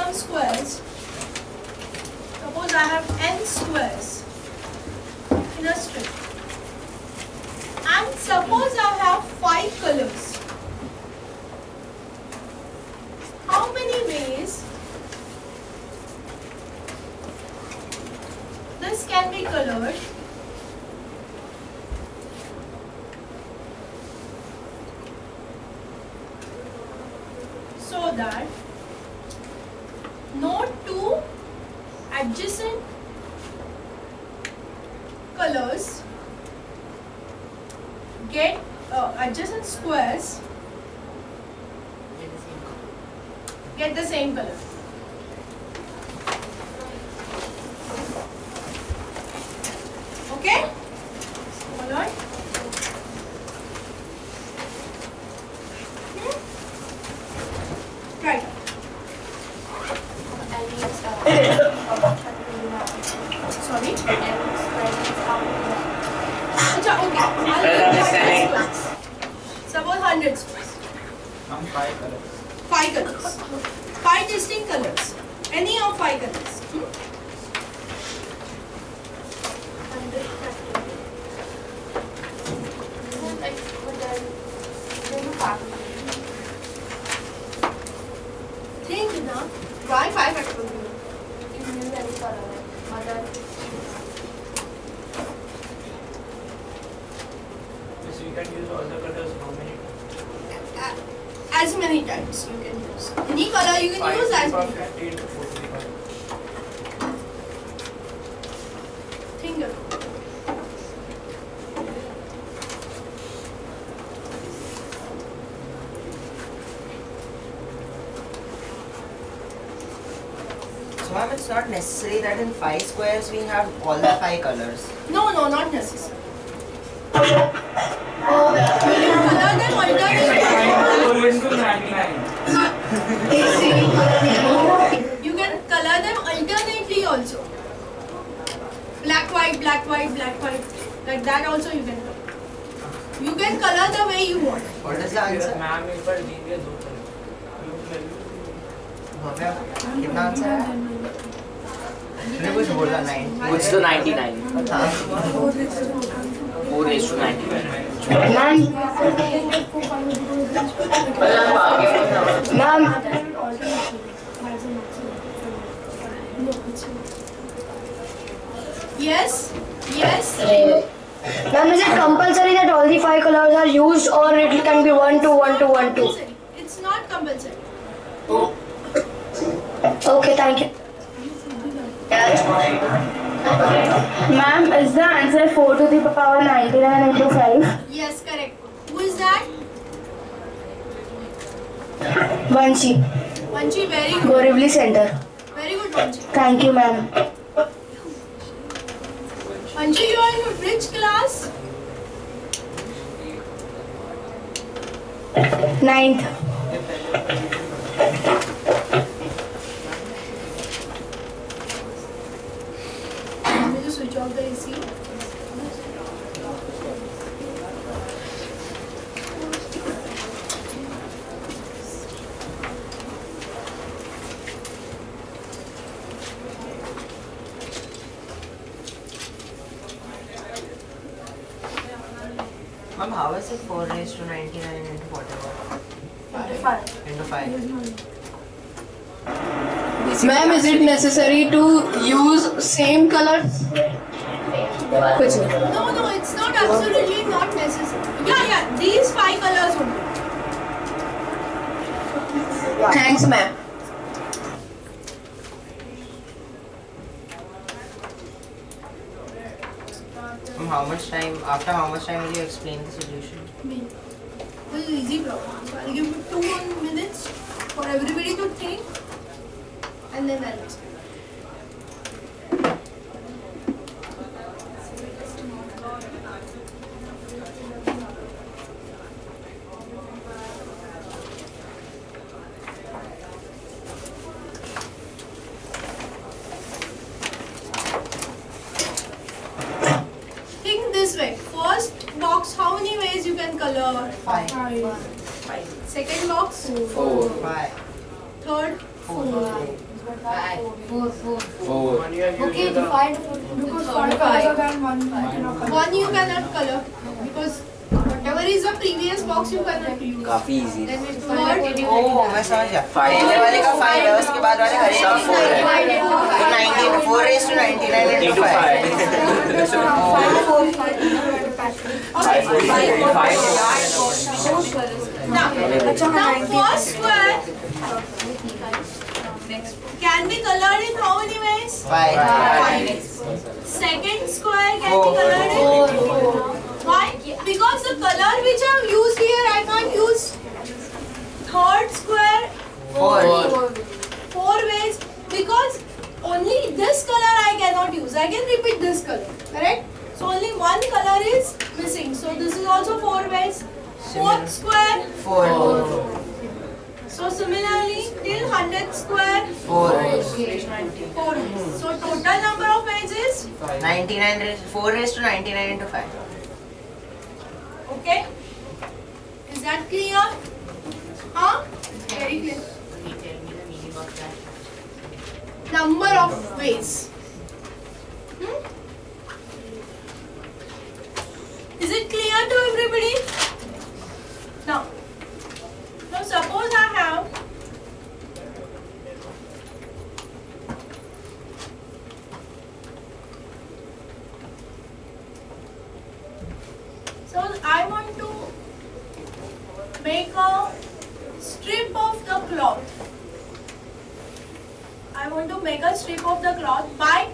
some squares. Suppose I have n squares in a strip. And suppose I have 5 colors. How many ways this can be colored so that no two adjacent colors get adjacent squares get the same color. Okay? All right? Right. Sorry? Okay. Suppose 100 squares. 5 colors. 5 colors. 5 distinct colors. Any of 5 colors. Think now. Why 5 factorial? So you can use all the colors how many times? As many times you can use. Any color you can use as many times. Think about it. So ma'am, it's not necessary that in 5 squares we have all the 5 colors. No, not necessary. You can color them alternately. You can color them alternately also. Black, white, black, white, black, white. Like that also you can color. You can color the way you want. What is the answer? Ma'am इस पर दीजिए 2 color. कितना answer है? मैंने कुछ बोला 9. What's the 99? 4:99. Ma'am. Yes. Ma'am, is it compulsory that all the 5 colors are used, or it can be 1, 2, 1, 2, 1, 2? It's not compulsory. Okay, thank you. Ma'am, is the answer 4 to the power 99 into 5? Yes, correct. Who is that? Vanchi. Vanchi, very good. Borivali Center. Very good, Vanchi. Thank you, ma'am. Vanchi, you are in which class? 9th. Let me just switch off the AC. Ma'am, how is it 4:99 into whatever? Into 5. Ma'am, is it necessary to use same colors? No, it's not absolutely not necessary. Yeah, these 5 colors only. Thanks, ma'am. After how much time will you explain the solution? This is easy problem. So I'll give you 2 minutes for everybody to think, and then I'll explain. Think this way. First box, how many ways you can color? 5. 5. Second box? 4. 5. third? 4. One you have Okay, used the the 5 because 5 colors than 1 cannot color. One you cannot color because whatever is the previous box you cannot use. काफी easy. Third, ओह मैं समझ गया. 5 पहले वाले का 5 है, उसके बाद वाले का 4 है. 4 raised to 99 into 5. now first square can be colored in how many ways? 5. Second square can be colored in? Why? Because the color which I have used here, I can't use third square 4 ways because only this color I cannot use. I can repeat this color, correct? So only one color is missing. So this is also 4 ways. Fourth square 4. So similarly till 100th square 4. 4 ways. So total number of ways is 4 raised to 99 into 5. okay. Is that clear? Huh? Very clear. Number of ways. Is it clear to everybody? Now suppose I have I want to make a strip of the cloth. I want to make a strip of the cloth by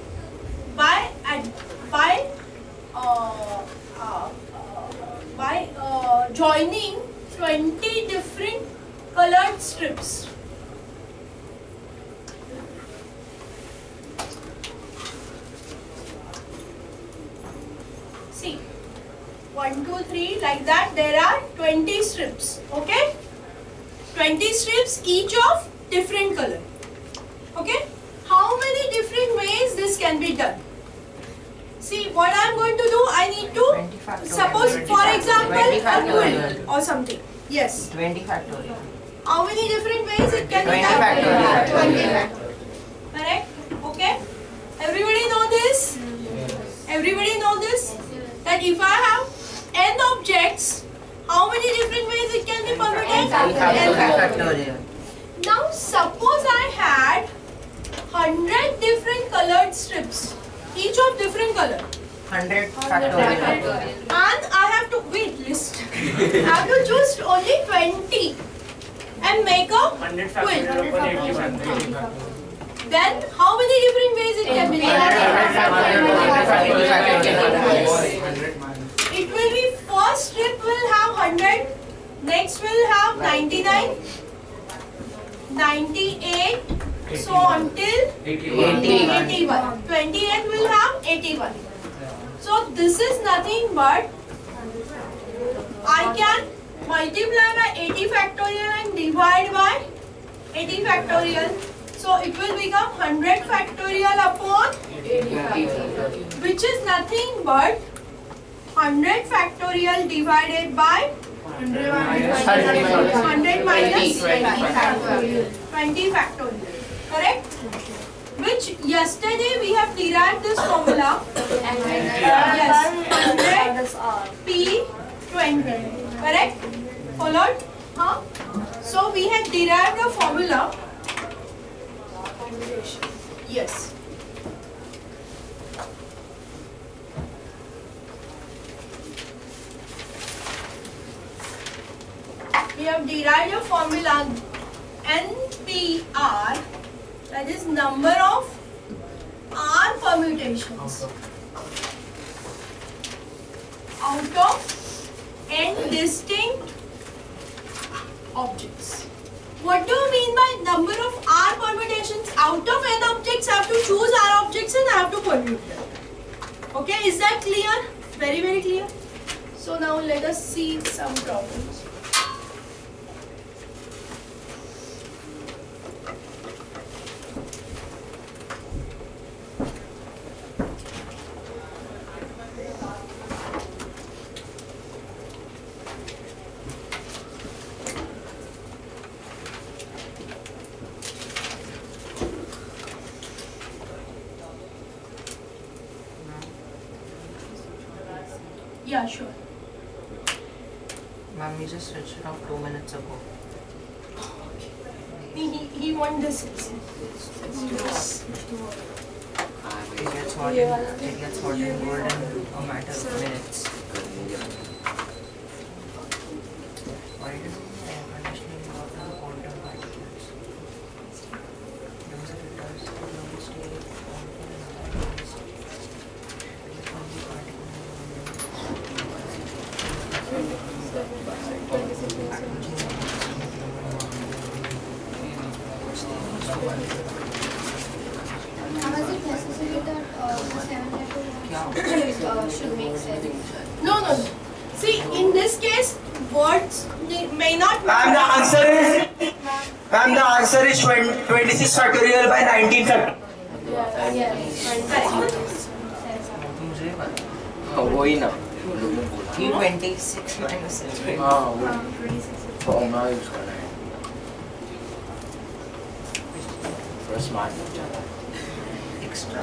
joining 20 different colored strips. See, 1, 2, 3, like that. There are 20 strips. Okay, 20 strips, each of different color. Okay, how many different ways this can be done? See, what I am going to do, I need to suppose, for example, a quilt or something. Yes. 20 factorial. How many different ways it can be 20 done? factorial. 20 factorial. Correct? Okay. Everybody know this? Everybody know this? That if I have n objects, how many different ways it can be permuted? Factorial. Now suppose I had 100 different colored strips, each of different color. 100 factorial. And I have to list. I have to choose only 20 and make a 100 quilt. factorial upon 81. Then how many different ways it can be done? It will be first strip will have 100, next will have 99, 98, so until 81. 28 will have 81. So this is nothing but I can multiply by 80 factorial and divide by 80 factorial. So it will become 100 factorial upon 80, which is nothing but 100 factorial divided by 100 minus 20 factorial. Correct? Which yesterday we have derived this formula. Yes, 100 P20. Correct? Followed? Huh? So we have derived a formula. Yes. We have derived a formula NPR, that is number of R permutations out of n distinct objects. What do you mean by number of R permutations? Out of n objects, I have to choose R objects and I have to permute them. Okay, is that clear? Very, very clear. So now let us see some problems. Yeah, sure. Ma'am, we just switched it off 2 minutes ago. He won this. It gets hot in gold in a matter of minutes. Why does air conditioning work on quantum particles? Because if it does, it will stay on for another days. It is only How is it necessary that the 7 should make sense? No. See, in this case, words may not. Ma'am, the answer is 26 factorial by 19 factorial. वही ना 26 minus 7. हाँ वो formula use करना है थोड़ा smart लग जाता है Extra.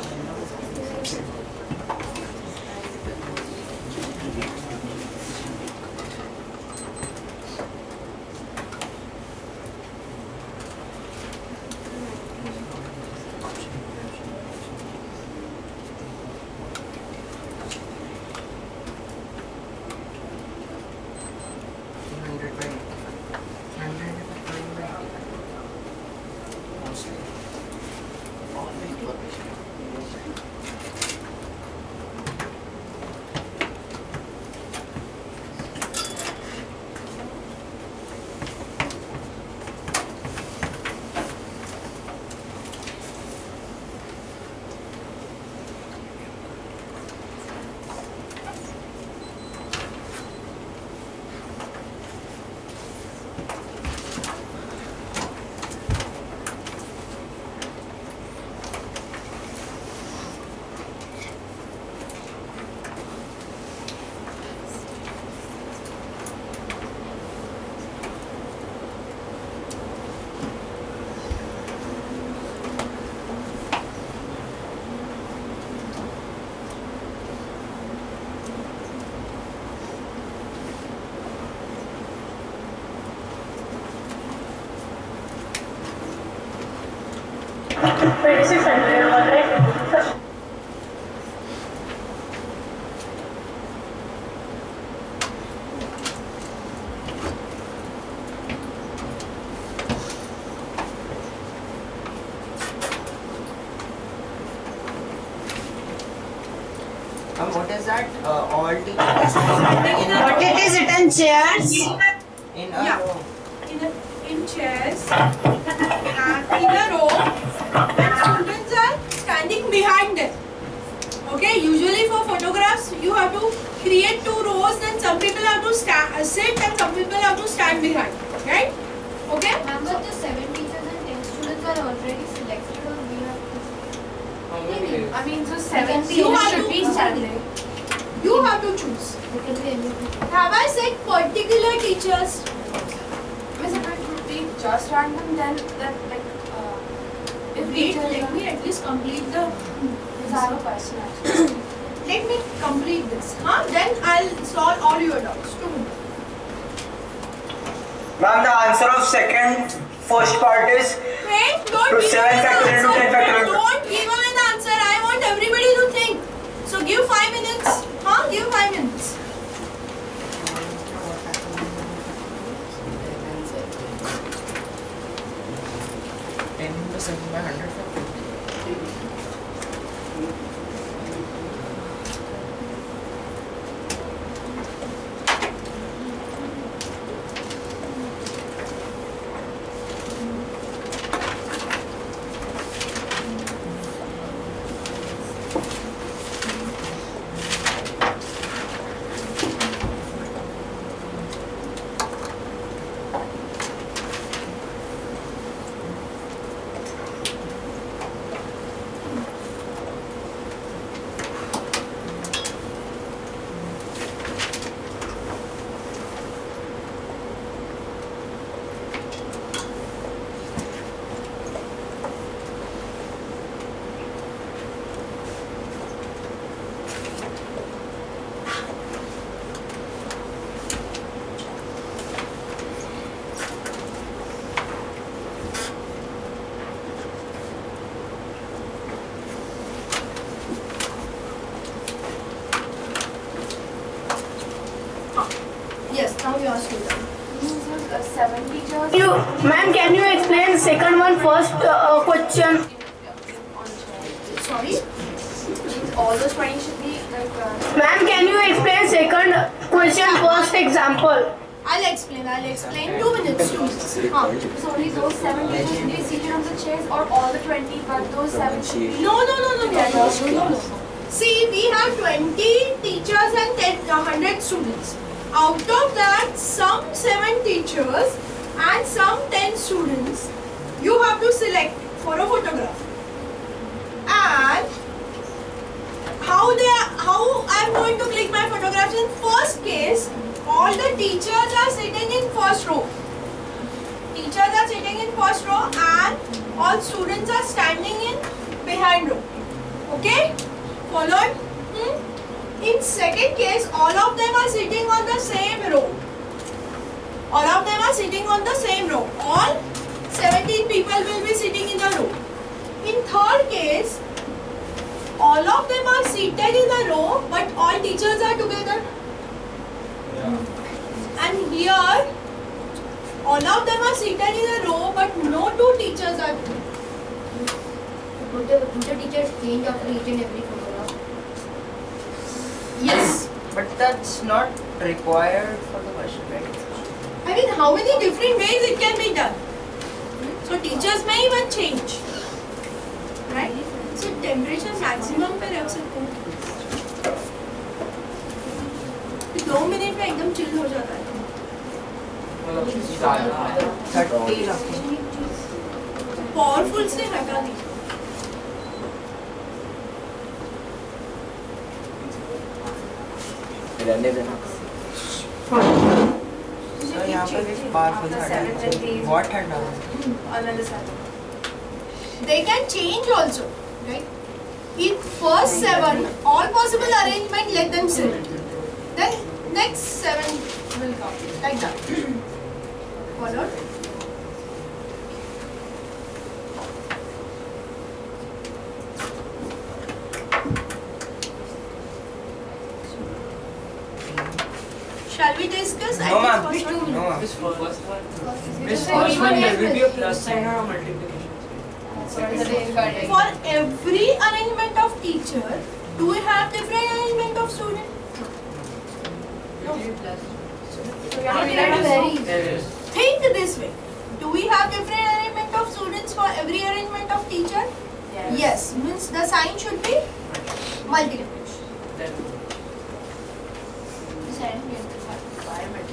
What is that? All teachers What it is written chairs? in a Yeah. row. In chairs and in a row, and students are standing behind them. Okay, usually for photographs you have to create 2 rows, and some people have to sit and some people have to stand behind. Right? Okay? Ma'am, but the 7 teachers and 10 students are already selected, or we have to? I mean, so You 7 have people should to- be standing. You have to choose. There can be any. Have I said particular teachers? Miss, if it would be just random, then that like if Wait, teacher let me at least complete the. I have a question actually. Let me complete this. Then I'll solve all your doubts. 2 minutes. Ma'am, the answer of first part is Wait, don't To give 7 me an factorial to 10 answer. factorial. Don't give him an answer. I want everybody to think. So give 5 minutes. Give 5 minutes. By 100. 7 teachers. Ma'am, can you explain second one first question? Sorry? All those 20 should be like. Ma'am, can you explain second question first example? I'll explain. 2 minutes. So only those 7 teachers should be seated on the chairs, or all the 20, but those 7 should be. No. See, we have 20 teachers and 100 students. Out of that, some 7 teachers and some 10 students, you have to select for a photograph. And how I'm going to click my photographs in first case, all the teachers are sitting in first row. And all students are standing in behind row. Okay? Followed? In second case, all of them are sitting on the same row. All 17 people will be sitting in a row. In third case, all of them are seated in a row, but all teachers are together. And here, all of them are seated in a row, but no 2 teachers are together. Would the teachers change after each and every photograph? Yes. But that's not required for the question, right? I mean, how many different ways it can be done? So teachers may even change, right? So temperature maximum पे रख सकते हैं. 2 minute में एकदम chill हो जाता है. 30 रखें. पावरफुल से हटा दीजिए. रहने देना. So यहाँ पर भी powerful हटा. What हटा? Another 7. They can change also, right? In first 7, all possible arrangement let them sit. Then next 7 will come, like that. Followed? Shall we discuss? No, ma'am. First one? No, ma'am. This first one there will be a plus sign or a multiplication. For every arrangement of teacher, do we have different arrangement of student? No. Think this way. Do we have different arrangement of students for every arrangement of teacher? Yes. Means the sign should be multiplication.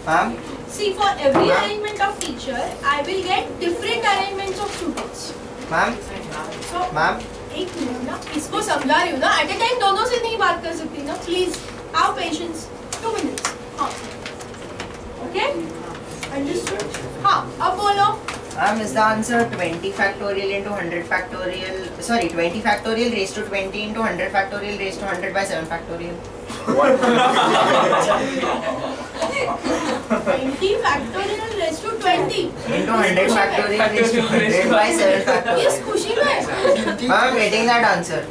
Ma'am? See, for every arrangement of teacher, I will get different arrangements of students. Ma'am? So, Ma'am? एक minute ना, इसको समझा रही हूँ ना. At a time दोनों से नहीं बात कर सकती ना. Please, have patience. 2 minutes. हाँ. Okay? Understood? हाँ. अब बोलो. Ma'am, is the answer 20 factorial into 100 factorial? Sorry, 20 factorial raised to 20 into 100 factorial raised to 100 by 7 factorial. 20 factorial raised to 20 into 100 factorial raised to 100 by 7 factorial. Yes, खुशी में. Ma'am, I'm getting that answer.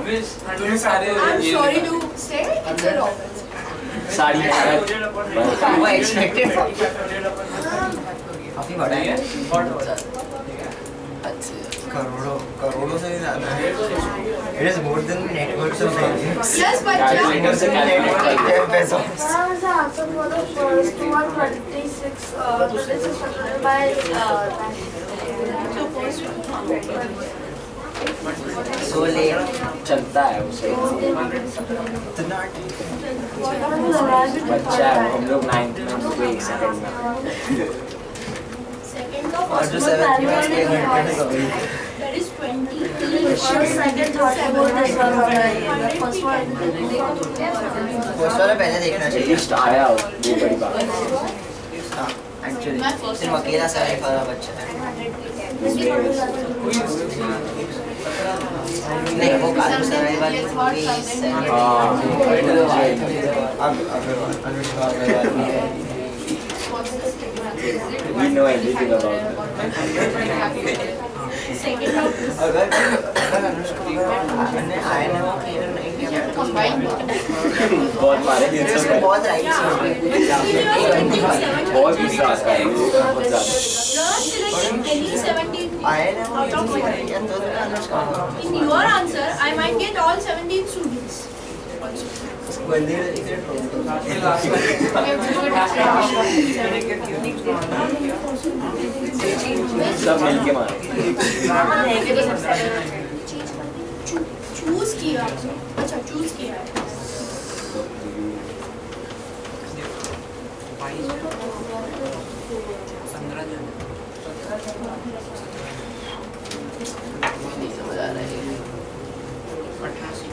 Miss, I'm sorry to say it's a wrong answer. सारी वो expected for. काफी बड़ा है. करोड़ों से ज़्यादा है. It is more than networks of India. Yes, बच्चा. The answer for the first one 26 factorial by So late. चलता है उसे. बच्चा है, हम लोग 9th में हुए एक सेकंड में. Second का और जो 7th क्लास के घंटे that is 20. फर्स्ट वाला पहले देखना चाहिए. लिस्ट आया हो, ये बड़ी बात है. हाँ, actually सिर्फ अकेला सारे वाला बच्चा है. नहीं, वो कालूसराय वाली movie We know everything about it. अगर अनुष्का ने आया ना वो क्लियर नहीं किया तो बहुत मारे दिन से इसमें बहुत राइट बहुत विश्वास का है बहुत ज़्यादा In your answer, I might get all 17 students. सब मिलके मारे चूज किया अच्छा चूज किया है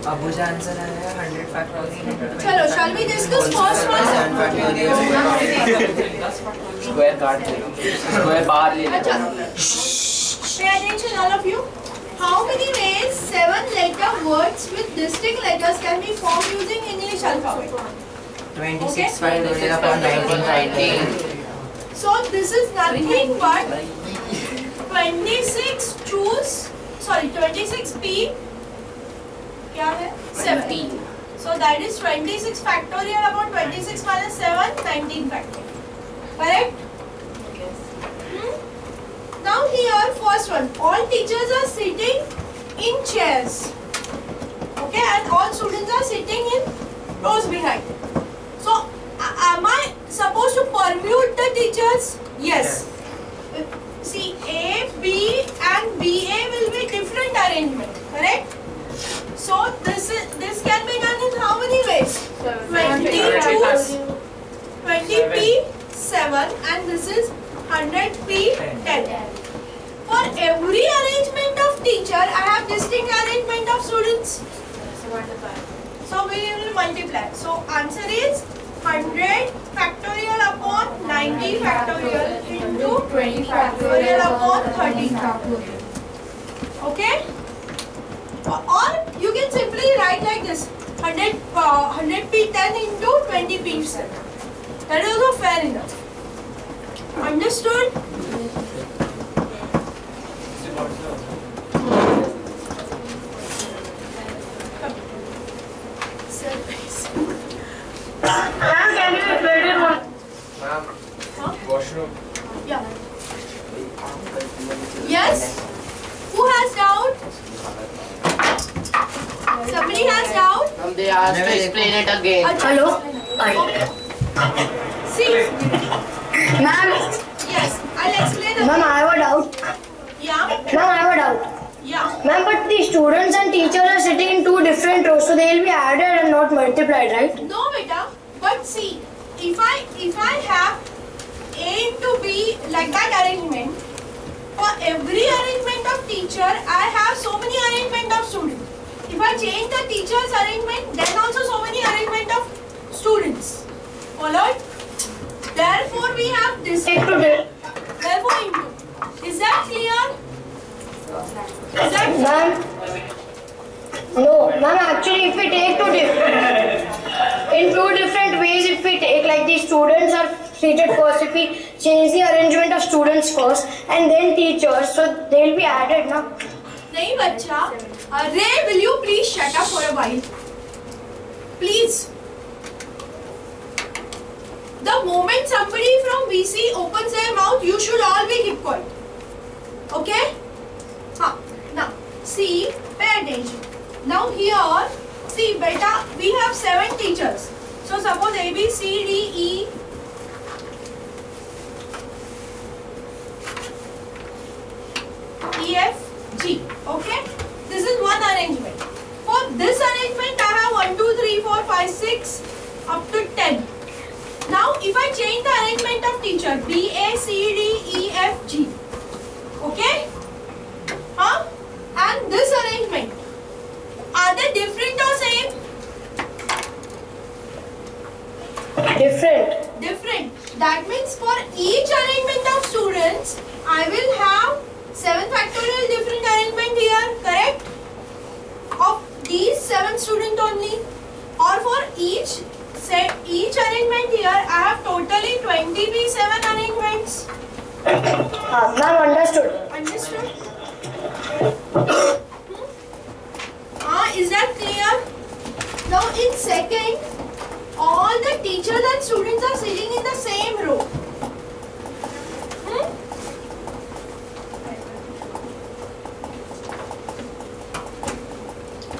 अब मुझे आंसर आया 100 फैक्टोरियल चलो shall we discuss first one square काट स्क्वायर बाहर ले अच्छा pay attention all of you how many ways 7 letter words with distinct letters can be formed using English alphabet 26 factorial upon 19 so this is nothing but 26 choose sorry 26p क्या है 7 so that is 26 factorial upon 26 minus 7 19 factorial correct now here first one all teachers are sitting in chairs okay and all students are sitting in rows behind so am I supposed to permute the teachers yes see A B and BA will be different arrangement correct so this can be done in how many ways 20p 7 and this is 100p 10 for every arrangement of teacher I have distinct arrangement of students so we will multiply so answer is 100 factorial upon 90 factorial into 20 factorial upon 13 factorial okay or you can simply write like this 100p 10 into 20p 7 that is also fair enough understood washroom yeah yes who has doubt somebody has doubt They asked to explain it again. Hello? see Ma'am, yes I'll explain ma'am, again. I have a doubt. yeah Ma'am, I have a doubt. yeah Ma'am, but the students and teachers are sitting in two different rows, so they will be added and not multiplied, right? no beta but see if I have A into B like that arrangement for every arrangement of teacher I have so many arrangement of students if I change the teacher's arrangement then also so many arrangement of students followed therefore we have this therefore into is that clear is that Ma'am, no, ma'am, actually if we take in two different ways, if we take like the students are seated first, if we change the arrangement of students first and then teachers, so they will be added now. nahi bacha Ray will you please shut up for a while please the moment somebody from VC opens their mouth you should all be keep quiet okay now see pay attention now here see beta we have 7 teachers so suppose A B C D E E F G okay this is one arrangement for this arrangement I have 1 2 3 4 5 6 up to 10 now if I change the arrangement of teacher B A C D E F G okay and this arrangement are they different or same different that means for each arrangement of students I will have 7 factorial different arrangement here correct of these 7 students only or for each arrangement here I have totally 20p7 arrangements Ma'am, understood. Is that clear now teachers and students are sitting in the same row.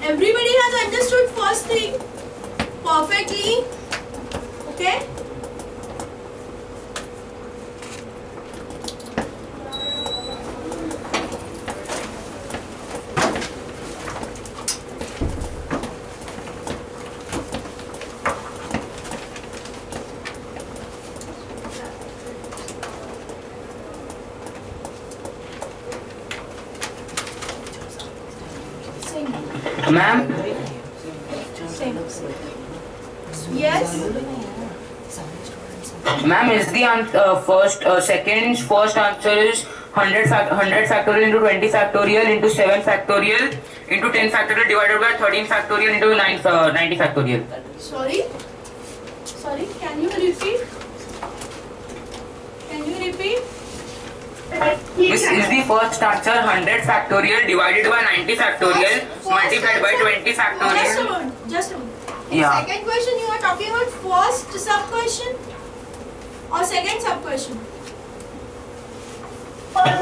Everybody has understood first thing perfectly. Okay? Ma'am? Yes? Ma'am, is the first answer is 100 factorial into 20 factorial into 7 factorial into 10 factorial divided by 13 factorial into 90 factorial. Sorry? Sorry, can you repeat? Can you repeat? This is the first answer 100 factorial divided by 90 factorial multiplied by 20 factorial. Just a moment. Yeah. Second question, you are talking about first sub question or second sub question?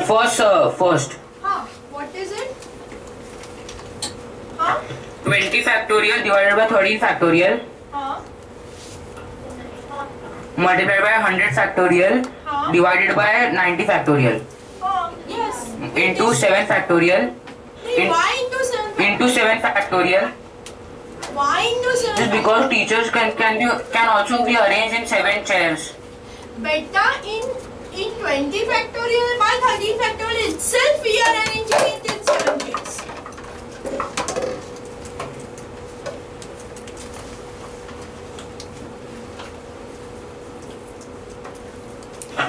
First. What is it? 20 factorial divided by 13 factorial multiplied by 100 factorial divided by 90 factorial Yes. into 7 factorial Why into 7 factorial? into 7 factorial. Why into 7 Just because teachers can also be arranged in 7 chairs. Beta in 20 factorial by 13 factorial itself we are arranging it in 7 chairs.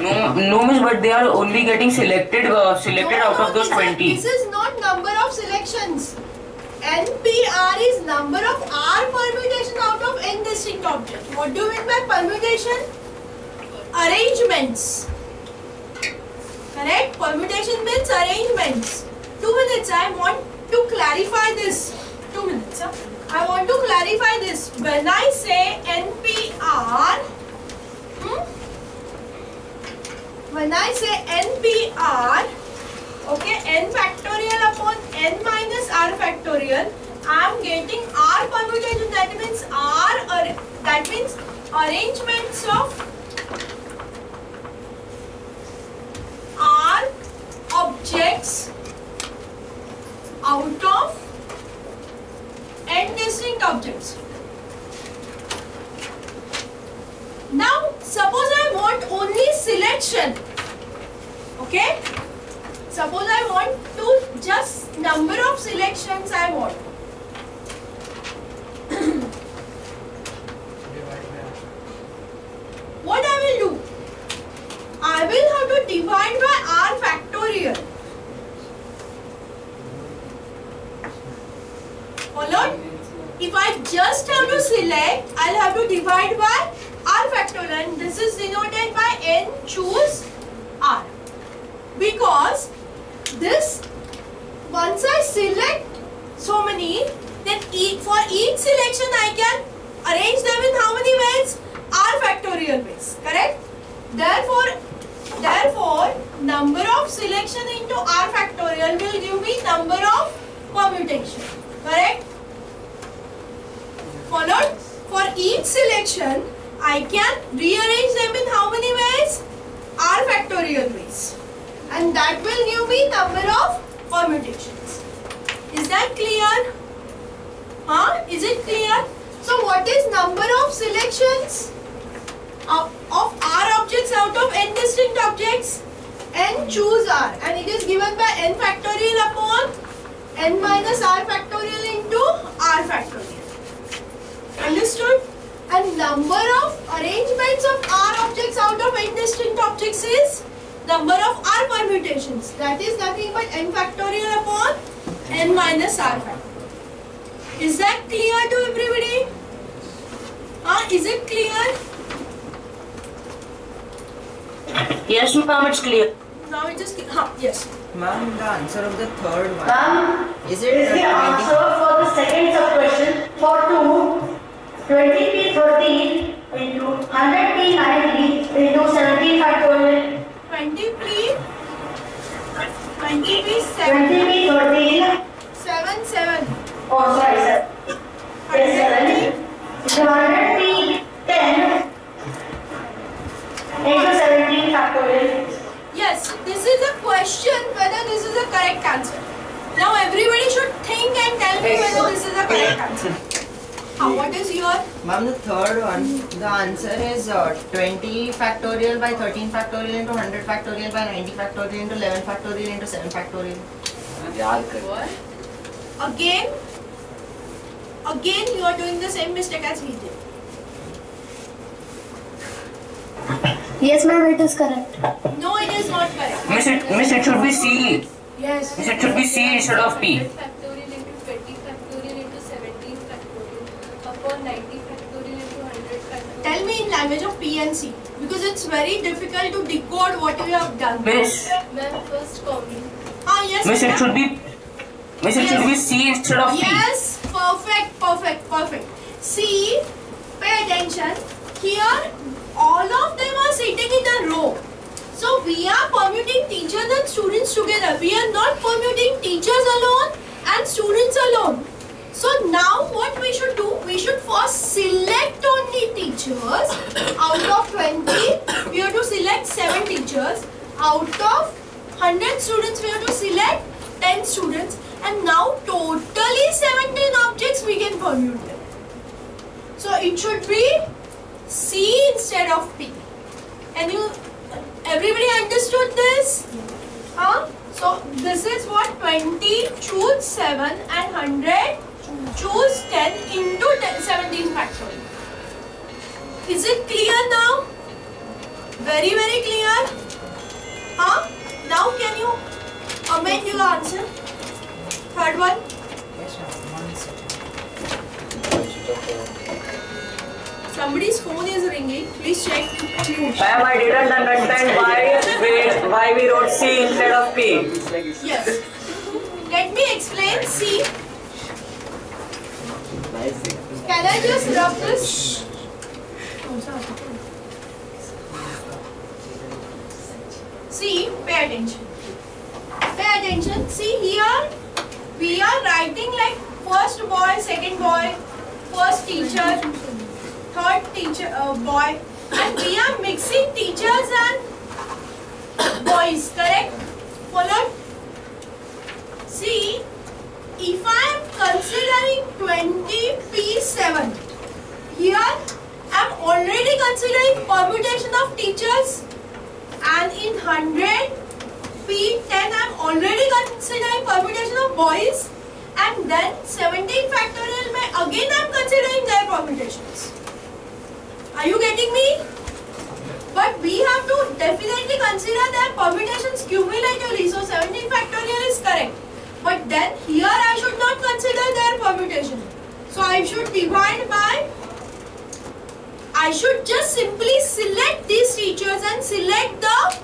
No, miss, but they are only getting selected out of those 20. This is not number of selections. NPR is number of R permutation out of n distinct objects. What do you mean by permutation? Arrangements. Correct? Permutation means arrangements. 2 minutes. I want to clarify this. 2 minutes. I want to clarify this. When I say NPR, when I say NPR, okay, n factorial upon n minus r factorial, I am getting R permutation. That means arrangements of R objects out of n distinct objects. Now, suppose I want only selection. Okay? Suppose I want to just number of selections I want. What I will do? I will have to divide by R factorial. Followed? If I just have to select, I'll have to divide by R factorial, and this is denoted by n choose R. Because this, once I select so many, then for each selection I can arrange them in how many ways? R factorial ways. Correct? Therefore, number of selection into R factorial will give me number of permutation. Correct? Followed? For each selection, I can rearrange them in how many ways? R factorial ways. And that will give me number of permutations. Is that clear? Is it clear? So what is number of selections of R objects out of n distinct objects? N choose R, and it is given by n factorial upon n minus R factorial into R factorial. Understood? And number of arrangements of R objects out of n distinct objects is number of R permutations. That is nothing but n factorial upon n minus R factorial. Is that clear to everybody? Is it clear? Yes, ma'am, it's clear. Now it is clear. Yes. Ma'am, the answer of the third one. Ma'am, Is it the answer for the second sub question for 20 P 13 into 100p directly into 17 factorial. 20p 7 20p 13. 7. Oh, sorry, sir. Yes, 7. Into 100p 10 into 17 factorial. Yes, this is a question whether this is a correct answer. Now everybody should think and tell me whether this is a correct answer. What is your? Ma'am, the third one, the answer is 20 factorial by 13 factorial into 100 factorial by 90 factorial into 11 factorial into 7 factorial. Again you are doing the same mistake as we did. Yes, ma'am, it is correct. No, it is not correct. Miss, it should be C. Yes. Miss, it should be C instead of P. Factorial into 20 factorial into 17 factorial upon 90 factorial into 100 factorial. Tell me in language of P and C, because it's very difficult to decode what you have done. Miss. Ma'am, first comment. Yes. Miss, it should be. Miss, it should be C instead of P. Yes, perfect. See, pay attention. Here, all of them are sitting in a row. So we are permuting teachers and students together. We are not permuting teachers alone and students alone. So now what we should do? We should first select only teachers. Out of 20, we have to select 7 teachers. Out of 100 students, we have to select 10 students. And now totally 17 objects we can permute them. So it should be C instead of P. And everybody understood this? So this is what 20 choose 7 and 100 choose 10 into 17 factorial. Is it clear now? Very clear? Now can you amend your answer? Third one. Somebody's phone is ringing. Please check. Ma'am, I didn't understand why we wrote C instead of P. Yes. Let me explain C. Can I just rub this? See, pay attention. See here, we are writing like first boy, second boy, first teacher, third teacher, boy, and we are mixing teachers and boys, correct? Followed? See, if I am considering 20p7, here I am already considering permutation of teachers, and in 100p10 I am already considering permutation of boys, and then 17 factorial again I am considering their permutations. Are you getting me? But we have to definitely consider their permutations cumulatively. So 17 factorial is correct. But then here I should not consider their permutation. So I should divide by, I should just simply select these teachers and select the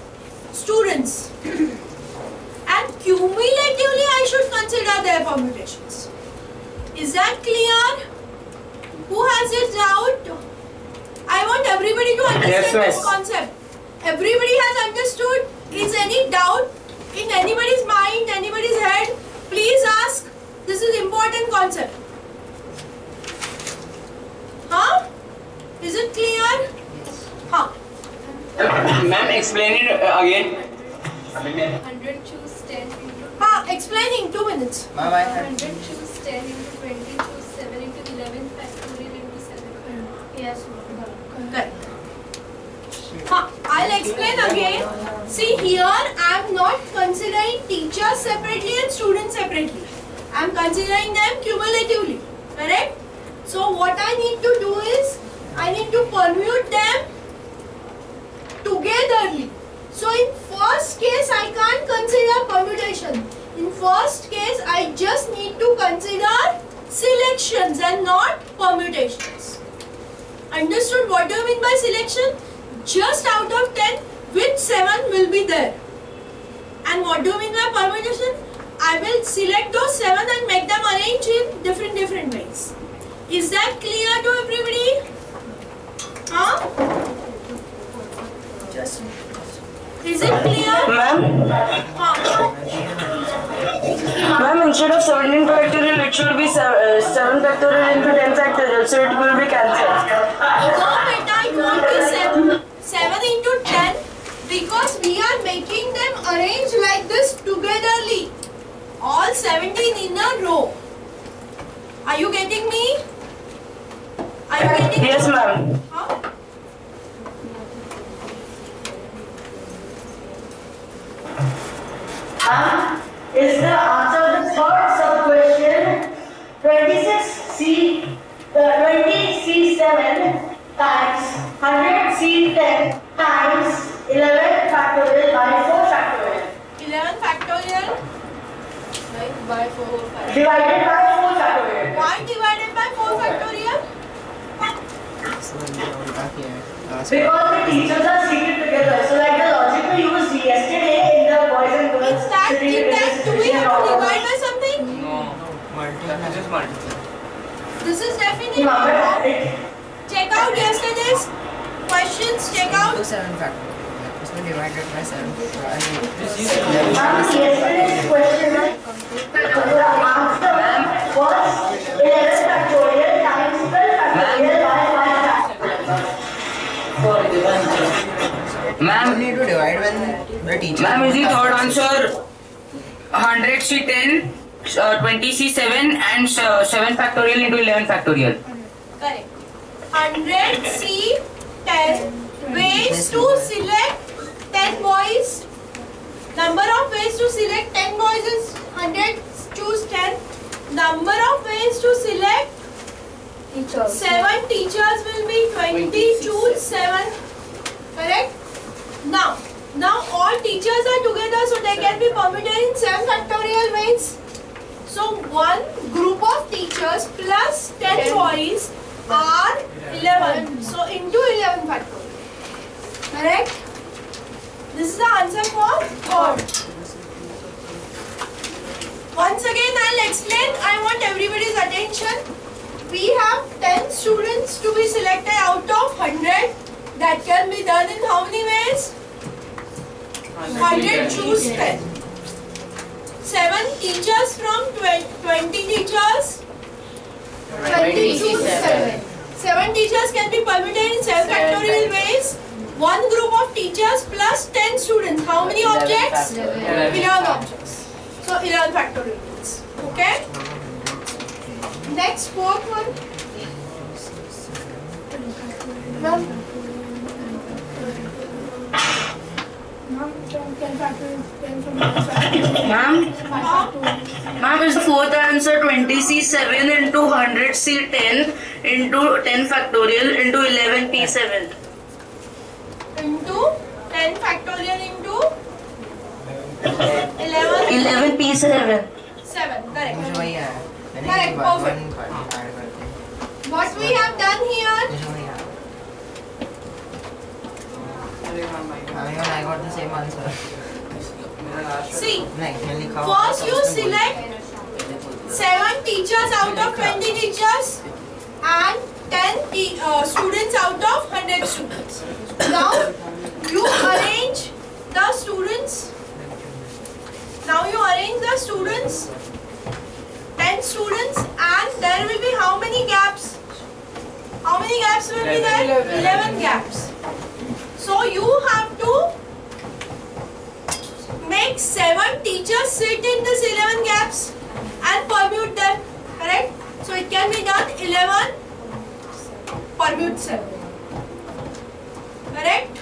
students. And cumulatively I should consider their permutations. Is that clear? Who has a doubt? I want everybody to understand this concept. Everybody has understood? Is any doubt in anybody's mind, anybody's head? Please ask. This is important concept. Is it clear? Ma'am, explain it again. 100 choose 10 into Explaining 2 minutes. 100 choose 10 into 20 choose 7 into 11 factorial into 7. Yes. Correct. I'll explain again. See here, I am not considering teachers separately and students separately. I am considering them cumulatively. Correct? So what I need to do is, I need to permute them togetherly. So in first case, I can't consider permutation. In first case, I just need to consider selections and not permutations. Understood what do you mean by selection? Just out of 10, which 7 will be there? And what do you mean by permutation? I will select those 7 and make them arrange in different ways. Is that clear to everybody? Huh? Is it clear? Ma'am, instead of 17 factorial, it should be 7 factorial into 10 factorial, so it will be cancelled. No, beta, it won't be 7 into 10 because we are making them arrange like this togetherly. All 17 in a row. Are you getting me? Are you getting me? Yes, ma'am. Huh? Is the answer of the third sub-question 20C7 times 100C10 times 11 factorial by 4 factorial 11 factorial By 4 factorial. divided by 4 factorial. Why divided by 4 factorial? Because the teachers are seated together. So like the logic we used yesterday in the boys and girls In that, do we have to divide by something? No. Just multiply. This is definitely wrong. Check out yesterday's questions. Check out. 7 factorial. It's been divided by 7. Yesterday's question the answer was 11 factorial times 12 factorial by 5 factorial. Ma'am, You need to divide when the teacher. ma'am, is the third answer 100C10, 20C7 and 7 factorial into 11 factorial? Correct. 100C10 ways to select 10 boys. Number of ways to select 10 boys is 100. Choose 10. Number of ways to select 7 teachers will be 20. Choose 7. Correct. Now all teachers are together, so they can be permitted in 7 factorial ways. So one group of teachers plus 10 boys are 11. So into 11 factorial. Correct? This is the answer for third. Once again I'll explain. I want everybody's attention. We have 10 students to be selected out of 100. That can be done in how many ways? 100 choose 10. 7 teachers from 20 teachers. 20 choose 7. 7 teachers can be permitted in 7 factorial ways. One group of teachers plus 10 students. How many objects? 11 objects. So 11 factorial ways. Okay? Next, fourth one. Ma'am, Ma'am, is the fourth answer 20C7 into 100C10 into 10 factorial into 11P7? into 10 factorial into 11P7. 7. Correct. Correct, Correct, perfect. What we have done here? I got the same answer. See, Like, first you select 7 teachers out of 20 teachers and 10 students out of 100 students. Now you arrange the students. 10 students, and there will be how many gaps? How many gaps will be there? 11 gaps. So you have to make 7 teachers sit in this 11 gaps and permute them. Correct? So it can be done 11 permute 7. Correct?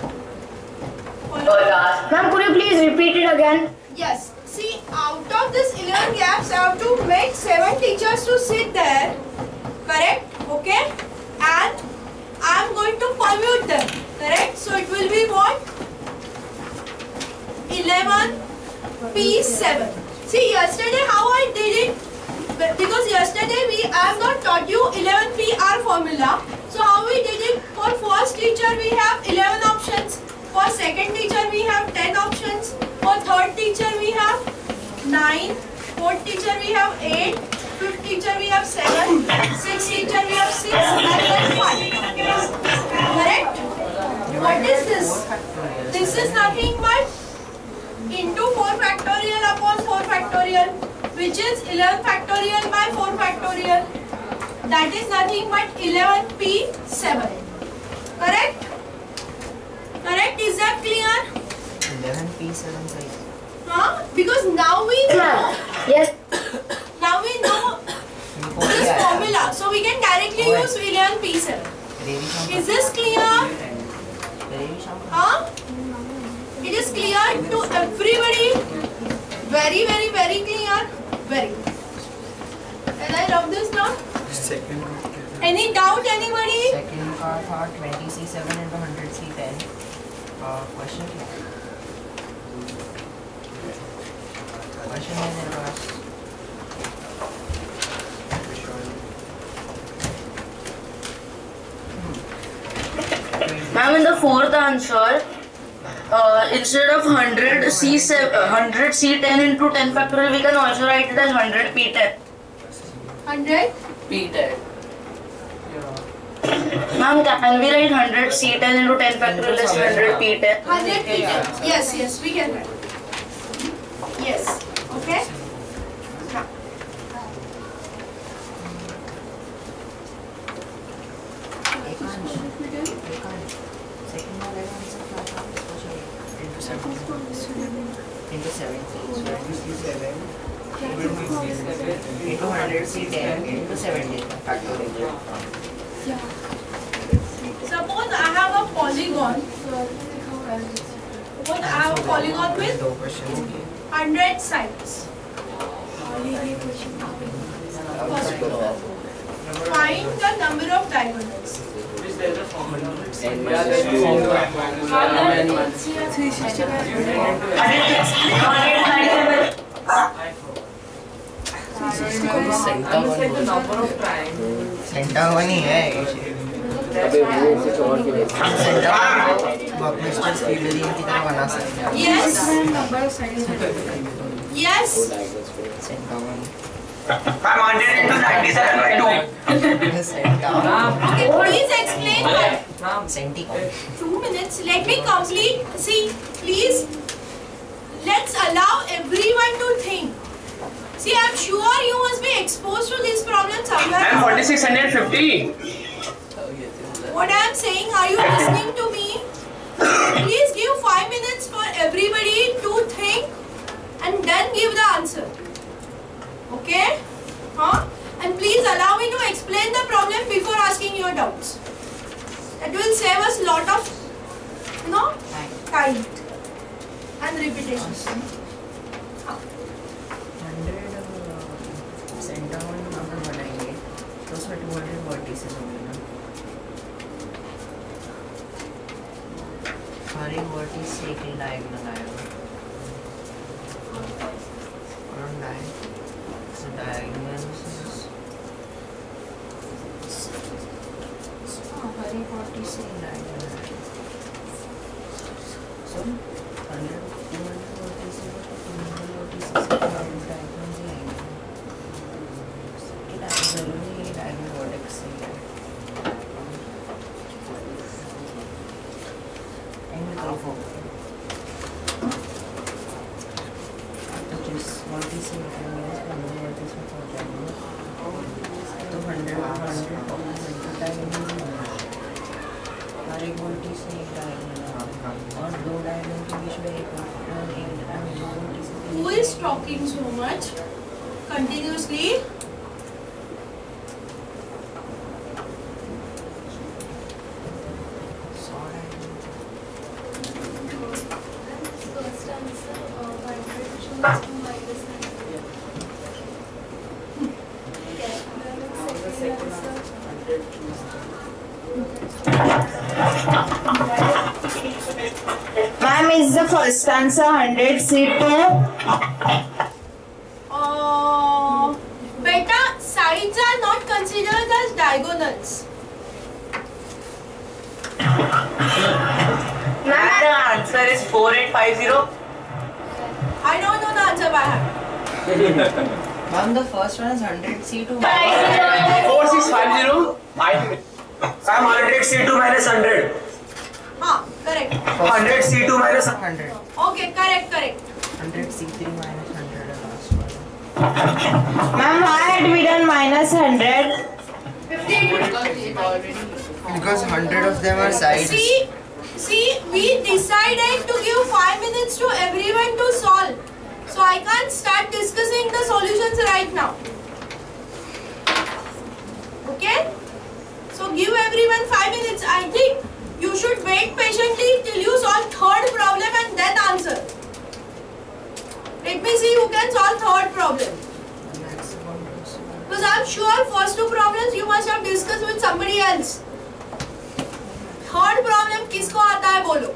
Ma'am, could you please repeat it again? Yes. See, out of this 11 gaps, I have to make 7 teachers to sit there. Correct? Okay? And I am going to permute them. Correct? So it will be what? 11P7. See, yesterday how I did it? Because yesterday I have not taught you 11PR formula. So how we did it? For first teacher we have 11 options. For second teacher we have 10 options. For third teacher we have 9. Fourth teacher we have 8. Fifth teacher we have 7. Sixth teacher we have 6. And then 5. Correct? What is this? This is nothing but into 4 factorial upon 4 factorial, which is 11 factorial by 4 factorial. That is nothing but 11p7. Correct? Correct? Is that clear? 11p7 size. Huh? Because now we know. Yes. Now we know this formula, so we can directly use 11p7. Is this clear? Huh? It is clear to everybody. Very, very, very clear. Very good. Can I rub this now? Any doubt, anybody? Second part for 20C7 into 100C10. Question. Question is in class. Ma'am, in the fourth answer, instead of 100C10 into 10 factorial, we can also write it as 100p10. 100? p10. Ma'am, can we write 100C10 into 10 factorial as 100p10? 100p10. Yes, yes, we can write. Yes. Okay? Now. Into 70. Into 100C10 into 70 factorial. Suppose I have a polygon. Suppose I have a polygon with 100 sides. First, find the number of diagonals. There's a formula. Santa हुआ नहीं है Yes. Yes. I'm 100 into 97 by 2. Okay, please explain that. 2 minutes. Let me complete. See, please. Let's allow everyone to think. See, I'm sure you must be exposed to this problem somewhere. I'm 4650. What I am saying, are you listening to me? Please give 5 minutes for everybody to think and then give the answer. Okay? Huh? And please allow me to explain the problem before asking your doubts. That will save us a lot of, time and repetitions. 100 Santa one अगर बनाएंगे तो उसमें 200 vertices होंगे ना हर एक vertices से एक diagonal आएगा और डायगोनल्स हर एक वर्टिस से एक डायगोनल आएगा सो 100 वर्टिस से 200 वर्टिस से डायगोनल जरूरी डायगोनल वर्टेक्स से है एंगल ऑफ तो जिस वर्टिस से निकलेंगे उसको हम वर्टिस में पहुंच जाएंगे तो 100 डायगोनल हर एक वर्टिस से एक डायगोनल और दो डायगोनल के बीच में एक vertices. Who is talking so much continuously? Ma'am, is the first answer 100C2? Beta, sides are not considered as diagonals. Ma'am, the answer is 4850. I don't know the answer by heart. Ma'am, the first one is 100C2. 4650. I'm 100 C2 minus 100. Correct. 100 C2 minus 100. Okay, correct. 100 C3 minus 100 last one. Ma'am, why had we done minus 100? Because 100 of them are sides. See, we decided to give 5 minutes to everyone to solve. So I can't start discussing the solutions right now. Okay? So give everyone 5 minutes. I think you should wait patiently till you solve third problem and then answer. Let me see who can solve third problem. Because I'm sure first two problems you must have discussed with somebody else. Third problem किसको आता है बोलो?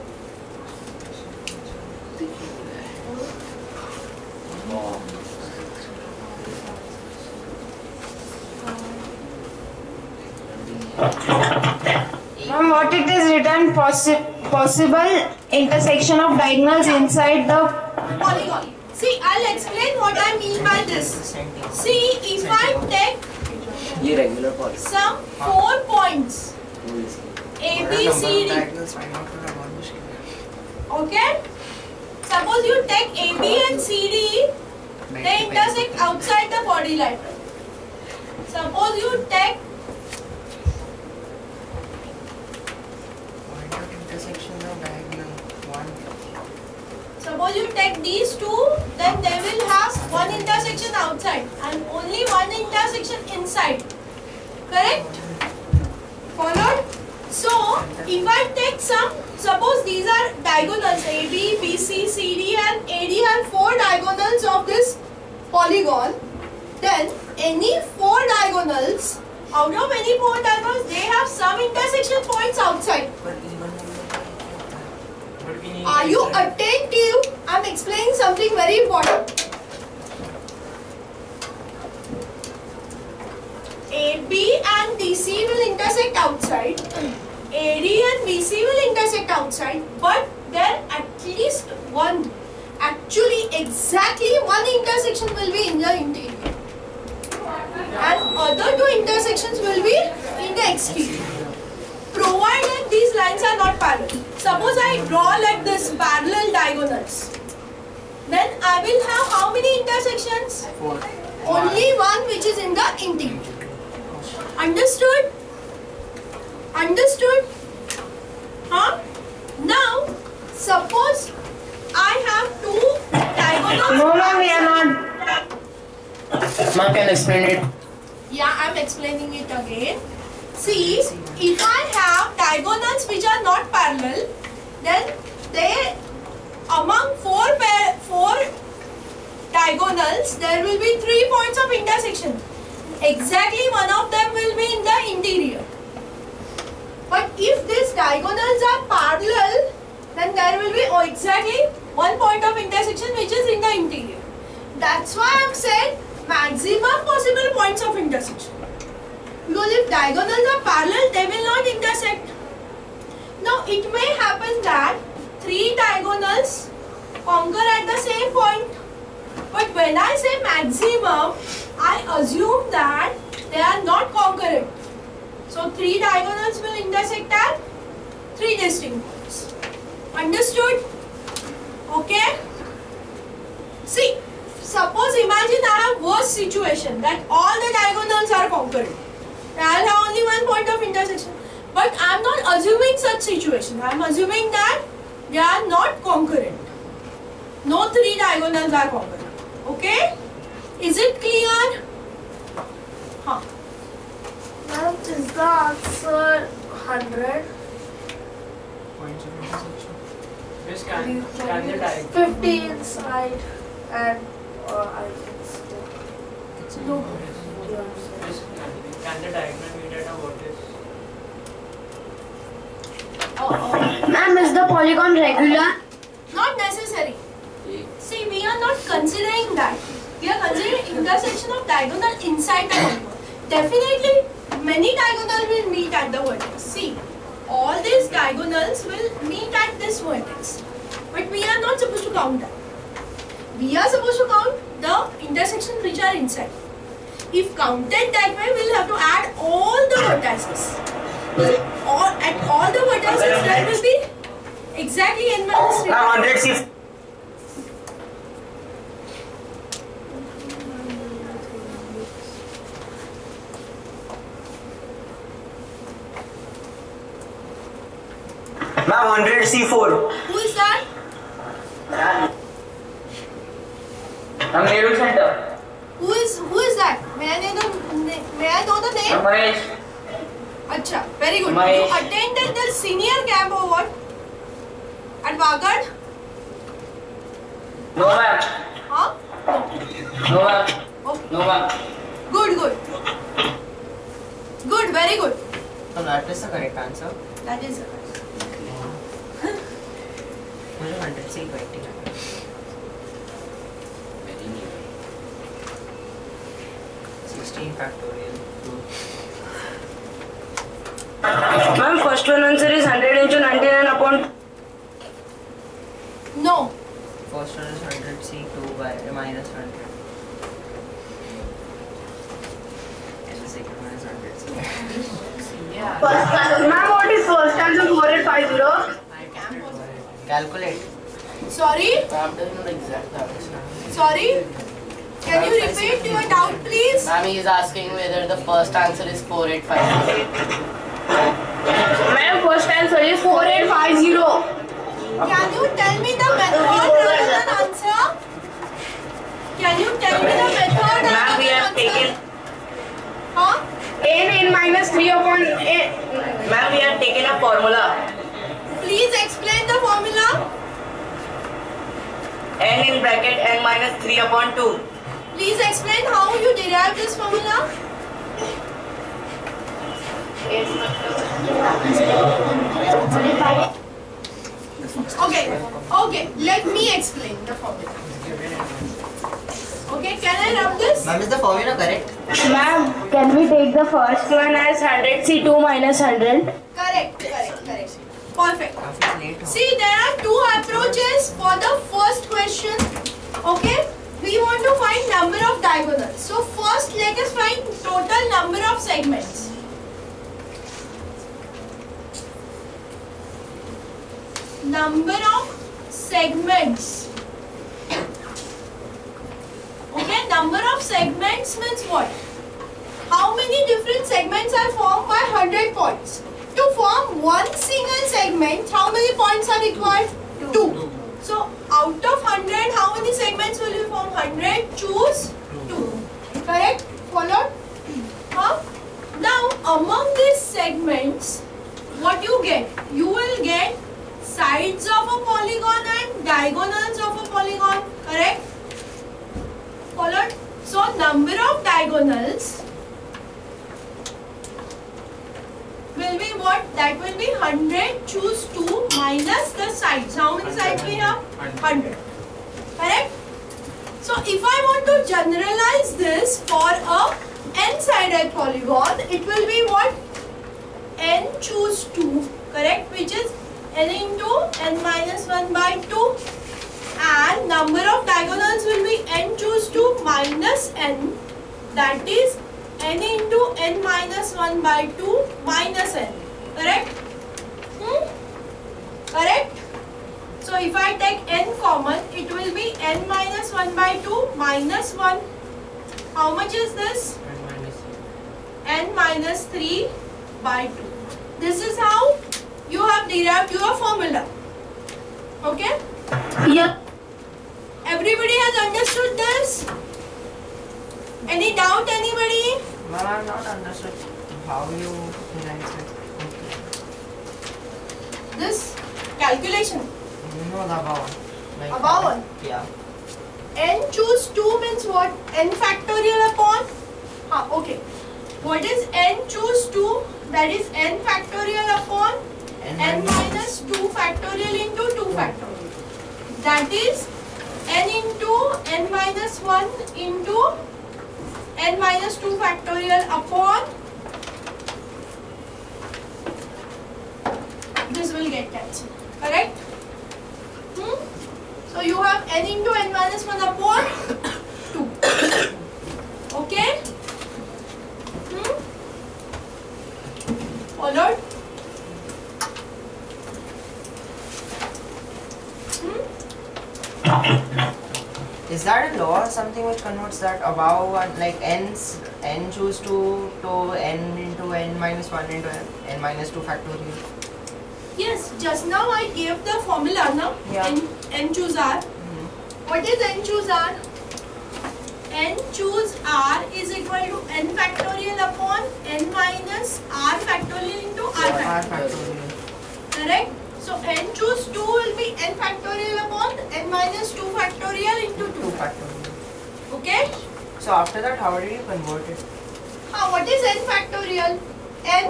Ma'am, what it is written possible intersection of diagonals inside the polygon. See, I'll explain what I mean by this. See, if I take some 4 points A, B, C, D. Okay? Suppose you take A, B and C, D, they intersect outside the body line. Suppose you take Suppose you take these two, then they will have one intersection outside and only one intersection inside. Correct? Followed? So, if I take some, suppose these are diagonals AB, BC, CD and AD have 4 diagonals of this polygon, then any 4 diagonals, out of any 4 diagonals, they have some intersection points outside. Are you attentive? I am explaining something very important. AB and DC will intersect outside. AD and BC will intersect outside, but there at least one, actually exactly one intersection will be in the interior. And other 2 intersections will be in the exterior. Provided these lines are not parallel. Suppose I draw like this parallel diagonals. Then I will have how many intersections? 4. Only one which is in the interior. Understood? Understood? Huh? Now, suppose I have 2 diagonals. No, ma'am, we are not. Ma'am, can explain it? Yeah, I am explaining it again. See, if I have diagonals which are not parallel, then they among 4 diagonals, there will be 3 points of intersection. Exactly one of them will be in the interior. But if these diagonals are parallel, then there will be exactly 1 point of intersection which is in the interior. That's why I have said maximum possible points of intersection. Because if diagonals are parallel, they will not intersect. Now it may happen that 3 diagonals conquer at the same point. But when I say maximum, I assume that they are not concurrent. So 3 diagonals will intersect at 3 distinct points. Understood? Okay? See, suppose imagine I have worst situation that all the diagonals are concurrent. I will have only 1 point of intersection. But I am not assuming such situation. I am assuming that they are not concurrent. No 3 diagonals are concurrent. Okay? Is it clear? Huh. Ma'am, is the answer 100? Points of intersection. Miss, can the diagonal 50 inside and I think so. No. Miss, can the diagonal meet at a vertex? Ma'am, is the polygon regular? Not necessary. See, we are not considering that. We are considering intersection of diagonal inside the polygon. Definitely, many diagonals will meet at the vertex. See, all these diagonals will meet at this vertex. But we are not supposed to count that. We are supposed to count the intersections which are inside. If counted that way, we will have to add all the vertices. At all the vertices there will be exactly n minus 3. 100C. Ma'am, 100C4. Who is that? NERUL Center. Who is that? May I know the name? Mahesh. Acha, very good. Mahesh. You attended the senior camp or what? At Wagad? No ma'am. Huh? No ma'am. Okay. No ma'am. Good. Good, very good. So that is the correct answer. That is correct. मुझे 100 से 20 लगा. 16 factorial. Ma'am, first one answer is 100 into 99 upon. No. First one is 100C2 by minus 100. And the second one is 100C. Ma'am, what is first answer 4850? Calculate. Sorry? Ma'am doesn't know the exact answer. Sorry? Can you repeat your doubt, please? Ma'am, he is asking whether the first answer is 4850. Ma'am, first answer is 4850. Can you tell me the method rather than answer? Can you tell me the method Ma'am, rather we than have answer? taken. Huh? n minus 3 upon n. Ma'am, we have taken a formula. Please explain the formula. N in bracket n minus 3 upon 2. Please explain how you derive this formula. Okay, let me explain the formula. Okay, can I rub this? Ma'am, is the formula correct? Ma'am, can we take the first one as 100C2 minus 100? Correct. Perfect. काफी late हो. See, there are two approaches for the first question. Okay, we want to find number of diagonals. So first, let us find total number of segments. Number of segments. Okay, number of segments means what? How many different segments are formed by 100 points? To form one single segment, how many points are required? 2. So, out of 100, how many segments will you form? 100, choose 2. Correct? Followed? Huh? Now, among these segments, what you get? You will get sides of a polygon and diagonals of a polygon. Correct? Followed? So, number of diagonals will be what? That will be 100, choose 2 minus the sides. How many sides we have? 100. Correct? So if I want to generalize this for a n-sided polygon, it will be what? N choose 2. Correct? Which is n into n minus 1 by 2. And number of diagonals will be n choose 2 minus n. That is n into n minus 1 by 2 minus n. Correct? Correct? So if I take n common, it will be n minus 1 by 2 minus 1. How much is this? N minus 3 by 2. This is how you have derived your formula. Okay? Yeah. Everybody has understood this? Any doubt, anybody? Ma'am, I have not understood how you derive it. This calculation. No, the above one. Like Above one? Yeah. N choose 2 means what? N factorial upon? Okay. What is n choose 2? That is n factorial upon n minus 2 factorial into 2 factorial. That is n into n minus 1 into n minus 2 factorial upon, this will get cancelled. Correct? So you have n into n minus 1 upon 2. Okay? Followed? that a law or something which converts that above one, like n choose to n into n minus 1 into n minus 2 factorial? Yes, just now I gave the formula, no? Yeah. N choose R. What is n choose R? N choose R is equal to n factorial upon n minus R factorial into R factorial. Correct? So n choose 2 will be n factorial upon n minus 2 factorial into 2 factorial. Okay? So after that, how did you convert it? What is n factorial? N.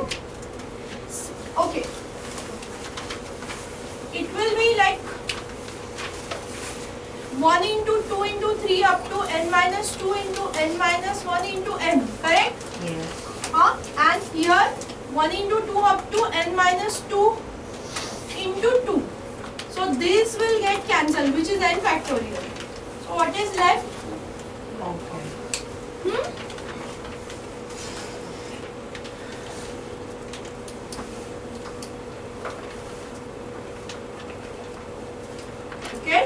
Okay. It will be like 1 into 2 into 3 up to n minus 2 into n minus 1 into n. Correct? Yes. And here 1 into 2 up to n minus 2 into 2. So this will get cancelled, which is n factorial. So what is left? Okay. Okay?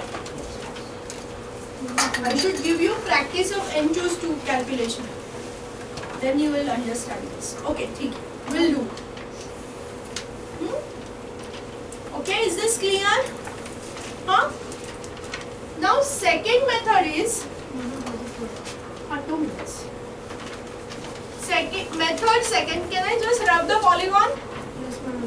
I should give you practice of n choose 2 calculation. Then you will understand this. Okay, ठीक है, will do. Okay, is this clear? Now second method is 2 minutes. Second, can I just rub the polygon? Yes, ma'am.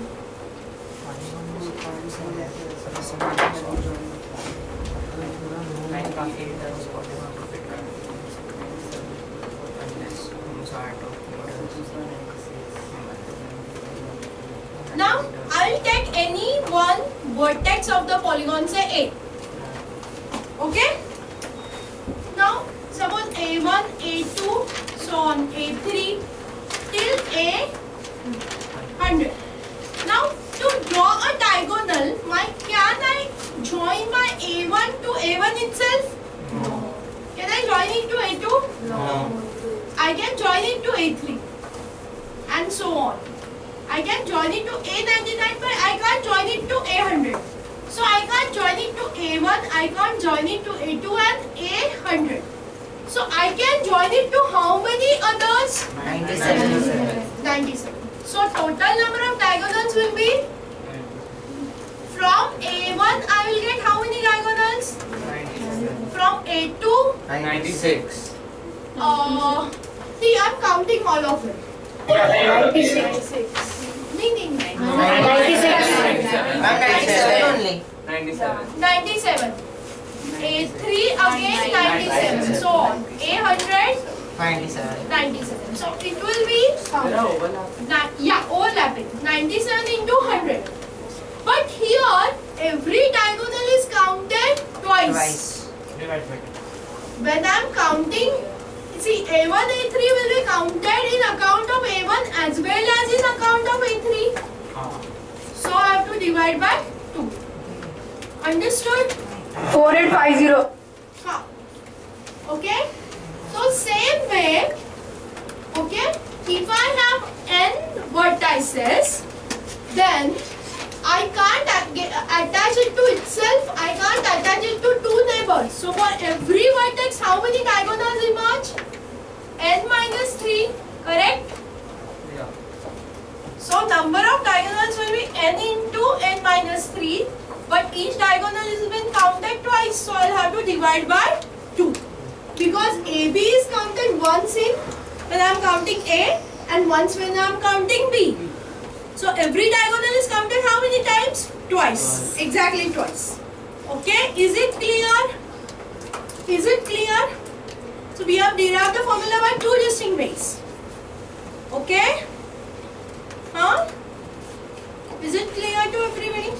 Now I will take any one vertex of the polygon, say A. Okay? Now suppose A1, A2, so on A3 till A100. Now to draw a diagonal, can I join my A1 to A1 itself? No. Can I join it to A2? No. I can join it to A3 and so on. I can join it to A99 but I can't join it to A100. So I can't join it to A1, I can't join it to A2 and A100. So I can join it to how many others? 97. So total number of diagonals will be, from A1 I will get how many diagonals? 97. From A2? 96. See, I am counting all of them. 96. Meaning 96 only. 97. A3 again 97. So on. A100 97. So it will be overlapping. 97 into 100. But here every diagonal is counted twice. When I am counting, see, A1, A3 will be counted in account of A1 as well as in account of A3. So I have to divide by 2. Understood? 4850. Okay? So same way, okay, if I have n vertices, then I can't attach it to itself, I can't attach it to 2 neighbors. So for every vertex, how many diagonals emerge? N minus 3, correct? Yeah. So number of diagonals will be n into n minus 3, but each diagonal has been counted twice, so I'll have to divide by 2. Because AB is counted once in when I am counting A and once when I am counting B. So every diagonal is counted how many times? Twice. Exactly twice. Okay, is it clear? Is it clear? So we have derived the formula by 2 distinct ways. Okay? Is it clear to everybody?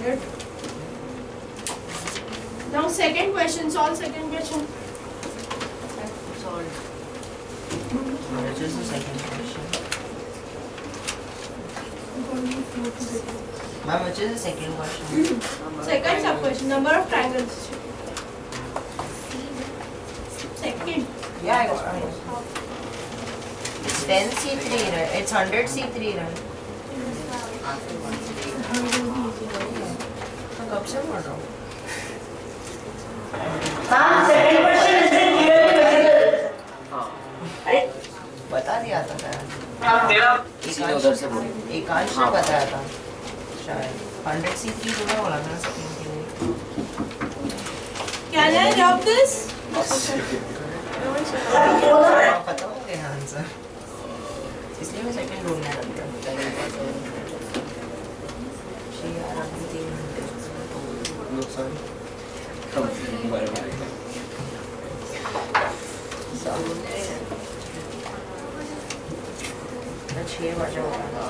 Good. Now second question, solve second question. Which is the second question? Ma'am, which is the second question? Second sub question, number of triangles. Second. Yeah, I got it. It's 10C3, right? It's 100C3, right? कब से बोल रहा हूँ? Ma'am, second question is in clear. बता दिया था मैं। एकांश ने बताया था शायद 100C3 थोड़ा बोला था सेकंड के लिए। Can I rub this? पता हो गया आंसर, इसलिए मैं सेकंड ढूंढने लग गया। छः बजे होगा।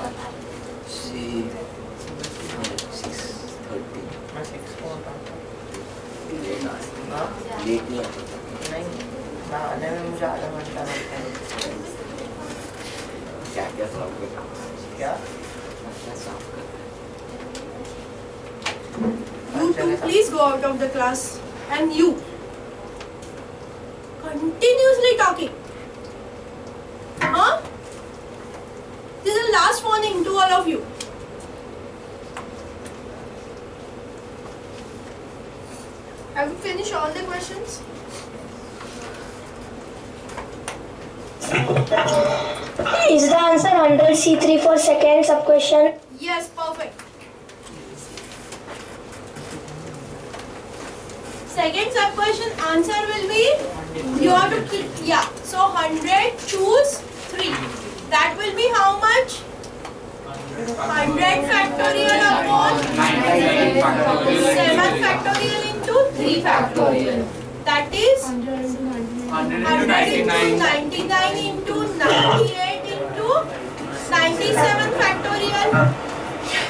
मैं 6 को नहीं ना आने में मुझे आधा घंटा लगता है। क्या You two, please go out of the class. And you, continuously talking. Huh? This is the last warning to all of you. Have you finished all the questions? Is the answer 100C3 for second sub question? Yes, perfect. Second sub question answer will be, you have to keep, yeah. So 100 choose 3. That will be how much? 100 factorial upon 7 factorial into 3 factorial. That is 100 into 99 into 98 into 97 factorial.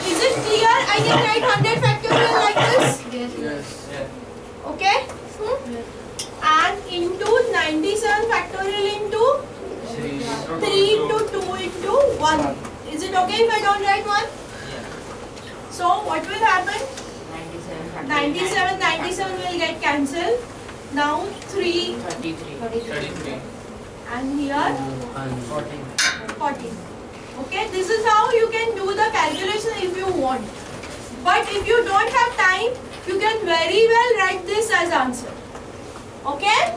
Is it clear? I can write 100 factorial like this? Yes. Okay? And into 97 factorial into 3 into 2 into 1. Is it okay if I don't write 1? So what will happen? 97 will get cancelled. Now 3, 33. and here 14. Okay, this is how you can do the calculation if you want. But if you don't have time, you can very well write this as answer. Okay?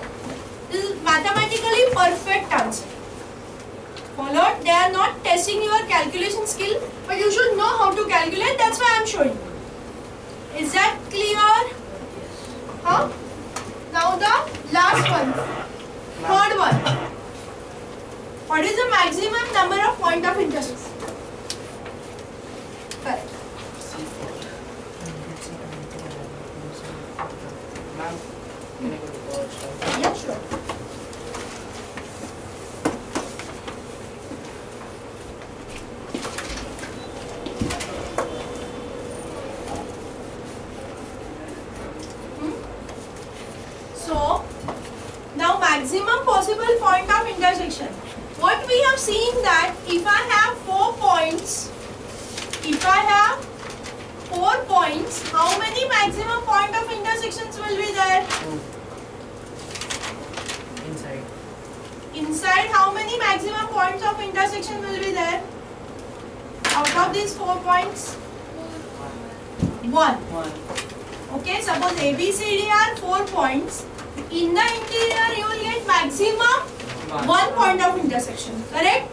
This is mathematically perfect answer. Followed? They are not testing your calculation skill, but you should know how to calculate. That's why I am showing you. Is that clear? Huh? Now the last one. Third one. What is the maximum number of point of intersection? Correct. Yeah, sure. So, now maximum possible point of intersection. What we have seen that if I have 4 points, how many maximum point of intersections will be there? Inside, how many maximum points of intersection will be there? Out of these 4 points? 1. Okay, suppose A, B, C, D are 4 points. In the interior, you will get maximum 1 point of intersection. Correct?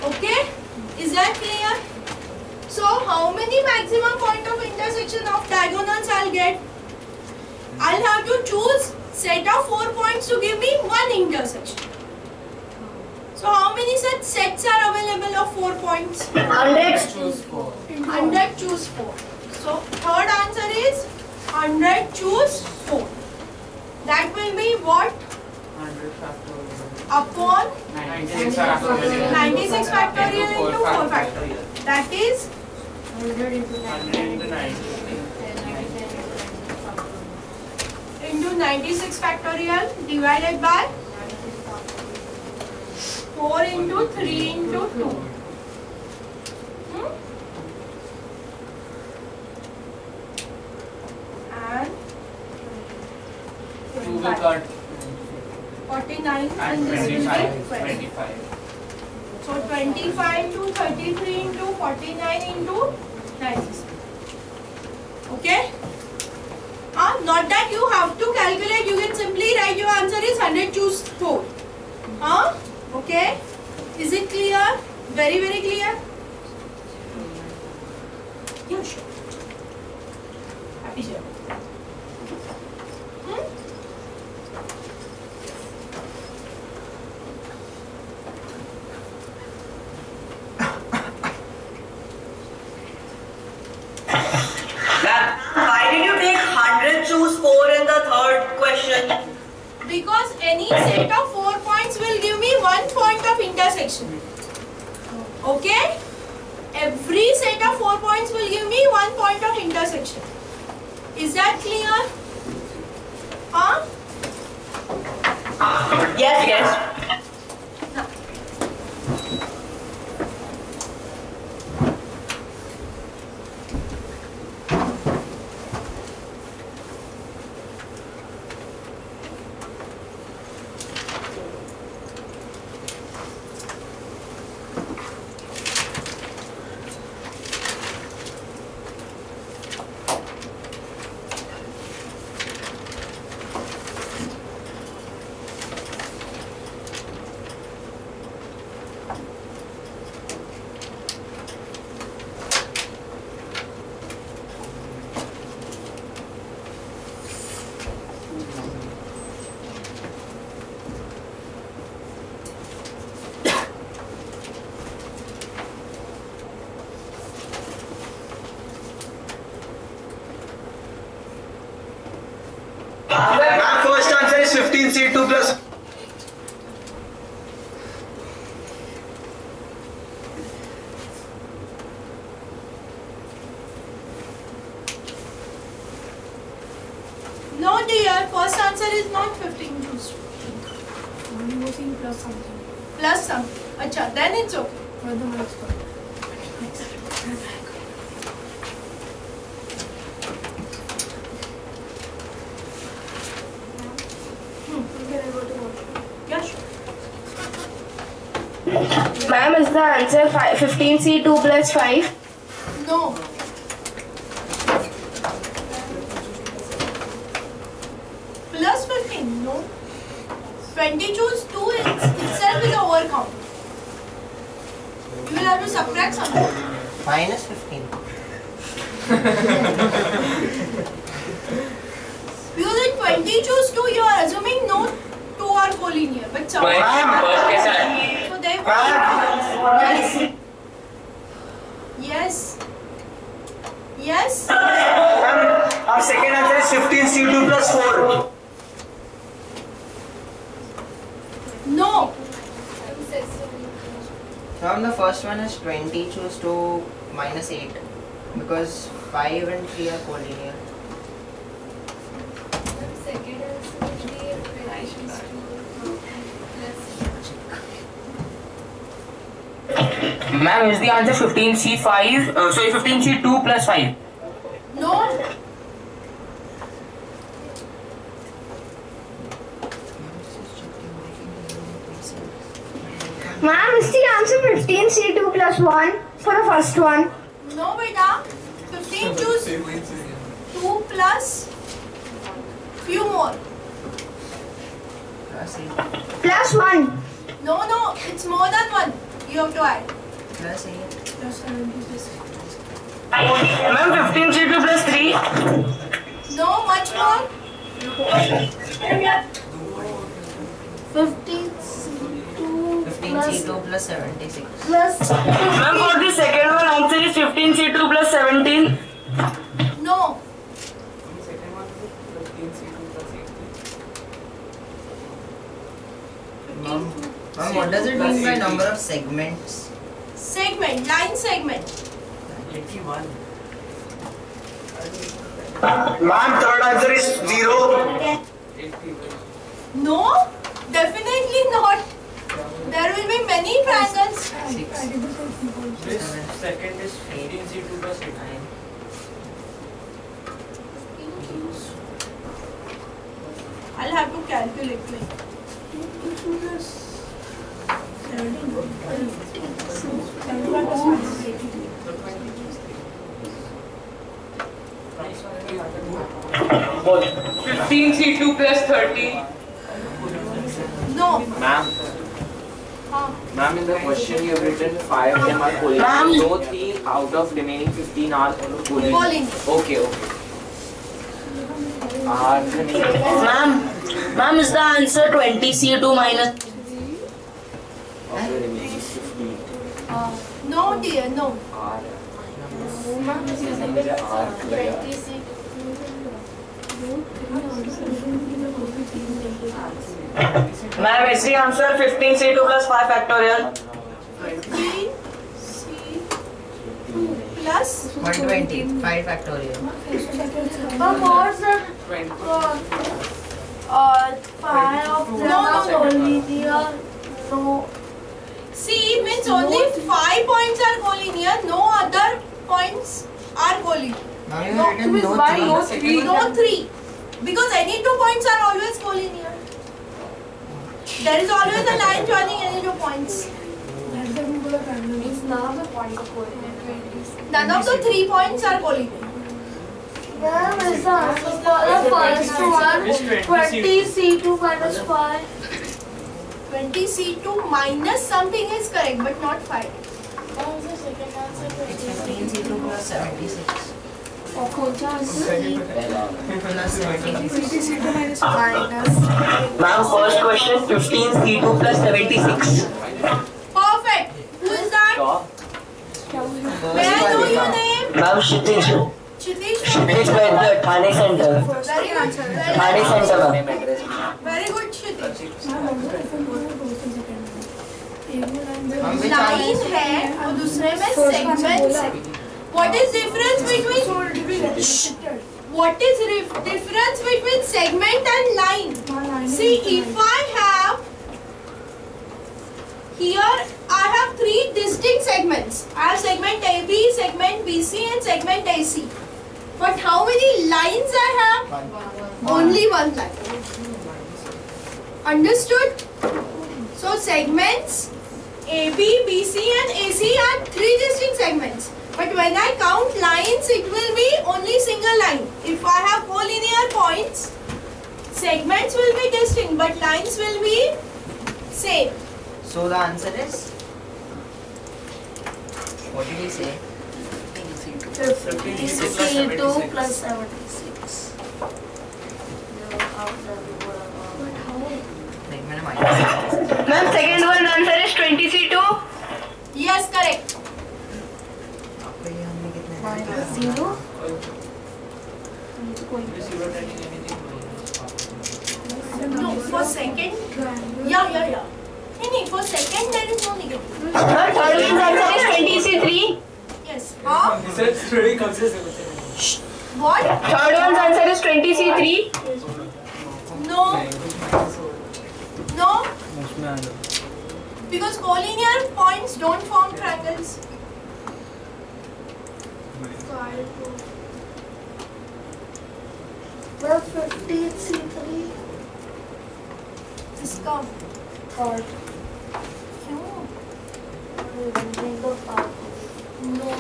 Okay? Is that clear? So, how many maximum point of intersection of diagonals I'll get? I'll have to choose set of 4 points to give me 1 intersection. So, how many such sets are available of 4 points? 100. Choose 4. 100 choose 4. So, third answer is 100 choose 4. That will be what? 100 factorial. Upon 96 factorial. 96 factorial into 4 factorial. That is 100 into 9. into 96 factorial divided by 4 into 3 into 2. And 2 will cut. 45. 49 and this will be 20. 25. So 25 into 33 into 49 into 96. Okay? Not that you have to calculate, you can simply write your answer is 100, choose 4. Okay? Is it clear? Very, very clear? Yeah, sure. Happy journey. Why did you take 100, choose 4 in the third question? Because any set of 4 points will give me 1 point of intersection. Okay? Every set of 4 points will give me 1 point of intersection. Is that clear? Yes, yes. Now. Ma'am, first answer is 15C2 plus. No dear, first answer is not 15 choose 2. I'm using plus something. Plus something. Acha, then it's okay. For the next one. Yeah, sure. Ma'am, is the answer 15C2 plus 5? No. Plus 15, no. 20 choose 2 itself is a overcount. You will have to subtract something. Minus 15. Because in 20 choose 2, you are assuming no 2 are collinear. But some so they yes. Yes. Yes. Our second answer is 15C2 plus 4. No. Ma'am, the first one is 20, choose 2 minus 8. Because 5 and 3 are collinear. Second answer would be 20 Ma'am, is the answer 15C5? Sorry, 15C2 plus 5. No. Ma'am, is the answer 15C2 plus 1 for the first one? No, beta. 15 choose 2 plus few more. Plus 8. Plus 1. No, it's more than 1. You have to add. Plus 8. Plus 76. Ma'am, 15C2 plus 3. No, much more. 15C2 plus 76. Plus Ma'am, for the second one, answer is 15C2 plus 17. No. Second one is 15C2 plus 18. Ma'am, what does it mean by number of segments? Segment, line segment. 81. Ma'am, third answer is 0. 81. No, definitely not. There will be many triangles. 6. This second is 15C2 plus 8. 9. I'll have to calculate like. 15 C2 plus 30. No. Ma'am. Ma'am, in the question you have written 5 of them are choline. So 3 out of remaining 15 are choline. Okay, okay. Ma'am, is the answer 20 C2 minus? Of the remaining 15. No dear, no. Ma'am, is the answer 15 C2 plus 5 factorial? 15 C2 plus 120, 5 factorial. What's the 5 of no. C means only 5 points are collinear, no other points are collinear. Now you have written no 3. No 3. Because any 2 points are always collinear. There is always a line joining any 2 points. Means none of the points are collinear. None of the 3 points are collinear. Ma'am, is the answer for the first one 20 C2 minus 5? 20 C2 minus something is correct, but not 5. What is the second answer? It's 15 C2 plus 76. Plus 76. Ma'am, first question 15 C2 plus 76. Perfect. Who is that? May I know your name? Ma'am, Kshitij. Kshitij. Kshitij Vaidya, Thane Center. Very good. Thane Center, ma'am. Very good, Kshitij. Which line है और दूसरे में segments है. What is difference between segment and line? See, if I have here, I have 3 distinct segments. I have segment AB, segment BC, and segment AC. But how many lines I have? Only 1 line. Understood? So segments AB, BC, and AC are 3 distinct segments. But when I count lines, it will be only single line. If I have collinear points, segments will be distinct, but lines will be same. So the answer is? What did he say? 15 C2 plus 76. Ma'am, second one answer is 20 C2? Yes, correct. Minus 0. No, for second. Yeah. No, for second there is no negative. Third one's answer is 20 C3? Yes. Huh? It's really consistent. What? Third one's answer is 20 C3? No. No. Because collinear points don't form triangles. Well, 15 C3. इसका Third. क्यों? No.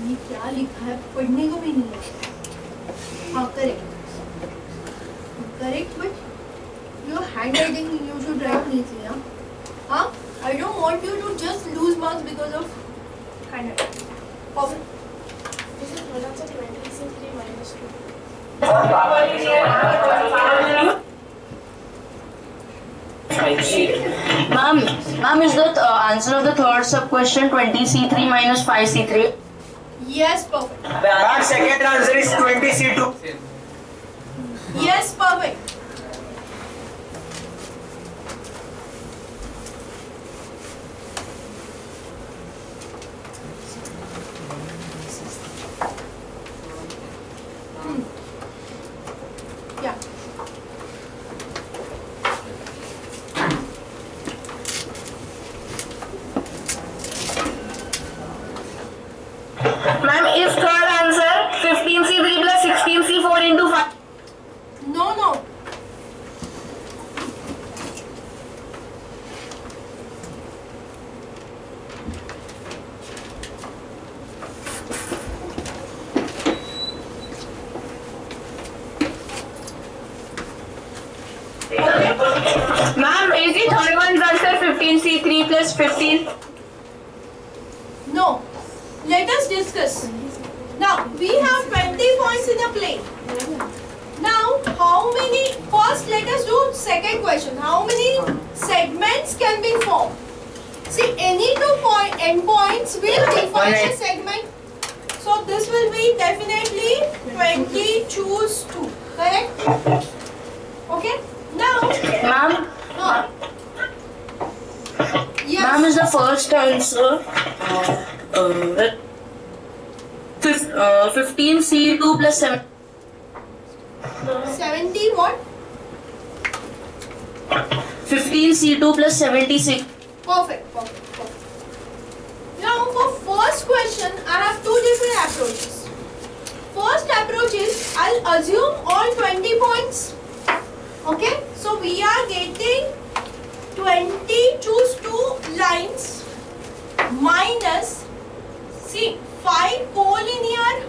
ये क्या लिखा है? पढ़ने को भी नहीं है. हाँ, correct. Correct, but your handwriting you should write neatly, huh? Huh? I don't want you to just lose marks because of handwriting. Perfect. This is what answer 20 C3 minus 2. Ma'am, is the answer of the third sub question 20 C3 minus 5 C3? Yes, perfect. Ma'am, second answer is 20 C2. Yes, perfect. Yeah. Ma'am, is third answer 15 C3 No. Ma'am, is the third one's answer 15C3 plus 15? No. Let us discuss. Now, we have 20 points in a plane. Now, how many, first let us do second question. How many segments can be formed? See, any two endpoints will define a segment. So, this will be definitely 20, choose 2. Correct? Okay? Now, Ma'am? Yes. Ma'am is the first answer. 15C2 plus 7. 70 what? 15C2 plus 76. Perfect. Now for first question, I have two different approaches. First approach is, I'll assume all 20 points. Okay, so we are getting 20, choose 2 lines minus, see, 5 collinear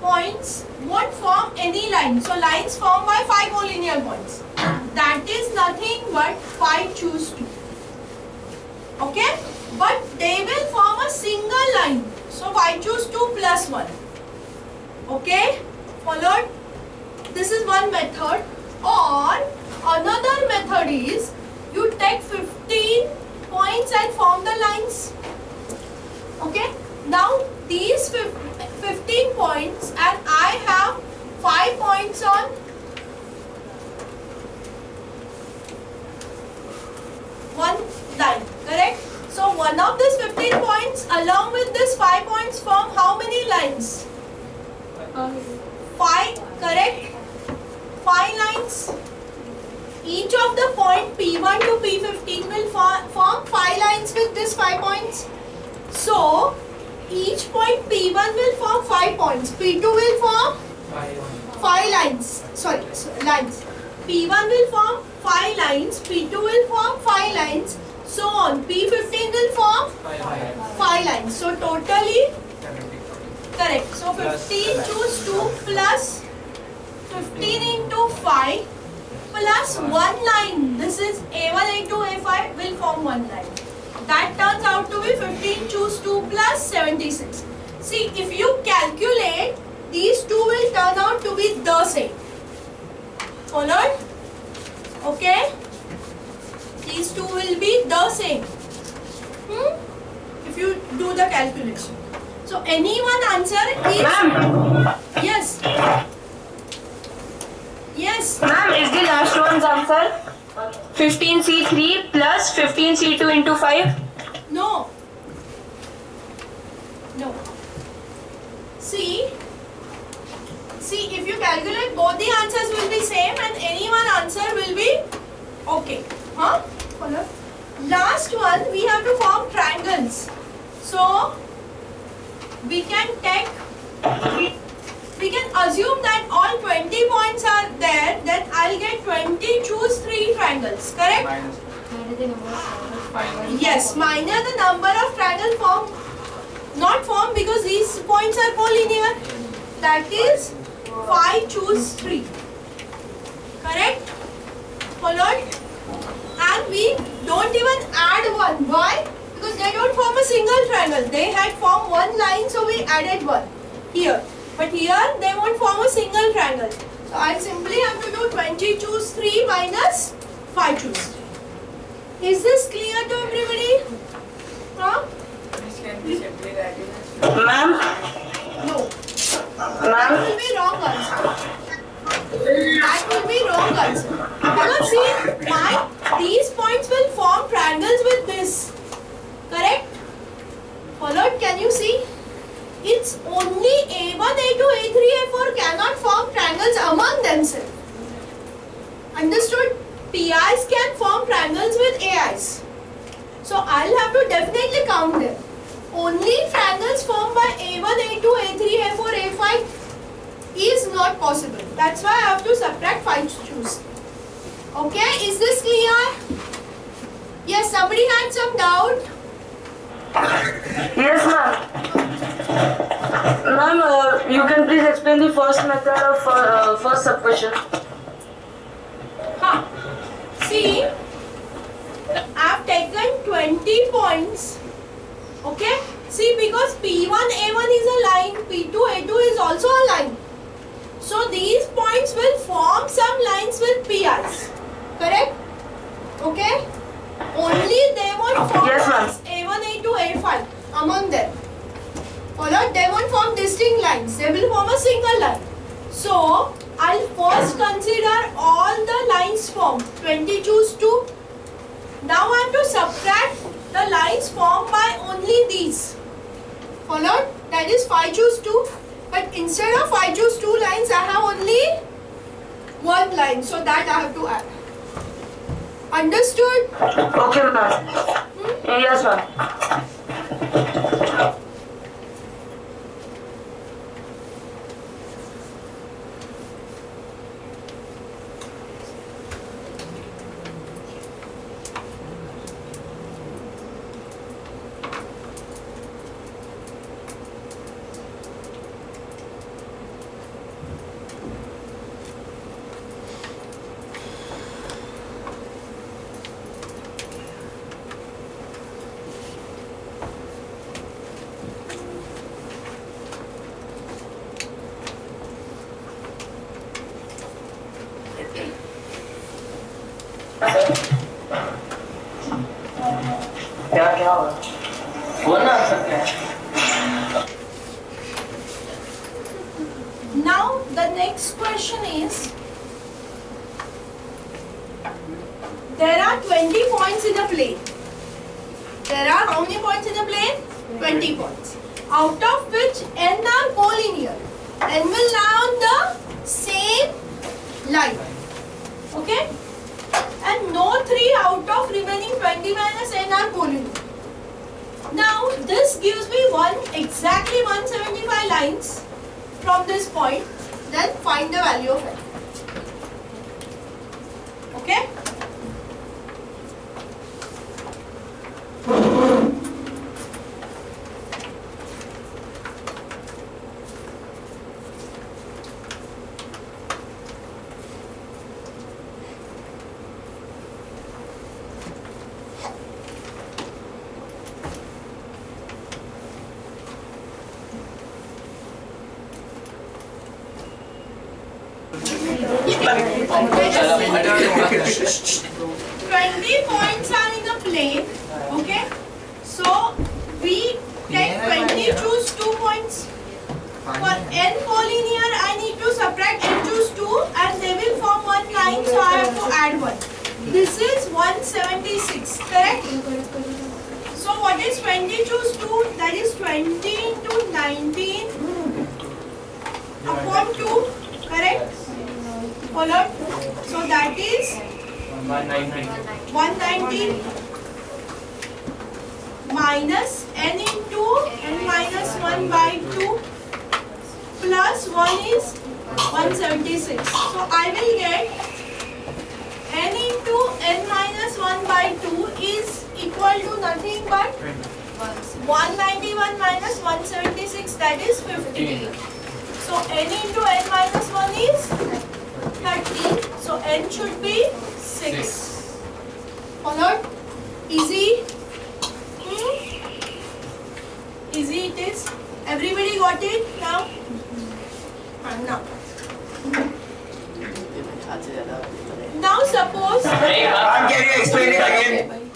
points won't form any line. So lines formed by 5 collinear points. That is nothing but 5 choose 2. Okay, but they will form a single line. So 5 choose 2 plus 1. Okay, followed? This is one method. Or another method is, you take 15 points and form the lines. Okay, now these 15 points and I have 5 points on one line, correct? So one of these 15 points along with this 5 points form how many lines? 5, correct? 5 lines. Each of the point P1 to P15 will form 5 lines with this 5 points. So each point P1 will form 5 points. P2 will form 5 lines. Sorry, lines. P1 will form 5 lines. P2 will form 5 lines. So on. P15 will form 5 lines. So totally correct. So 15 choose 2 plus 15 into 5 plus 1 line. This is A1, A2, A5 will form 1 line. That turns out to be 15 choose 2 plus 76. See, if you calculate, these two will turn out to be the same. Followed? Okay? These two will be the same. If you do the calculation. So, anyone answer is... Yes. Yes. Ma'am, is the last one's answer 15C3 plus 15C2 into 5? No. No. See, if you calculate, both the answers will be same and any one answer will be okay. Huh? Follow? Last one, we have to form triangles. So, we can assume that all 20 points are there, then I'll get 20, choose 3 triangles, correct? Yes, minus the number of triangles formed, not formed because these points are collinear. That is 5, choose 3. Correct? Followed? And we don't even add 1. Why? Because they don't form a single triangle. They had formed 1 line, so we added 1 here. But here they won't form a single triangle. So I simply have to do 20 choose 3 minus 5 choose 3. Is this clear to everybody? Huh? Ma'am? No. That will be wrong answer. That will be wrong answer. Because see, these points will form triangles with this. Correct? Followed? Can you see? It's only A1, A2, A3, A4 cannot form triangles among themselves. Understood? PIs can form triangles with AIs. So I'll have to definitely count them. Only triangles formed by A1, A2, A3, A4, A5 is not possible. That's why I have to subtract 5 choose. Okay, is this clear? Yes, somebody had some doubt? Yes, ma'am. Ma'am, you can please explain the first method of first sub-question. See, I have taken 20 points. Okay? See, because P1A1 is a line, P2A2 is also a line. So these points will form some lines with PIs. Correct? Okay? Only they won't form lines A1, A2, A5 among them. Followed, they won't form distinct lines. They will form a single line. So, I'll first consider all the lines formed. 20 choose 2. Now I have to subtract the lines formed by only these. Followed? That is 5 choose 2. But instead of 5 choose 2 lines, I have only 1 line. So that I have to add. Understood? Okay, ma'am. Yes, ma'am. क्या होगा बोलना सकते हैं. Now the next question is, there are 20 points in a plane. There are how many points in a plane? 20 points. Out of which n are collinear. N will lie on the same line. Okay? And no 3 out of remaining 20 minus n are collinear. Now this gives me exactly 175 lines from this point. Then find the value of n. Okay? Points are in a plane. Okay, so we take 20 choose 2 points. For n collinear I need to subtract n choose 2 and they will form one line, so I have to add 1. This is 176, correct? So what is 20 choose 2? That is 20 into 19 upon 2, correct? Followed. So that is 190 minus n into n minus 1 by 2 plus 1 is 176. So I will get n into n minus 1 by 2 is equal to nothing but 191 minus 176, that is 50. So n into n minus 1 is 30. So n should be 6. Followed? Easy? Easy it is. Everybody got it now? Now. Now suppose. Can you explain it again?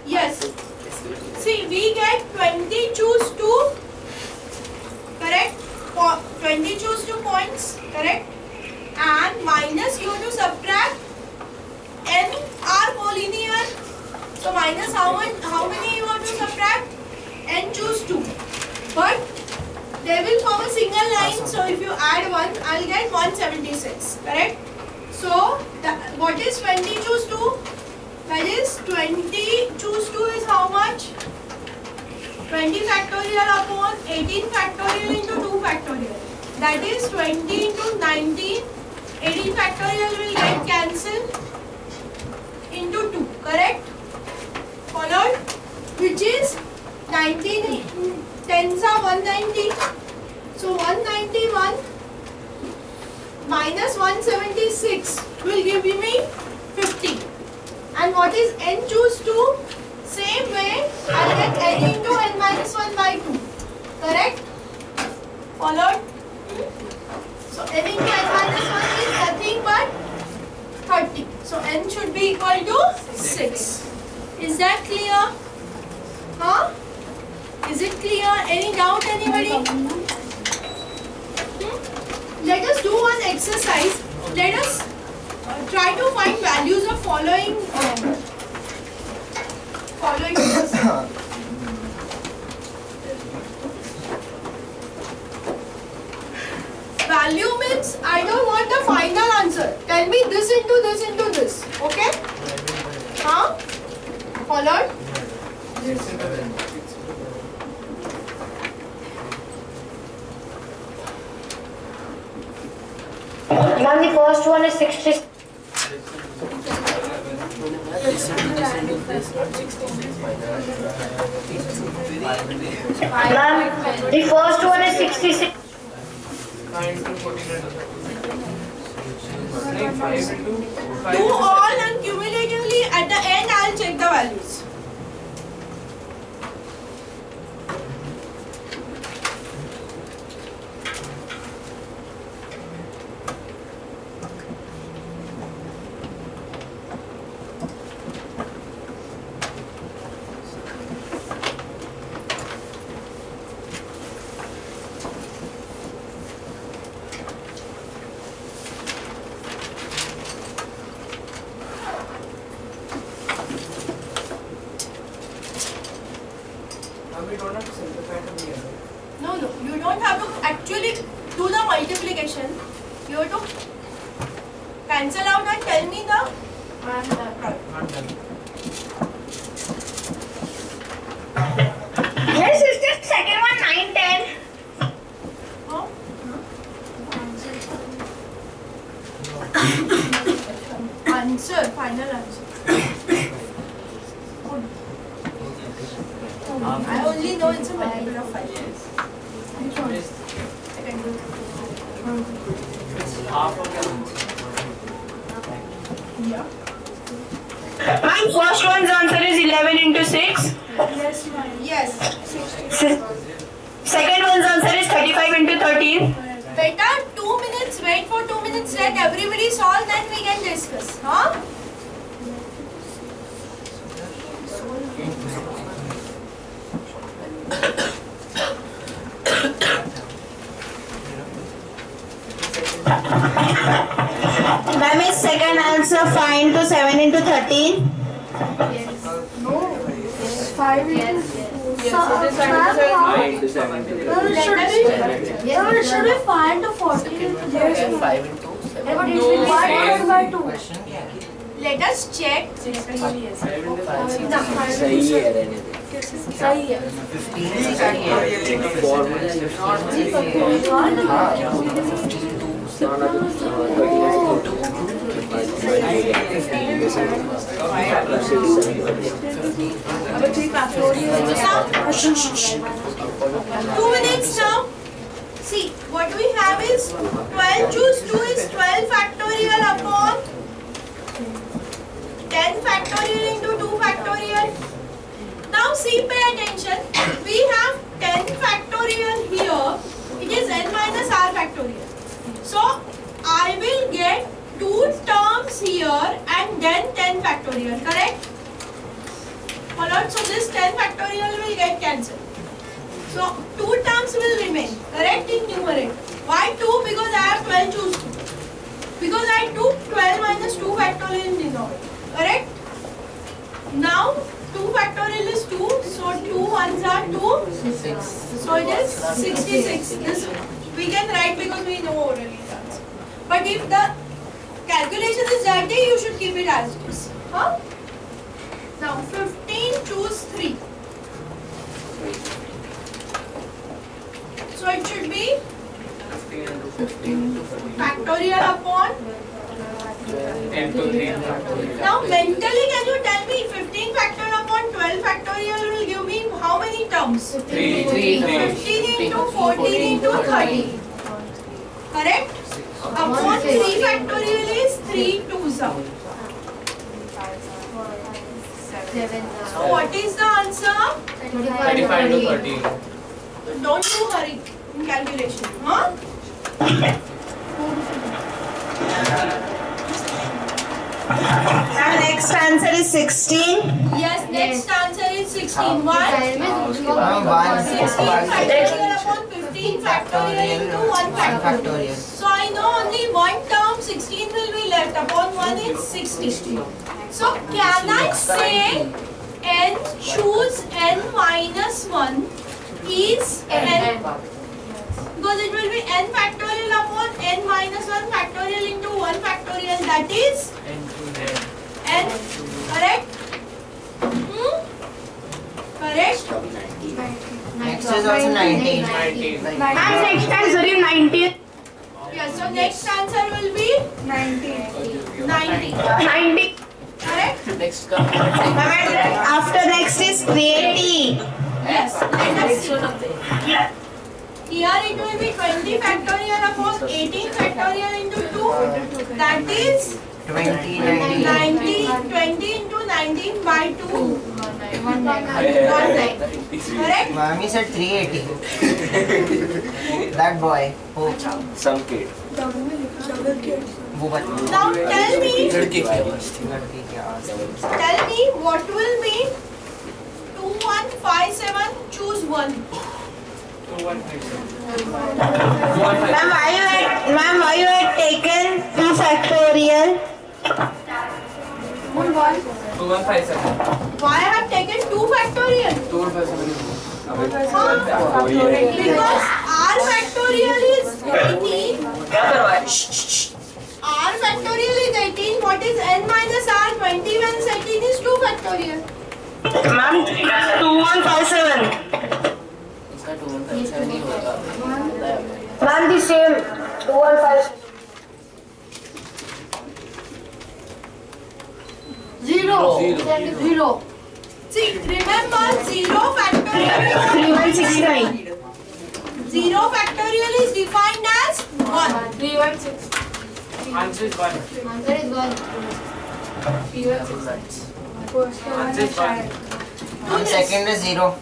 Yes. See, we get 20 choose 2. Correct? 20 choose 2 points. Correct? And minus you have to subtract n are collinear. So minus how many you have to subtract? N choose 2. But they will form a single line. So if you add 1, I'll get 176. Correct? So what is 20 choose 2? That is 20 choose 2 is how much? 20 factorial upon 18 factorial into 2 factorial. That is 20 into 19. 18 factorial will get cancelled into 2. Correct? Followed? Which is 19 tens are 190. So 191 minus 176 will give me 50. And what is n choose 2? Same way I get n into n minus 1 by 2. Correct? Followed? So n into n minus 1 is nothing but 30. So n should be equal to 6. Is that clear? Huh? Is it clear? Any doubt, anybody? Let us do one exercise. Let us try to find values of following value means I don't want the final answer. Tell me this into this into this. Okay? Huh? Followed? Ma'am, the first one is 60. Ma'am, the first one is 66. Do all and cumulatively at the end I'll check the values. No, you don't have to actually do the multiplication. You have to cancel out and tell me the product. Yes, it's just second one, 9, 10. Huh? Answer, final answer. I only know it's a multiple of 5. Which one? Second one. It's half of the Yeah. Ma'am, first one's answer is 11 into 6. Yes, ma'am. Yes. Second one's answer is 35 into 13. Better 2 minutes, wait for 2 minutes, let everybody solve, then we can discuss. Huh? Ma'am, is second answer 5 into 7 into 13? No. 5 into 5 into 7 into 13. it should be 5 into 14. Yes, 5 into 7. By 2. Let us check. सही है रहने दे. सही है. 2 minutes now. See, what we have is 12 choose 2 is 12 factorial upon 10 factorial into 2 factorial. Now see, pay attention. We have 10 factorial here. It is n minus r factorial. So I will get 2 terms here and then 10 factorial. Correct? Followed. So this 10 factorial will get cancelled. So 2 terms will remain. Correct in numerator. Why 2? Because I have 12 choose 2. Because I took 12 minus 2 factorial in denominator. Correct? Now 2 factorial is 2, so 2 ones are 2, 6. So it is 66. This we can write because we know already the answer. But if the calculation is dirty, you should keep it as it is. Huh? Now 15 choose 3. So it should be factorial upon 10 to 3 factorial. Now mentally can you tell me 15 factorial upon 12 factorial will give me how many terms? 3. 15 into 14 into 30. Correct? Upon 3 factorial is 3 twos are. So what is the answer? 35 to 30. Don't you hurry in calculation. Huh? And next answer is 16. Yes, next answer is 16. Why? 16 factorial upon 15 factorial into 1 factorial. So I know only one term 16 will be left. Upon 1 is 16. So can I say n choose n minus 1 is n? Because it will be n factorial upon n minus 1 factorial into 1 factorial, that is n. Correct? Correct? Next is also 19. Ma'am, next answer is 19. Yes, so next answer will be 90. 90. Correct? Next come. After next is 380. Yes. Let us see. Here it will be 20 factorial upon 18 factorial into 2. That is 20, 20 into 19 by 2. 190. Correct? Mami said 380. That boy. Oh. Some kid. Now tell me what will be 2157, choose 1. Ma'am, why you had taken 2 factorial? 2157. Why I have taken 2 factorial? 2157. Because r factorial is 18. R factorial is 18. What is n minus r? 20 when 18 is 2 factorial. Ma'am, 2157. इसका 2157 ही होगा. Ma'am, the same. 215. 0. See, remember 0 factorial is 3169. 0 factorial is defined as 1. 316. Answer is 1. Answer is 1. Answer is 1. And second is 0.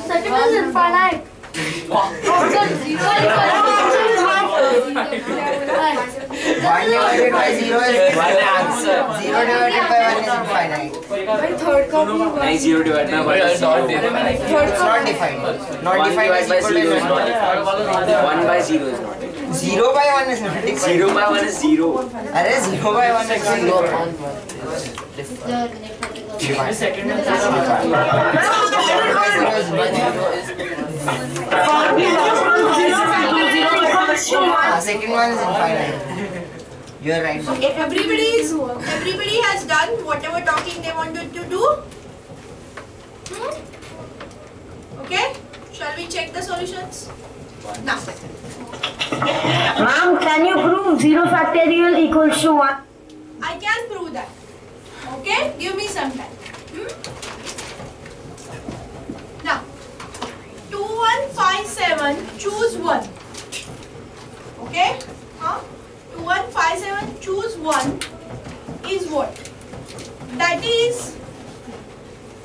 Second is infinite. Answer is 0. 1 divided by 0 is 1 answer. 0 divided by 1 is infinite. Third copy. 0 divided by 1 is not defined. It's not defined. Not defined is equal to 1 by 0 is not defined. 0 by 1 is not defined. 0 by 1 is 0. Arey 0 by 1 is not defined. The second answer is Second one is infinite. You are right. Everybody has done whatever talking they wanted to do. Okay? Shall we check the solutions? Now. Ma'am, can you prove 0 factorial equals to 1? I can prove that. Okay? Give me some time. Now, 2157, choose 1. Okay? 2157, choose 1 is what? That is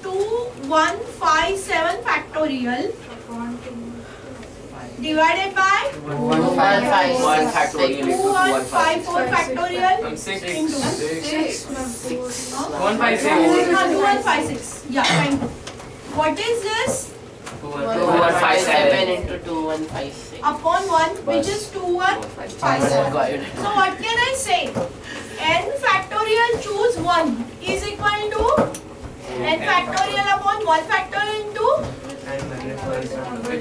2157 factorial divided by 1 factorial equals 2154 factorial 6. into 156. Yeah, fine. What is this? 2157 into 2156. Upon 1, which is 2157. So what can I say? N factorial choose 1 is equal to n factorial upon 1 factorial into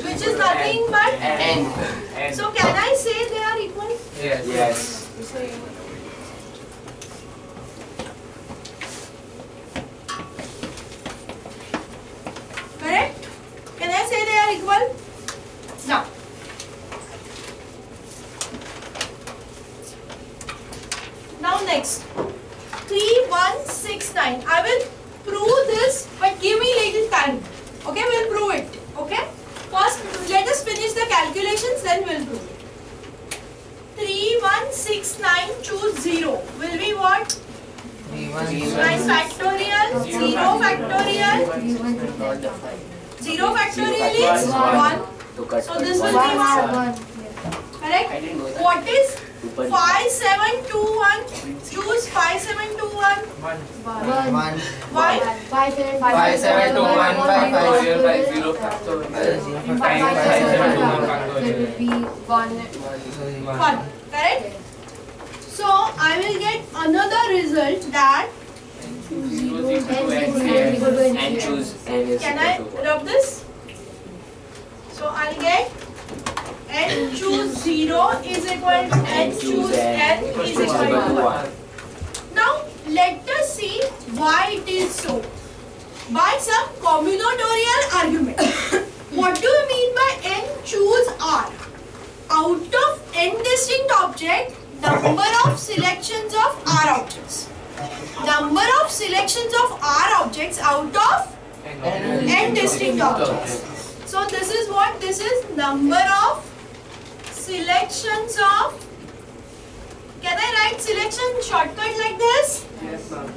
which is nothing but n. So can I say they are equal? Yes. Correct? Can I say they are equal? Now, Now next, 3169. I will prove this, but give me little time. Okay, we'll prove it. Okay. First, let us finish the calculations, then we'll prove it. 3169 choose 0 will be what? 9 factorial, 0 factorial. 0 factorial is 1. So this will be 1. Correct? What is 5721? Choose 5721. 1. Why? 5721 by 0 1. Correct? So I will get another result that and choose n is can I rub this? So I'll get n choose 0 is equal to n choose n is equal to 1. Now let us see why it is so. By some combinatorial argument. What do you mean by n choose r? Out of n distinct objects, number of selections of r objects. Number of selections of r objects out of n distinct objects. So this is what? This is number of selections of. Can I write selection shortcut like this? Yes, ma'am.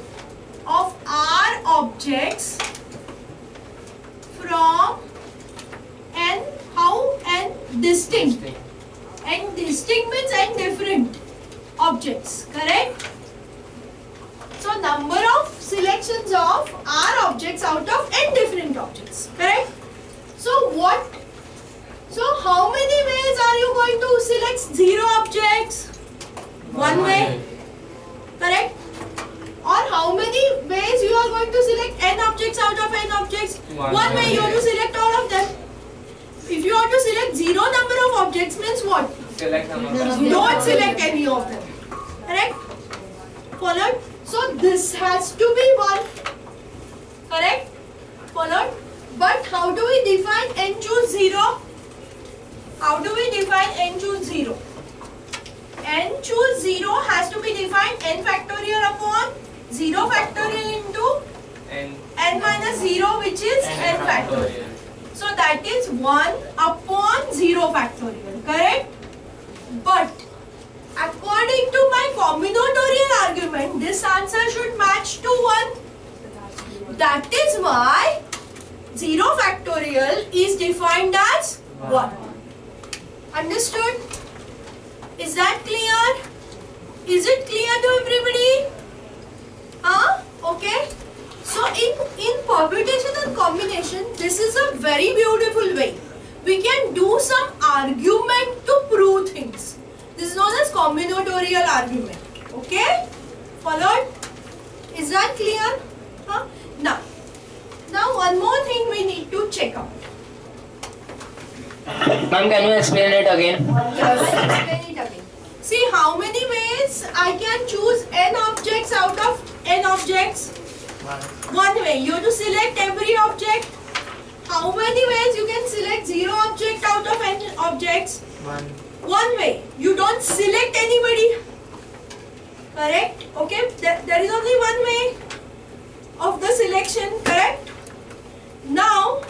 Of r objects from n, how? N distinct. N distinct means n different objects, correct? So number of selections of r objects out of n different objects, correct? So what? So how many ways are you going to select 0 objects? One way, correct? Or how many ways you are going to select n objects out of n objects? One way you have to select all of them. If you want to select 0 number of objects means what? Select number. Don't select any of them. Correct? Followed? So this has to be 1. Correct? Followed? But how do we define n choose 0? How do we define n choose 0? N choose 0 has to be defined n factorial upon 0 factorial into n minus 0, which is n factorial. So that is 1 upon 0 factorial, correct? But according to my combinatorial argument, this answer should match to 1. That is why 0 factorial is defined as 1. Understood? Is that clear? Is it clear to everybody? Okay. So in permutation and combination, this is a very beautiful way. We can do some argument to prove things. This is known as combinatorial argument. Okay? Followed? Is that clear? Now one more thing we need to check out. Ma'am, can you explain it again? Yes, I'll explain it again. See how many ways I can choose n objects out of n objects? One way. You have to select every object. How many ways you can select 0 object out of n objects? One way. You don't select anybody. Correct? Okay. There is only one way of the selection. Correct? Now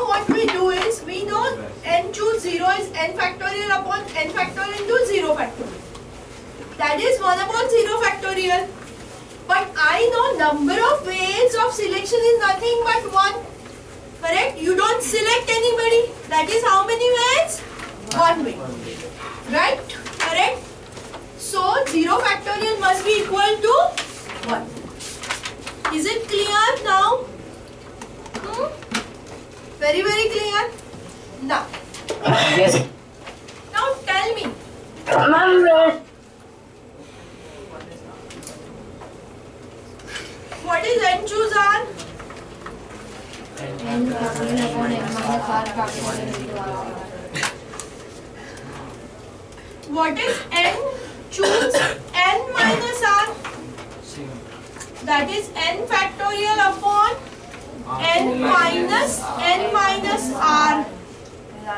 what we do is, we know n choose 0 is n factorial upon n factorial into 0 factorial. That is 1 upon 0 factorial. But I know number of ways of selection is nothing but 1. Correct? You don't select anybody. That is how many ways? 1 way. Right? Correct? So 0 factorial must be equal to 1. Is it clear now? Very, very clear? Now. Yes. Now tell me. Ma'am, What is n choose r? n factorial upon n minus r factorial into r. What is n choose n minus r? That is n factorial upon n minus r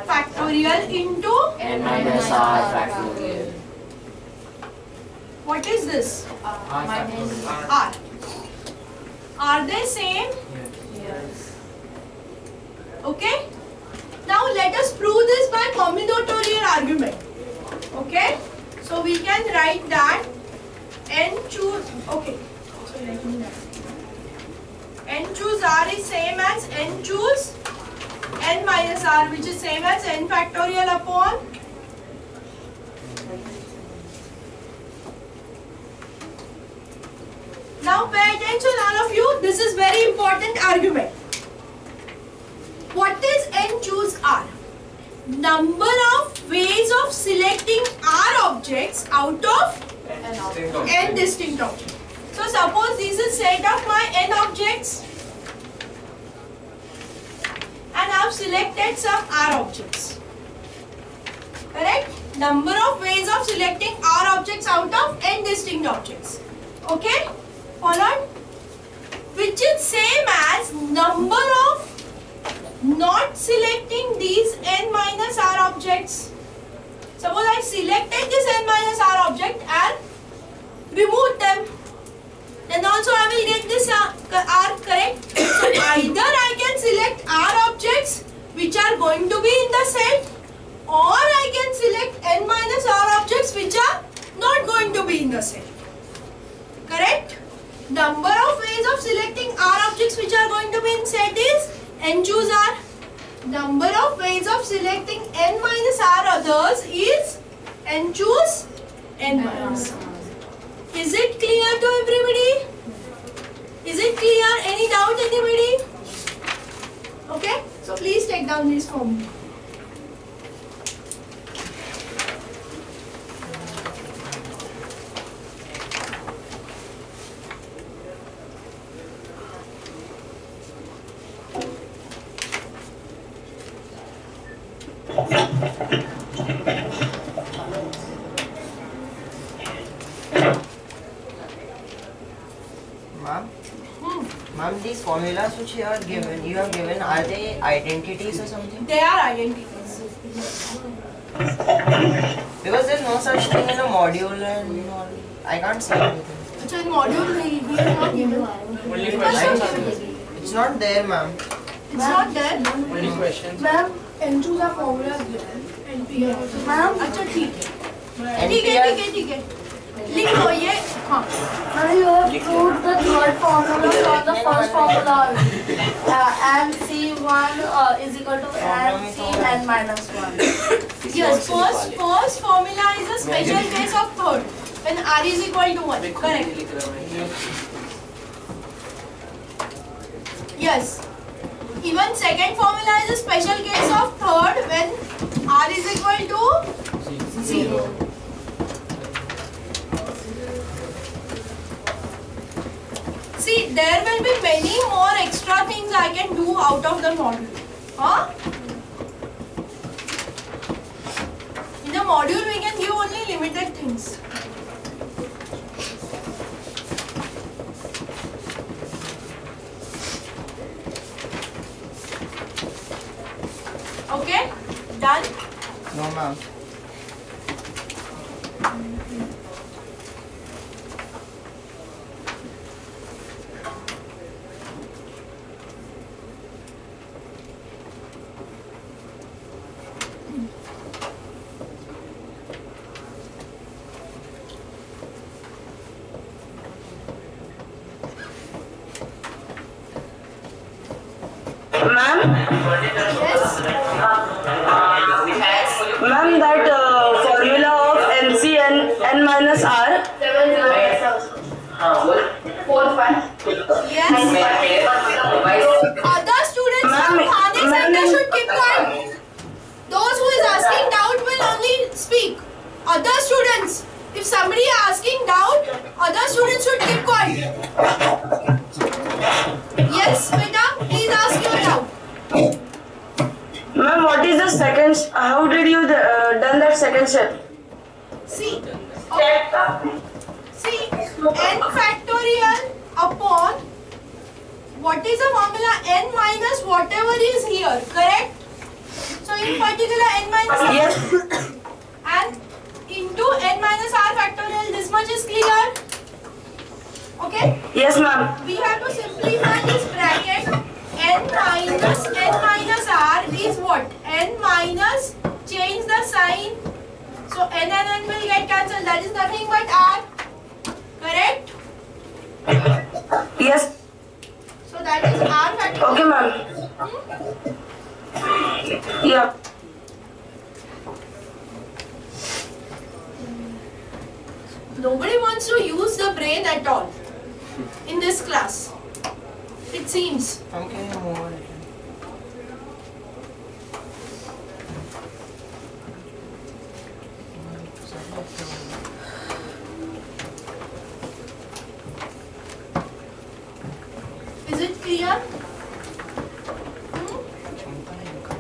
factorial into n minus r factorial. What is this? R. Are they same? Yes. Okay. Now let us prove this by combinatorial argument. Okay. So we can write that n choose. Okay. So let me write. N choose R is same as n choose n minus R, which is same as n factorial upon now pay attention all of you, this is very important argument. What is n choose R? Number of ways of selecting R objects out of n distinct objects. So suppose this is set of my n objects and I have selected some R objects. Correct? Number of ways of selecting R objects out of n distinct objects. Okay? Followed? Which is same as number of not selecting these n minus R objects. Suppose I selected this n minus R object and removed them. Then also I will get this R, correct? So either I can select R objects which are going to be in the set, or I can select n minus R objects which are not going to be in the set. Correct? Number of ways of selecting R objects which are going to be in set is n choose R. Number of ways of selecting n minus R others is n choose n minus R. Is it clear to everybody? Is it clear? Any doubt anybody? Okay, so please take down this formula. Ma'am, these formulas which you have given, are they identities or something? They are identities. Because there is no such thing in a module and all. I can't see anything. So in module he is not given. It's not there, ma'am. It's not there. Only questions. Ma'am, n choose a formula given. NPR. Ma'am, अच्छा ठीक है. ठीक है. लिख लो ये. हाँ. You have proved the third formula for the first formula. N(C)(1) is equal to N(C)(n minus 1). Yes, first formula is a special case of third. When R is equal to 1. Correct. Yes. Even second formula is a special case of third when R is equal to 0. See, there will be many more extra things I can do out of the module. Huh? In the module we can give only limited things. Okay? Done? No, ma'am. Ma'am, that formula of N(C)(n minus R. 4, 5. Yes. Other students from THANE center should keep quiet. Those who is asking doubt will only speak. Other students, if somebody is asking doubt, other students should keep quiet. Yes, beta, please ask your doubt. Ma'am, what is the second? How did you done that second step? See, n factorial upon what is the formula? N minus whatever is here, correct? So in particular n minus r yes. and into n minus r factorial, this much is clear. Yes, ma'am. We have to simplify this bracket. N minus R is what? N minus, change the sign. So N and N will get cancelled. That is nothing but R. Correct? Yes. So that is R factor. Okay, ma'am. Yeah. Nobody wants to use the brain at all in this class. It seems. Okay, move on. Is it clear?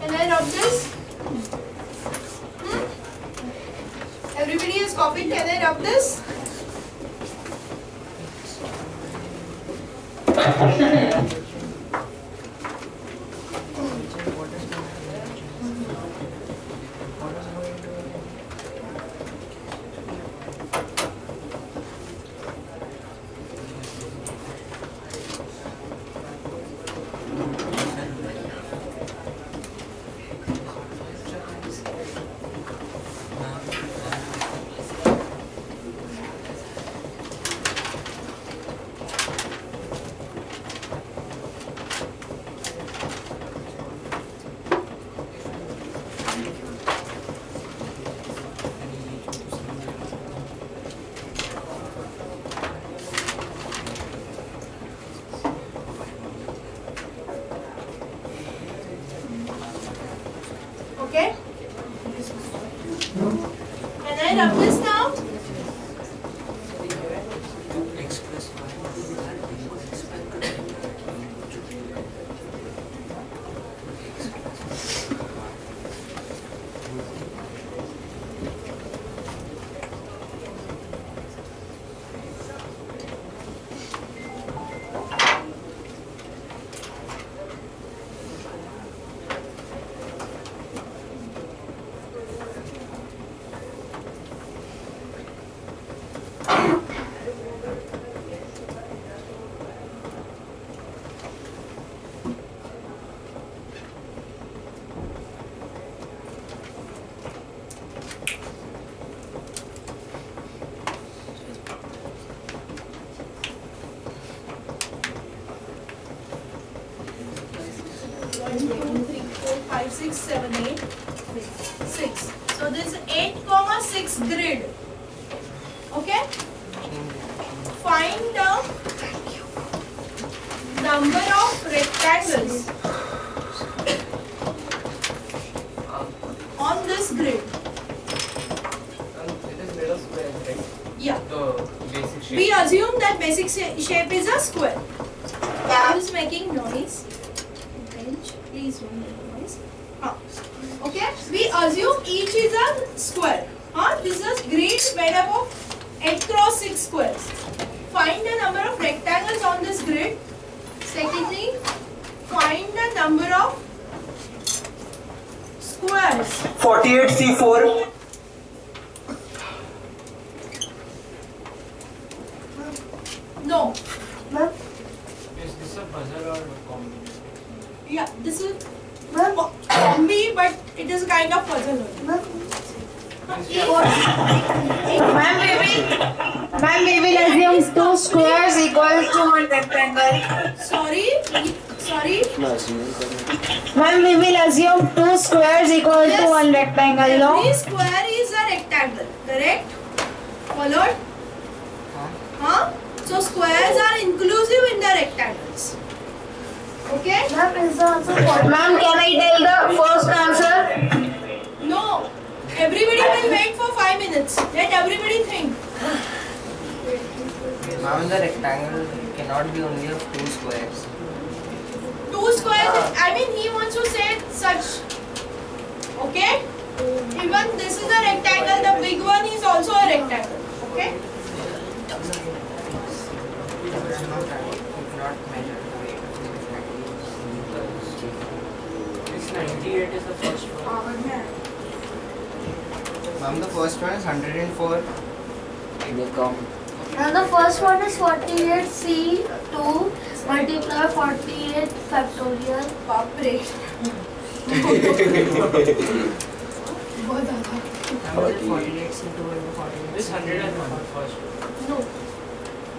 Can I rub this? Everybody has copied. Can I rub this? Okay. Can I rub this now? Five, 6, 7, 8, 6. So this is 8,6 grid. Okay? Find the number of rectangles on this grid. It is made of square, right? Yeah. The basic shape. We assume that basic shape is a square. Who is making noise? Bench, please don't make noise. Okay, we assume each is a square. This is a grid made up of 8 cross 6 squares. Find the number of rectangles on this grid. Secondly, find the number of squares. 48 C4. No. Is this a puzzle or a combi? Yeah, this is combi, but it is a kind of puzzle. Ma'am, we will assume 2 squares equals to 1 rectangle. Sorry? Ma'am, we will assume 2 squares equal to 1 rectangle, no? Every square is a rectangle, correct? Followed? So squares are inclusive in the rectangles. Okay? Ma'am, can I tell the first answer? No. Everybody will wait for 5 minutes. Let everybody think. Ma'am, the rectangle cannot be only of 2 squares. 2 squares, I mean he wants to say such. Okay? Even this is a rectangle, the big one is also a rectangle. Okay? This 98 is the first one. Ma'am, the first one is 104. And the first one is 48C2 multiply 48 factorial. Baapre. This 100 and 1 first. No.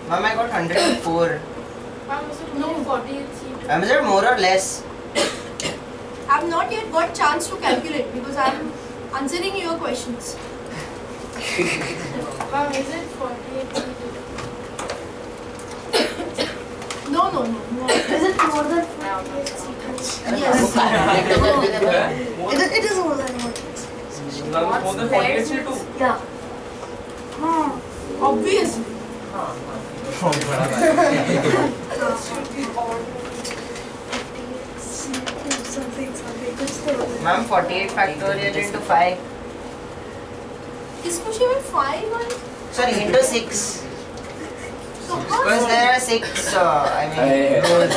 Ma'am, I got 104. No. 48C2. Is it more or less? I have not yet got chance to calculate because I am answering your questions. Ma'am, is it 48C2? No. Is it more than 48C2? Yes. It is more than 48C2. More than 48 C2. Yeah. Obviously. Ma'am, 48 factorial into 5. Is question with 5 or? Sorry, into 6. So Because there are 6, rows.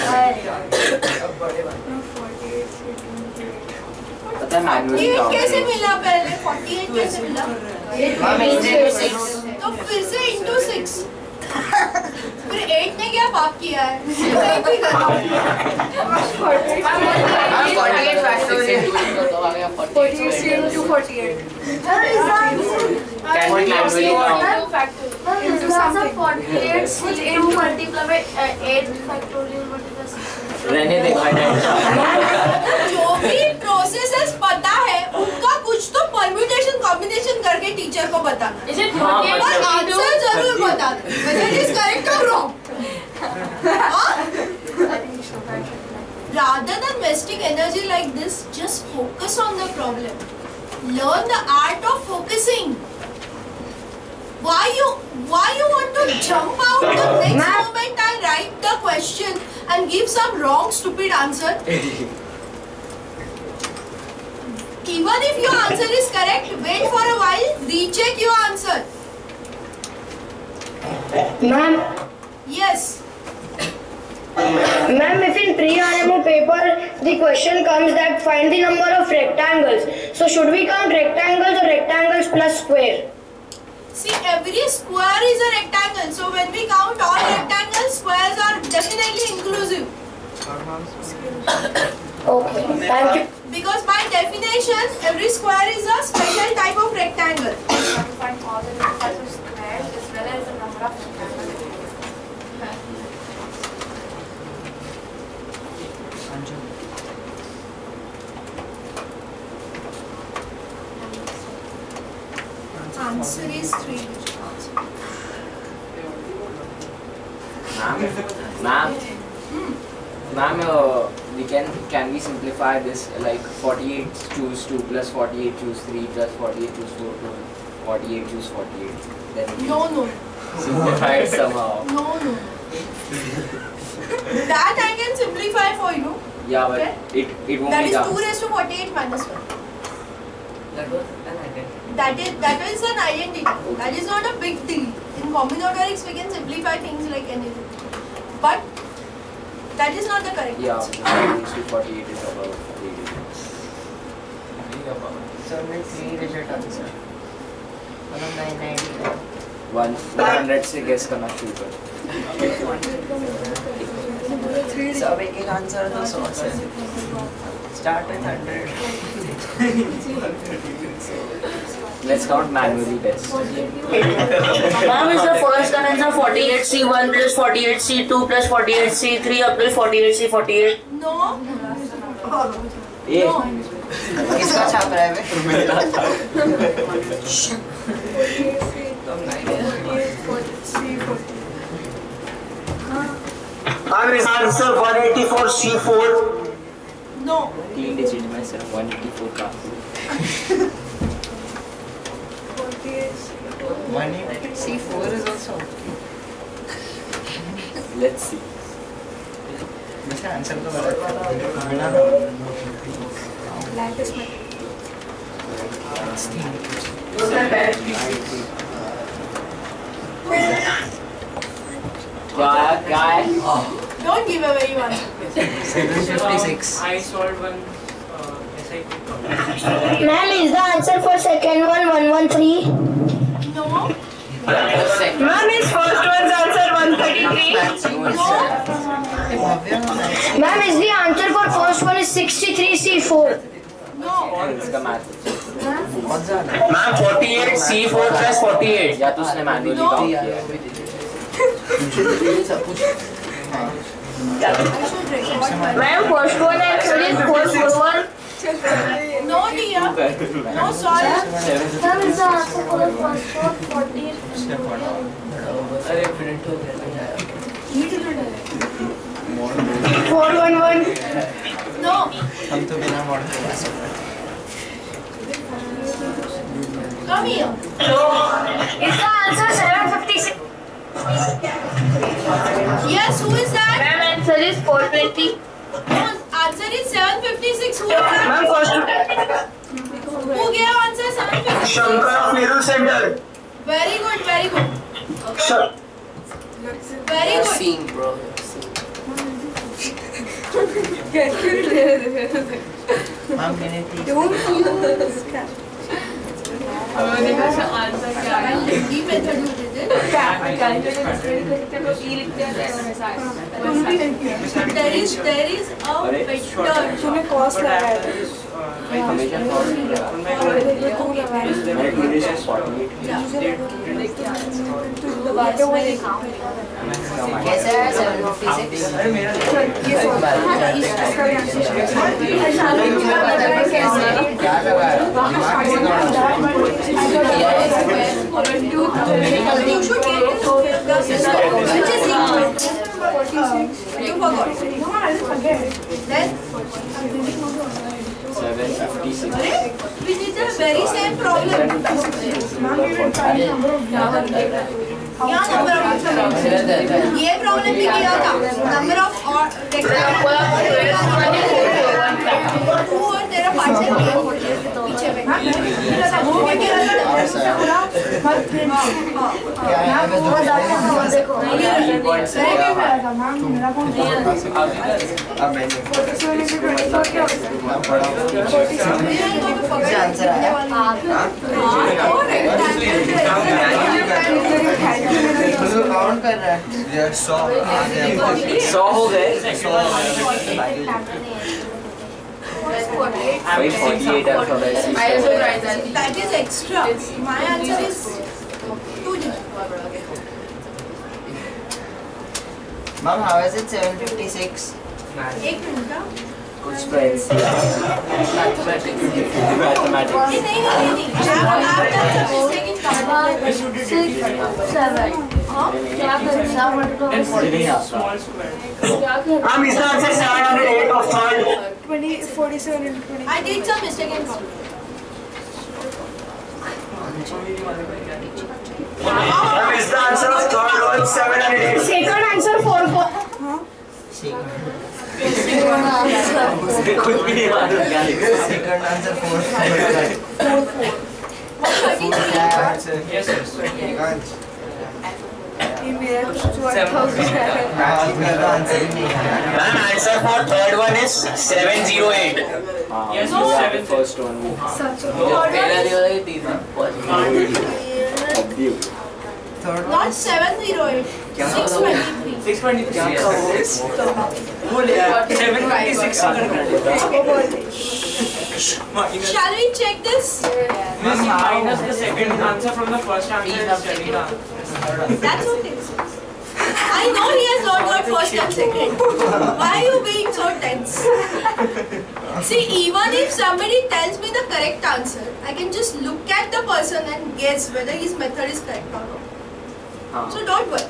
पता है manually 48 count कैसे करो। मिला पहले? 48 कैसे मिला? Ma'am, into 6. तो फिर से into 6. फिर 8 ने क्या पाप किया है? नहीं भी कर Ma'am, 48 factorial. 48C into 48. Can we manually count? Into something. 48C2 multiply by 8 factorial multiply 6. रहने दे भाई। जो भी प्रोसेसेस पता है उनका कुछ तो परम्यूटेशन कॉम्बिनेशन करके टीचर को बताना। और आंसर जरूर बता दे whether it is correct or wrong. Rather than wasting energy like this, just focus on the problem. Learn the art of focusing. Why you want to jump out the next moment and write the question and give some wrong stupid answer? Even if your answer is correct, wait for a while, recheck your answer. Ma'am, Yes. ma'am, if in pre-RMO paper the question comes that find the number of rectangles, so should we count rectangles or rectangles plus square? See, every square is a rectangle. So when we count all rectangles, squares are definitely inclusive. Okay, thank you. Because by definition, every square is a special type of rectangle. Find all the different types of squares as well as the number of rectangles. Answer is 3. Ma'am, can we simplify this like 48 choose 2 plus 48 choose 3 plus 48 choose 4 plus 48 choose 48. Then we No. simplify it somehow. No. That I can simplify for you. Yeah, but Okay. it won't That be is done. 2 raised to 48 minus 1. That was an identity. That is an identity. That is not a big deal. In combinatorics, we can simplify things like anything. But that is not the correct Yeah, answer. 48 to 48 is above 48. So only 3-digit answer. 990. 100 से guess करना शुरू कर. सब एक answer तो 100 से. Start with 100. Let's count manually best. Ma'am, is the first answer 48C1 plus 48C2 plus 48C3 up till 48C48? No. ए किसका छाप रहा है बे? Ma'am, is answer 184C4? No. 3 digit में सिर्फ 184 का. 184 is also. Let's see. इसका आंसर तो गलत है. क्या है? Don't give away your answer. 756. I solved one SIP problem. Ma'am, is the answer for second one 113? No. Ma'am, is first one Ma'am, is the answer for first one is 63C4? No. इसका math Ma'am, 48 C4 plus 48. या तो उसने manually count किया है Ma'am, first one actually is 441. No, dear. No, sorry. Ma'am, is the answer for the first one 40? अरे print हो गया 411. No. हम तो बिना मॉडल के पास Come here. Is the answer 756? Yes, who is that? Ma'am, answer is 420. No, answer is 756. Who is that? Ma'am, first Who gave answer 756? Shankar of NERUL Center. Very good, very good. Very good. Seeing, bro. Ma'am, can you please? Answer क्या है? E method you did it. There is a vector. तूने cos लगाया था हमेशा कैसा है 756? क्या लगाया? You should get it. Which is equal. You forgot. Then 756 we did the very same problem. यहाँ number of ये problem भी किया था. Number of और तेरा पार्टनर पीछे में काउंट कर रहा है 100 हो गए 48 alphabets. That is extra. My answer is 2 digit. Ma'am, how is it 756? एक मिनट का कुछ तो NCR मैथमेटिक्स नहीं Ma'am, is the answer 708 of third? 47 into 20. I did some mistake in count. Ma'am, is the answer of third one 708? Second answer 4. कुछ भी नहीं मालूम क्या लिखा Second answer 4. Yes, yes. Ma'am, answer for third one is 708. Yes, no. seven. First one Not 708. 623. 623. Shall we check this? Minus the second answer from the first answer. That's okay. I know he has not got first and second. Why are you being so tense? See, even if somebody tells me the correct answer, I can just look at the person and guess whether his method is correct or not. So don't worry.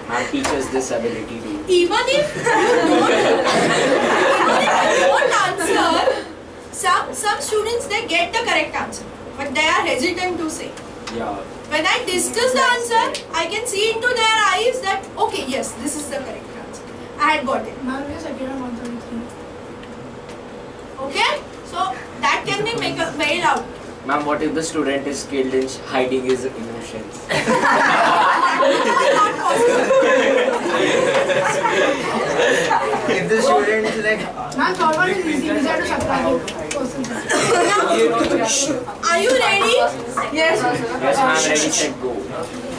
Our teaches this ability to. Even if you don't answer, some students they get the correct answer, but they are hesitant to say. Yeah. When I discuss the answer, I can see into their eyes that okay, yes, this is the correct answer. I had got it. Okay, so that can be made out. Ma'am, what if the student is skilled in hiding his emotions? If the student is like, Are you ready? Yes. Yes, ma'am, ready, set, go.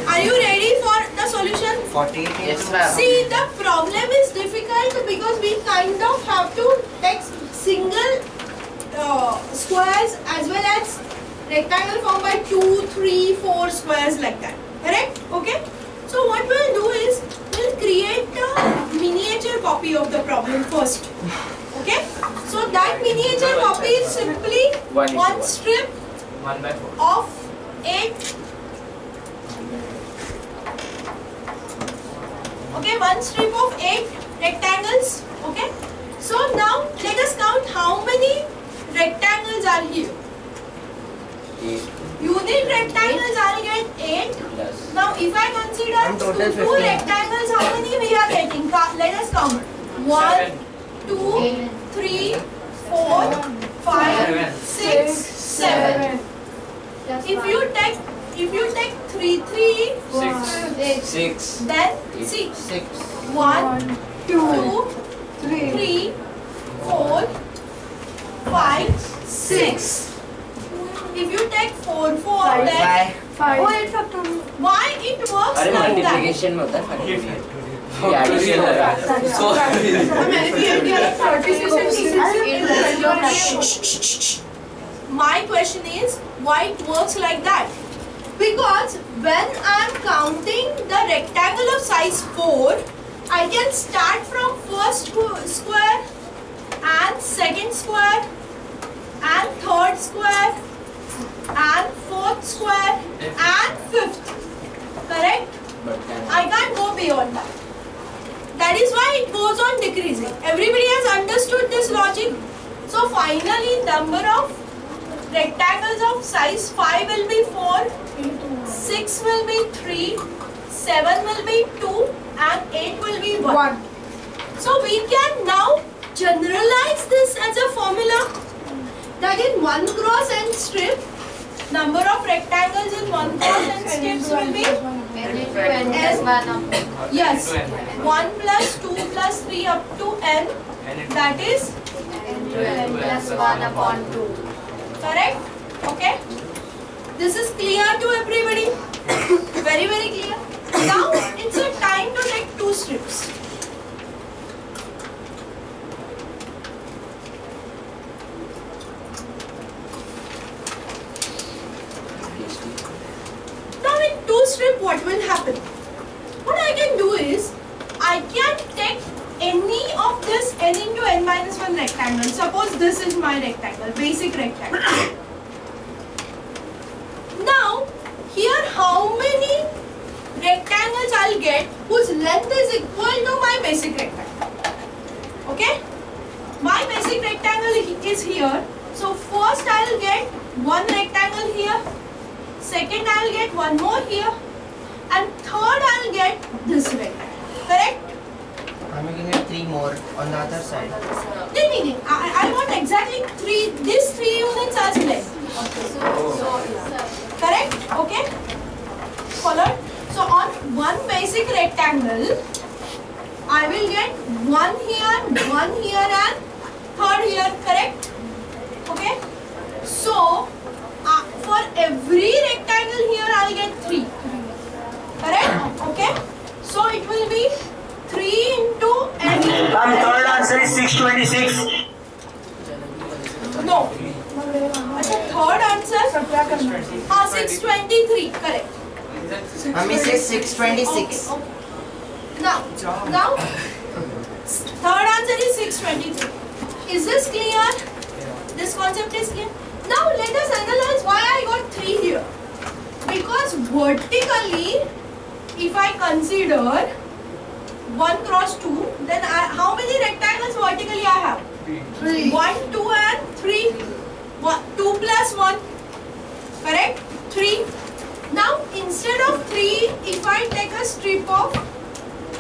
Are you ready for the solution 48 into... Yes, ma'am. See, the problem is difficult because we kind of have to take single squares as well as rectangle formed by 2, 3, 4 squares like that. Correct? Okay? So what we'll do is, we'll create a miniature copy of the problem first. Okay? So that miniature copy is simply one strip 1 by 4 of 8. Okay, one strip of 8 rectangles. Okay? So now let us count how many rectangles are here. 8 Unit rectangles are get 8. plus. Now if I consider two rectangles, how many we are getting? Let us count. 1, 2, 3, 4, 5, 6, 7. If you take 3, 6 then see 1, 2, 3, 4, 5, 6. If you take 4, then 5. why it works अरे like that? Multiplication में होता है ये addition हो रहा है My question is, why it works like that? Because when I am counting the rectangle of size 4, I can start from first square and second square and third square and fourth square and fifth. Correct? I can't go beyond that. That is why it goes on decreasing. Everybody has understood this logic. So finally, number of rectangles of size 5 will be 4, 6 will be 3, 7 will be 2 and 8 will be 1. So we can now generalize this as a formula that in 1 cross n strip, number of rectangles in 1 cross n strips will be yes, 1 plus 2 plus 3 up to n, that is plus 1 upon 2. correct? Okay? This is clear to everybody? Very, very clear. Now it's a time to take 2 strips. Now in 2 strip, what will happen? What I can do is, I can take any of this n into n minus 1 rectangle. Suppose this is my rectangle, basic rectangle. Now, here how many rectangles I'll get whose length is equal to my basic rectangle? Okay? My basic rectangle is here. So first I'll get one rectangle here. Second I'll get one more here. And third I'll get this rectangle. Correct? I'm making it 3 more on the other side. I want exactly 3, these 3 units as length. Correct? Okay? Followed? So on one basic rectangle, I will get 1 here and third here. Correct? Okay? So for every rectangle here, I'll get 3. Correct? Okay? So it will be 3 into n. Third answer is 626. No. The third answer? 623. Correct. Mummy says 626. Okay. Now, third answer is 623. Is this clear? This concept is clear? Now let us analyze why I got 3 here. Because vertically, if I consider 1 cross 2, then how many rectangles vertically I have? 3. 1, 2 and 3. 2 plus 1. Correct? 3. Now instead of 3, if I take a strip of,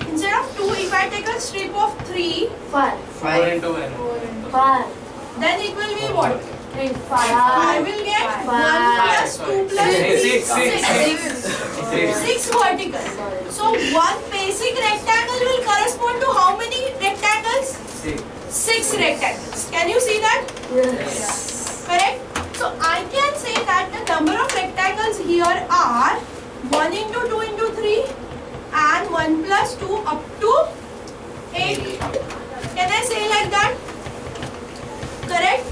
instead of 2, if I take a strip of 3, 5. 4 into n. 5. then it will be what? 5. I will get 1 plus 2 plus 3. 6 vertical. So one basic rectangle will correspond to how many rectangles? 6 rectangles. Can you see that? Yes. Correct? So I can say that the number of rectangles here are 1 into 2 into 3 and 1 plus 2 up to 8. Can I say like that? Correct?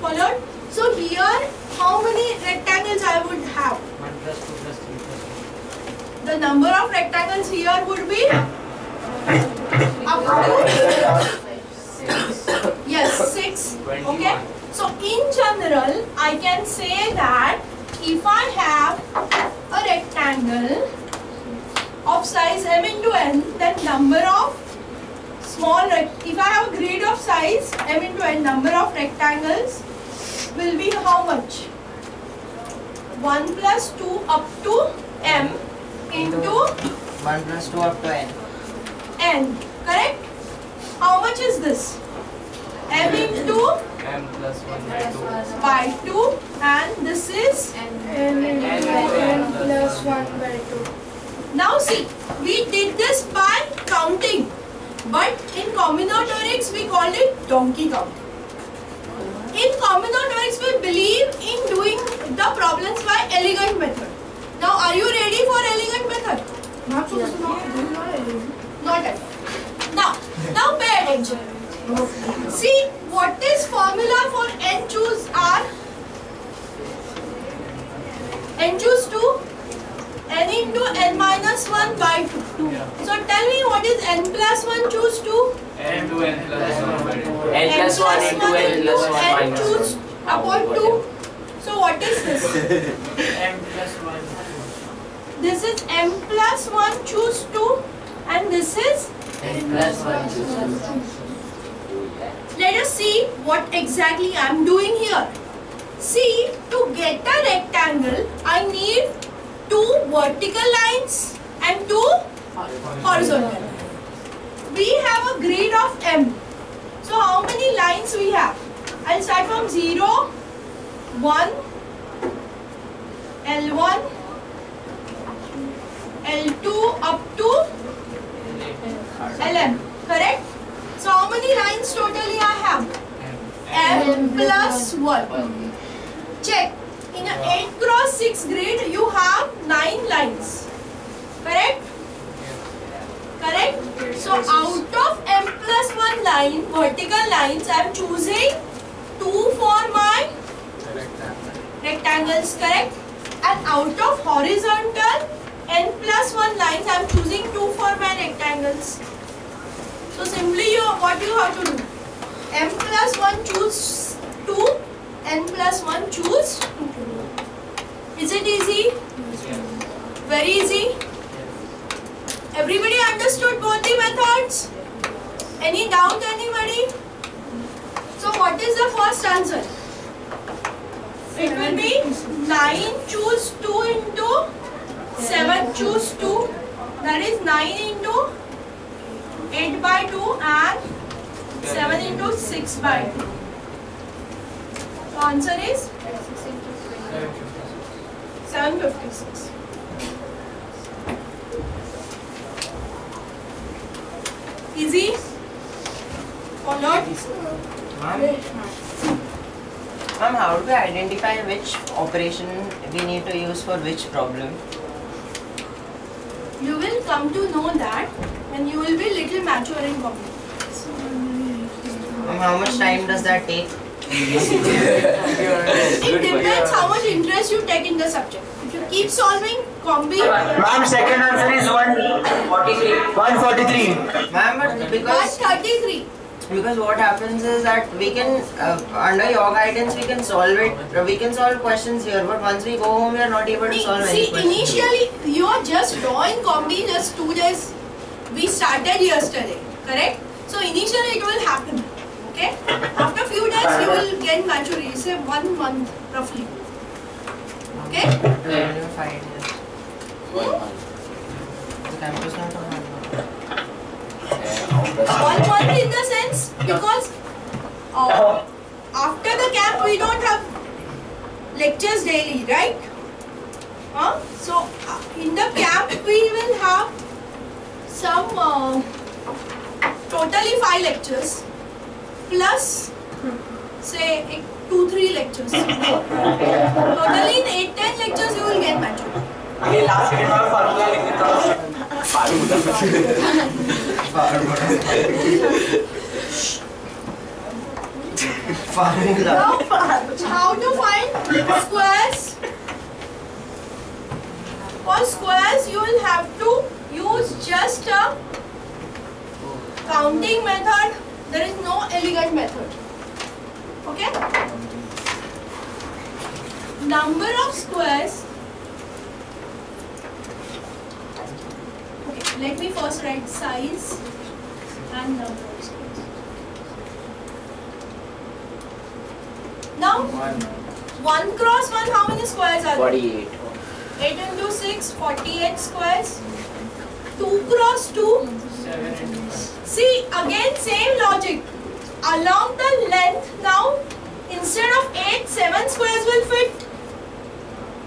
Followed? So here, how many rectangles I would have? 1 plus 2 plus 3 plus 4. The number of rectangles here would be up to 6. Okay. So in general, I can say that if I have a rectangle of size m into n, then number of if I have a grid of size m into n, number of rectangles will be how much? 1 plus 2 up to m into 1 plus 2 up to n. N, correct? How much is this? M into M plus 1 by 2, and this is M into n plus 1 by 2. Now see, we did this by counting, but in combinatorics we called it donkey counting. In combinatorics we believe in doing the problems by elegant method. Now are you ready for elegant method? Not yet. Now pay attention. See, what is formula for n choose R? N choose 2? N into n minus 1 by 2. So tell me what is n plus 1 choose 2? N to n plus 1 by 2. N plus 1 into n plus 1 n minus choose 1. upon 2. So what is this? M plus 1. This is m plus 1 choose 2, and this is N plus 1 choose 2. Let us see what exactly I am doing here. See, to get a rectangle, I need 2 vertical lines and 2 horizontal lines. We have a grid of M. So how many lines we have? I'll start from 0, 1, L1, L2 up to LM. Correct? So how many lines totally I have? M plus 1. Check. In an 8 cross 6 grid, you have 9 lines. Correct? Correct? So out of M plus 1 line, vertical lines, I am choosing 2 for my rectangles. Correct? And out of horizontal, N plus 1 lines, I am choosing 2 for my rectangles. So simply what you have to do? M plus 1 choose 2, N plus 1 choose 2. Is it easy? Very easy? Everybody understood both the methods? Any doubt, anybody? So what is the first answer? It will be 9 choose 2 into 7 choose 2. That is 9 into 8 by 2 and 7 into 6 by 2. So answer is 756. Easy? Or not? Ma'am, how do we identify which operation we need to use for which problem? You will come to know that when you will be little mature in computer. How much time does that take? It depends how much interest you take in the subject. If you keep solving combi. Ma'am, second answer is 143. Ma'am, but because 133. Because what happens is that we can, under your guidance, we can solve it. We can solve questions here, but once we go home, we are not able to solve any questions. Initially, you are just drawing combi just 2 days. We started yesterday, correct? So initially, it will happen. Okay? After few days, you will get maturity. Say 1 month, roughly. Okay? 1 month in the sense because after the camp we don't have lectures daily, right? So in the camp we will have some totally 5 lectures plus say 2-3 lectures. Totally in 8-10 lectures you will get mature. Okay, last formula. Now, how to find squares? For squares, you will have to use just a counting method. There is no elegant method. Okay? Number of squares. Okay, let me first write size and number of squares. Now, 1 cross 1, how many squares are there? 48. 8 into 6, 48 squares. 2 cross 2. 7. See, again same logic. Along the length now, instead of 8, 7 squares will fit.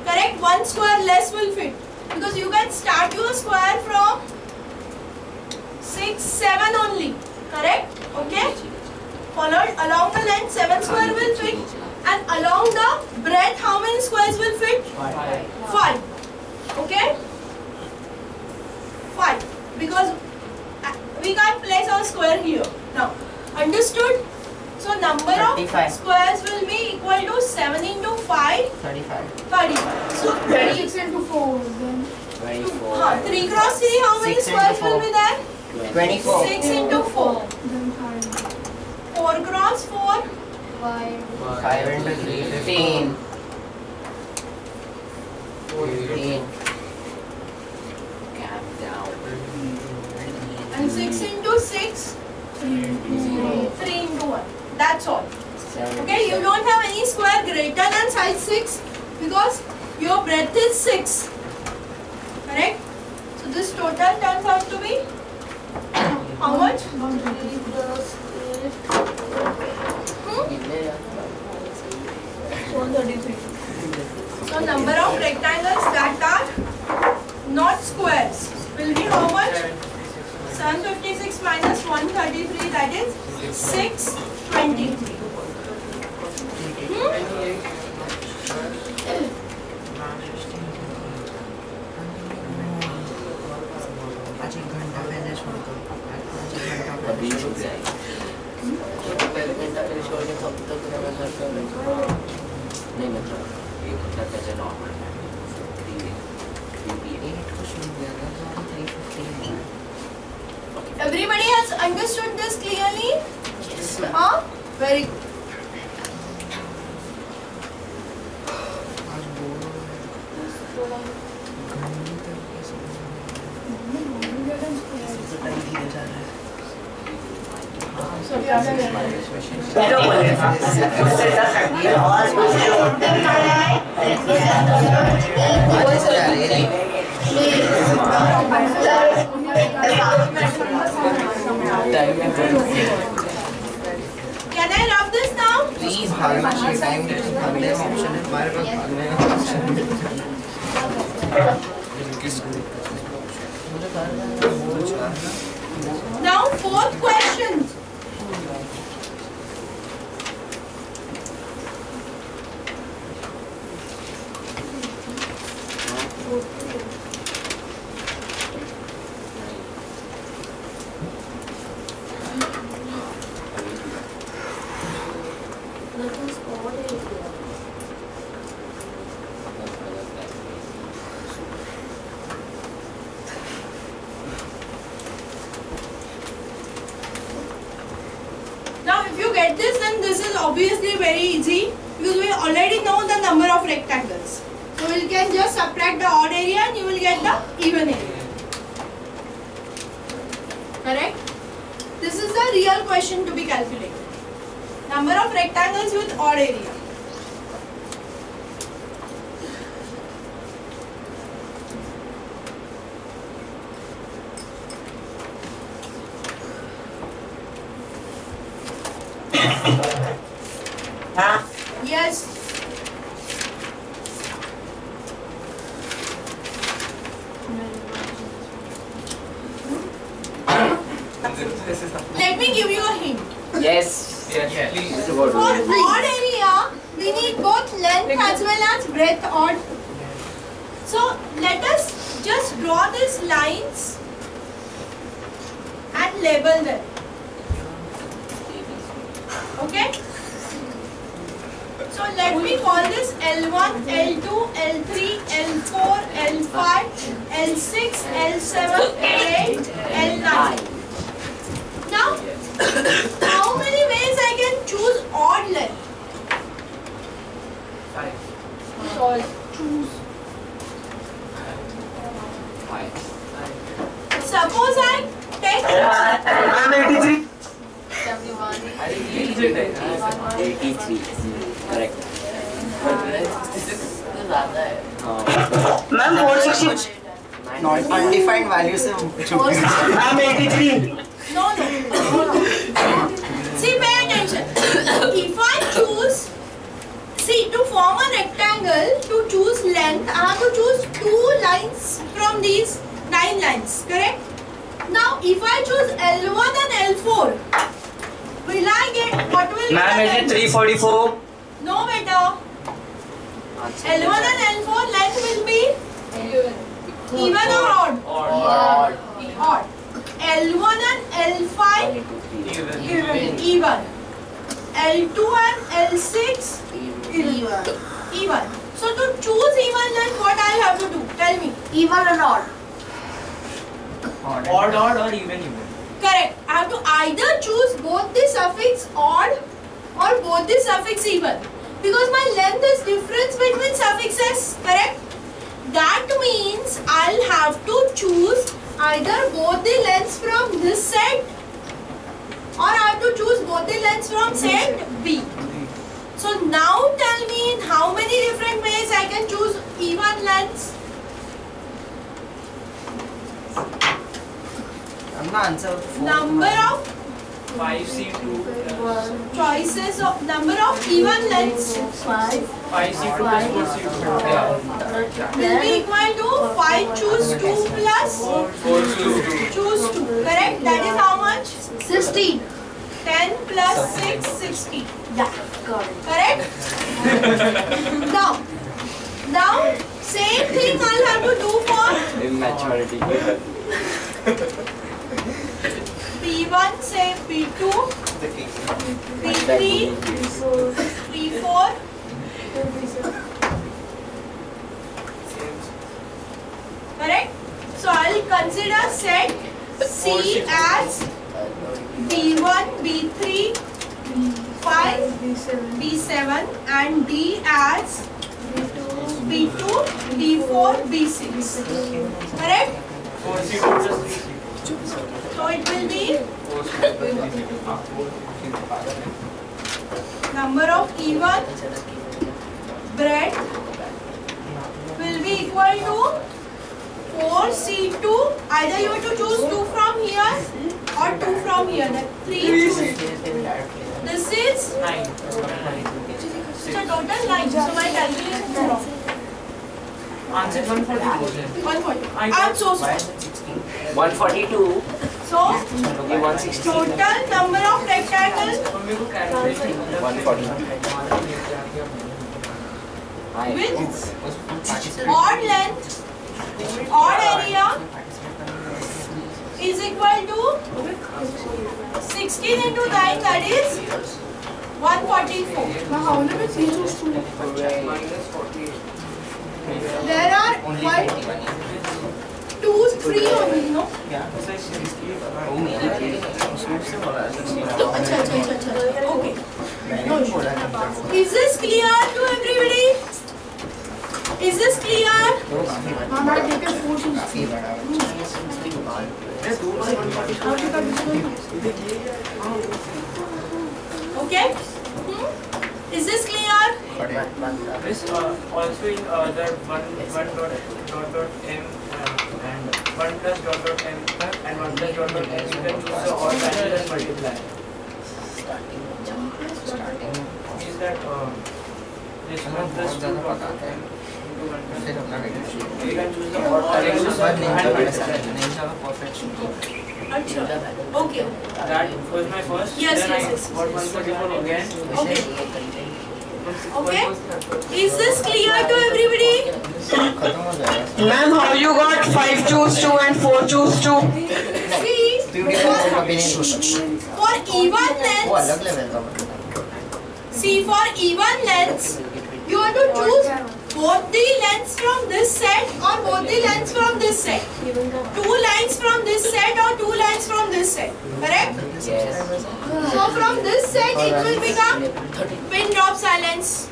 Correct? 1 square less will fit. Because you can start your square from 6, 7 only. Correct? Okay? Followed along the length, 7 square will fit. And along the breadth, how many squares will fit? 5. Okay? 5. Because we can't place our square here. Now, understood? So, number 35. of squares will be equal to 7 into 5. 35. 35. So, 36 into 4. Then 24. 3 cross 3, how many 6 into squares 4. will be there? 24. 6 into 4. then 5. 4 cross 4. 5. 5 into 3, 15. 14. Cap down. And 6 into 6. 3 into 1. That's all. Okay, you don't have any square greater than size 6 because your breadth is 6. Correct? So this total turns out to be how much? So number of rectangles that are not squares will be how much? 756 minus 133, that is 623. नहीं मतलब एक मतलब कैसे normal है 3 Everybody has understood this clearly? Yes, ma'am. Huh? Very good. Can I rub this now? Please, भागना चाहिए time भागने का ऑप्शन है हमारे पास भागने का ऑप्शन है Now fourth question. Now if you get this, then this is obviously very easy because we already know the number of rectangles. So we can just subtract the odd area and you will get the even area. Correct? This is the real question to be calculated. Number of rectangles with odd area. Yes. Let me give you a hint. Yes. Yes, please. For odd area, we need both length as well as breadth odd. So let us just draw these lines and label them. Okay? So let me call this L1, L2, L3, L4, L5, L6, L7, L8, L9. Now, how many ways I can choose odd length? 5. Choose. 5. Suppose I take. I'm 83. 83. Correct. Ma'am, 460. Undefined values. I'm 83. No. See, pay attention. If I choose, see, to form a rectangle, to choose length, I have to choose 2 lines from these 9 lines, correct? Now, if I choose L1 and L4, will I get, what will be the Ma'am, is it length? 344? No, beta. L1 and L4 length will be even or odd? Odd. Odd. L1 and L5 even. L2 and L6 even. So to choose even length, what I have to do? Tell me. Even or odd? Odd or even. Correct. I have to either choose both the suffix odd or both the suffix even. Because my length is difference between suffixes. Correct? That means I'll have to choose either both the lengths from this set or I have to choose both the lengths from set B. So now tell me in how many different ways I can choose even lengths? I'm not answer. Number of 5C2 choices of number of even lengths 5C2 plus 4C2. will be equal to 5 choose 2 plus 4 choose 2. Correct? That is how much? 16. 10 plus 6, 16. Yeah. Correct? Now, same thing I'll have to do for Immaturity. P1, say P2, P3, P4. Correct? So I'll consider set C as B1, B3, B5, B7 and D as B2, B4, B6. Correct? 4C2 plus 3C2. So it will be number of even breadth will be equal to 4C2. Either you have to choose 2 from here or 2 from here. That 3 choose. This is 9. so total 9. So my calculation is wrong. Answer 142. 140. I'm so sorry. 142. So 160. total number of rectangles 140. with odd length, odd area is equal to 16 into 9, that is 144. Now how many 3 choose 2? There are 1, 2, 3 only, no? Okay. Is this clear to everybody? Is this clear? Okay? Is this clear? This also in the 1 dot m and 1 plus dot m and 1 plus dot n, you can choose the odd value and multiply. Is that this 1 plus 2 dot m into 1 plus you can choose the odd value and multiply. Okay. That was my first. Yes, then yes. I got 144 again. Okay. Okay. Is this clear to everybody? Ma'am, how you got 5 choose 2 and 4 choose 2? See, For even lengths, see, for even lengths, you have to choose both the lengths from this set or both the lengths from this set. 2 lines from this set or 2 lines from this set. Correct? Yes. So from this set it will become pin drop silence.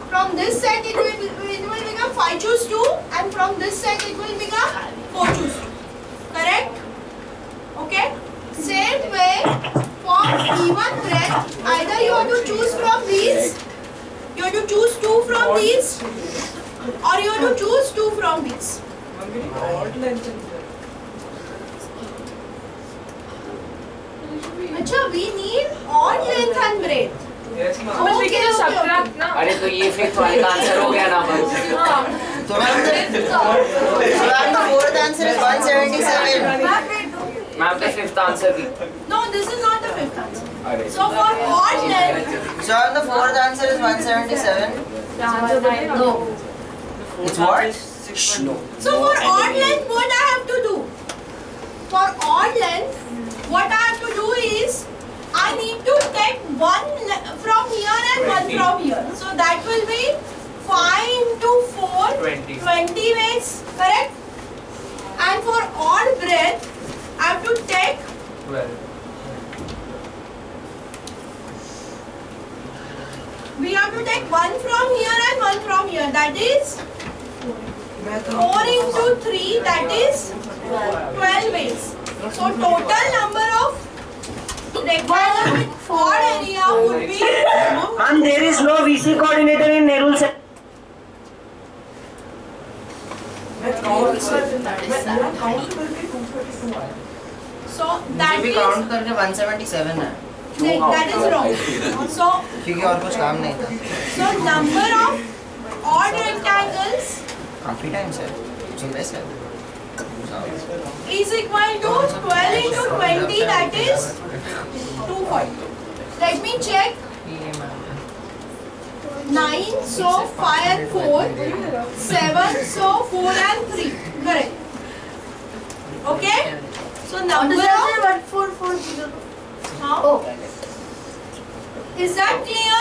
From this set it will become 5 choose 2, and from this set it will become 4 choose 2. Correct? Okay? Same way, for even breadth, either you have to choose from these, you have to choose 2 from these, or you have to choose 2 from these. Acha, we need odd length and breadth. Yes, ma'am. Okay. अरे तो ये fifth वाले का answer हो गया ना बस. So ma'am, the fourth answer is 177. Ma'am, the fifth answer भी. No, this is not the fifth answer. So for odd length, So ma'am, the fourth answer is 177. no. It's what? No. So for odd length, what I have to do? For odd length, what I have to do is I need to take 1 from here and 1 from here. So that will be 5 into 4, 20 ways, correct? And for odd breadth, I have to take 12. We have to take 1 from here and 1 from here. That is 4 into 3. That is 12 ways. So total number of rectangle with odd area would be. And there is no VC coordinator in NERUL set. So that भी is. count करके 177 है. That is wrong. So क्योंकि और कुछ काम नहीं था. so number of odd rectangles काफी टाइम से. सुबह से. is equal to 12 into 20. That is 240. Let me check. 9, so 5 and 4, 7, so 4 and 3. Correct. Okay. So number of. Huh? Oh. Is that clear?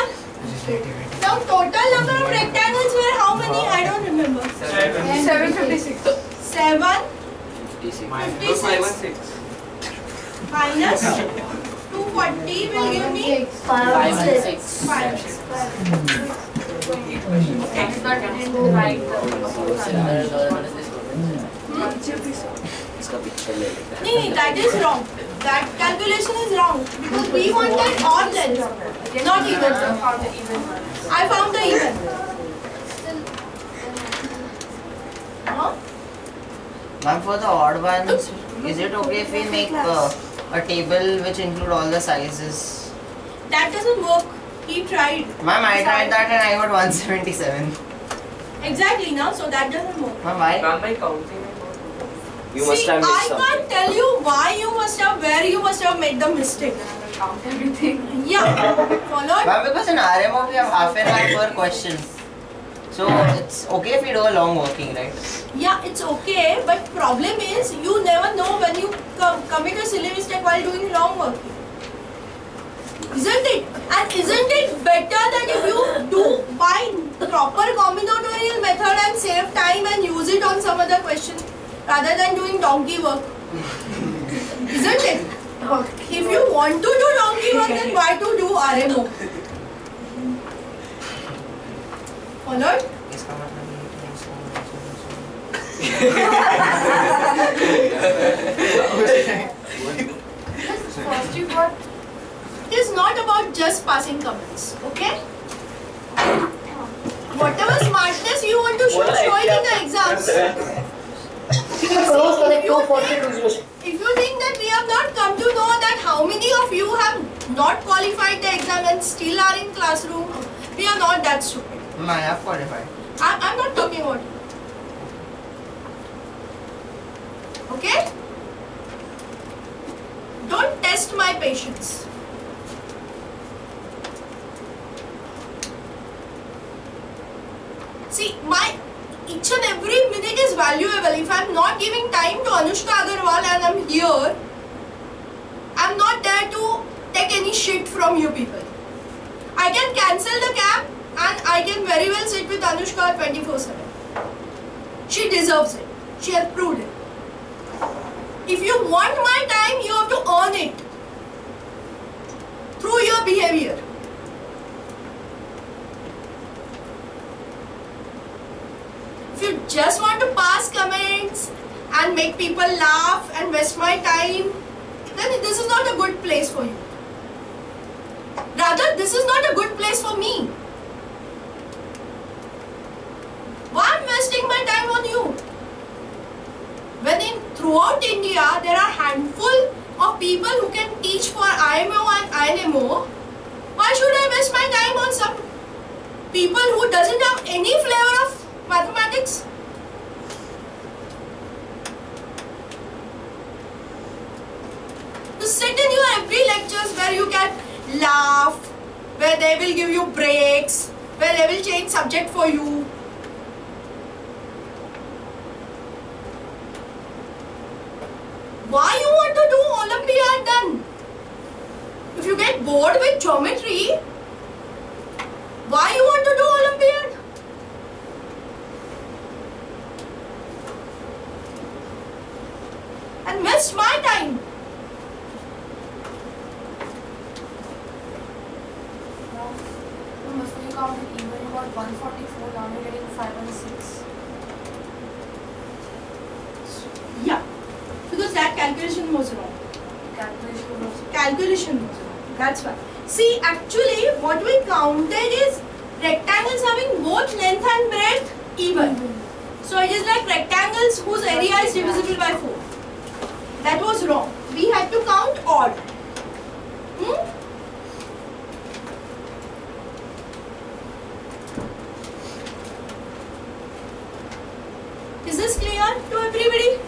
Now total number of rectangles were how many? I don't remember. 756. 7, 56. 56 minus 240 will give me 5 and 6. 5. इसका picture ले लेते हैं. No, that is wrong. That calculation is wrong because we wanted odd length, not even. I found the even. Huh? Ma'am, for the odd ones, is it okay if we make a table which include all the sizes? That doesn't work. He tried. Ma'am, I tried that and I got 177. Exactly, now, so that doesn't work. Ma'am, why? Ma'am, by counting. You must See, have I missed can't something. tell you why you must have, where you must have made the mistake. Count everything. Yeah, followed? Ma'am, because in RMO we have half an hour per question. So it's okay if we do a long working, right? Yeah, it's okay, but problem is you never know when you commit a silly mistake while doing long working. Isn't it? And isn't it better that if you do by proper combinatorial method and save time and use it on some other question rather than doing donkey work? Isn't it? If you want to do donkey work, then why to do RMO? Followed? First you got. It is not about just passing comments, okay? Whatever smartness you want to show it in the exams. If you think that we have not come to know that how many of you have not qualified the exam and still are in classroom, we are not that stupid. Ma'am, I have qualified. I'm not talking about you. Okay? Don't test my patience. See, each and every minute is valuable. If I'm not giving time to Anushka Agarwal and I'm here, shit from you people. I can cancel the cab and I can very well sit with Anushka 24/7. She deserves it. She has proved it. If you want my time, you have to earn it through your behavior. If you just want to pass comments and make people laugh and waste my time, then this is not a good place for you. Rather, this is not a good place for me. Why am I wasting my time on you? When throughout India, there are handful of people who can teach for RMO and INMO, why should I waste my time on some people who doesn't have any flavor of mathematics? To sit in your every lectures where you can laugh, where they will give you breaks, where they will change subject for you. Why you want to do Olympiad then? If you get bored with geometry, why you want to do Olympiad? And waste my time. If you count it even, you got 144, now you're getting 516. Yeah, because that calculation was wrong. Calculation was wrong. That's why. See, actually, what we counted is rectangles having both length and breadth even. So it is like rectangles whose area is divisible by 4. That was wrong. We had to count odd. Is this clear to everybody?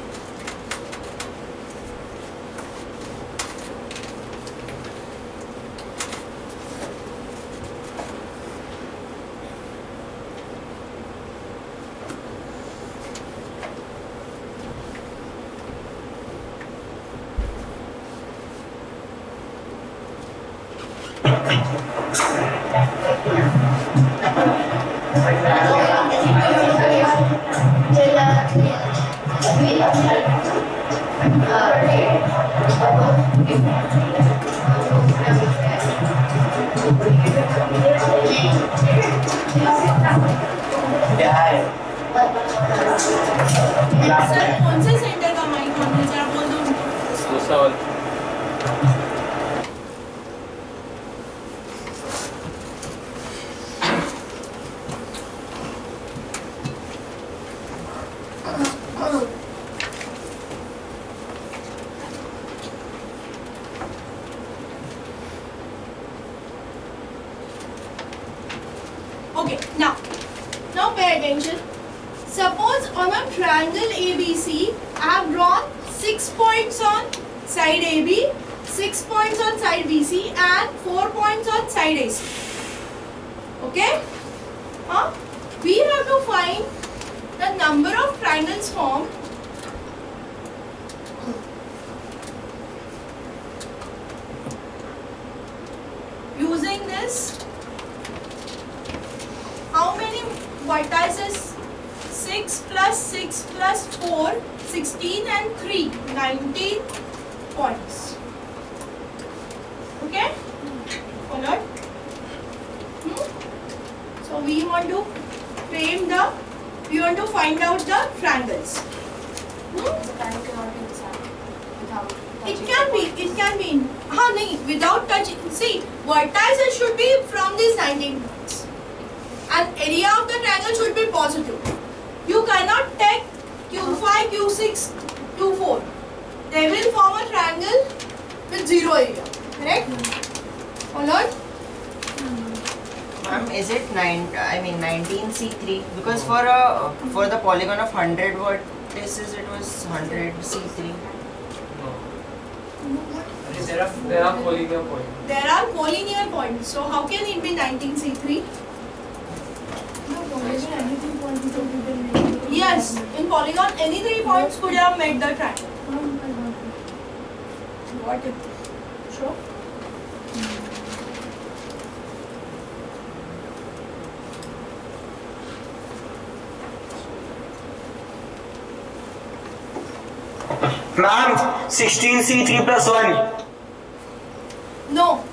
Sir कौन से centre का mic on है जरा बोल दो Bhusawal Okay, now pay attention. Suppose on a triangle ABC, I have drawn 6 points on side AB, 6 points on side BC and 4 points on side AC. Okay? We have to find the number of triangles formed using this. How many vertices? 6 plus 6 plus 4, 16 and 3, 19 points. Okay? Followed? So we want to frame we want to find out the triangles. It can be. Without touching. See, vertices should be from these 19 points. And area of the triangle should be positive. You cannot take Q5, Q6, Q4. They will form a triangle with 0 area. Correct? Followed? Ma'am, is it 19C3? Because for the polygon of 100 vertices, it was 100C3. There are collinear points. There are collinear points. So how can it be 19C3? Yes, in polygon any 3 points could have made the triangle. What if? Sure. Ma'am, 16C3 plus 1. No.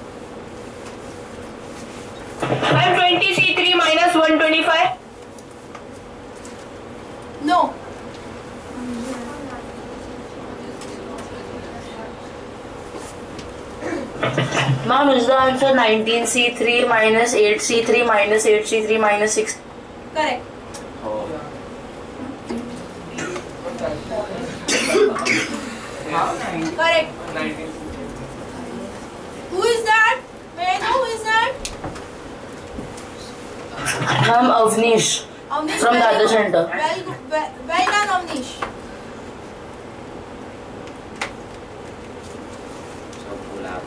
Ma'am, 20C3 minus 125. No. Ma'am, is the answer 19C3 minus 8C3 minus 8C3 minus 6? Correct. Correct. Who is that? May I know who is that? Ma'am, Avnish Avnish, from the very other good. center. Well done, Avnish. So Purab.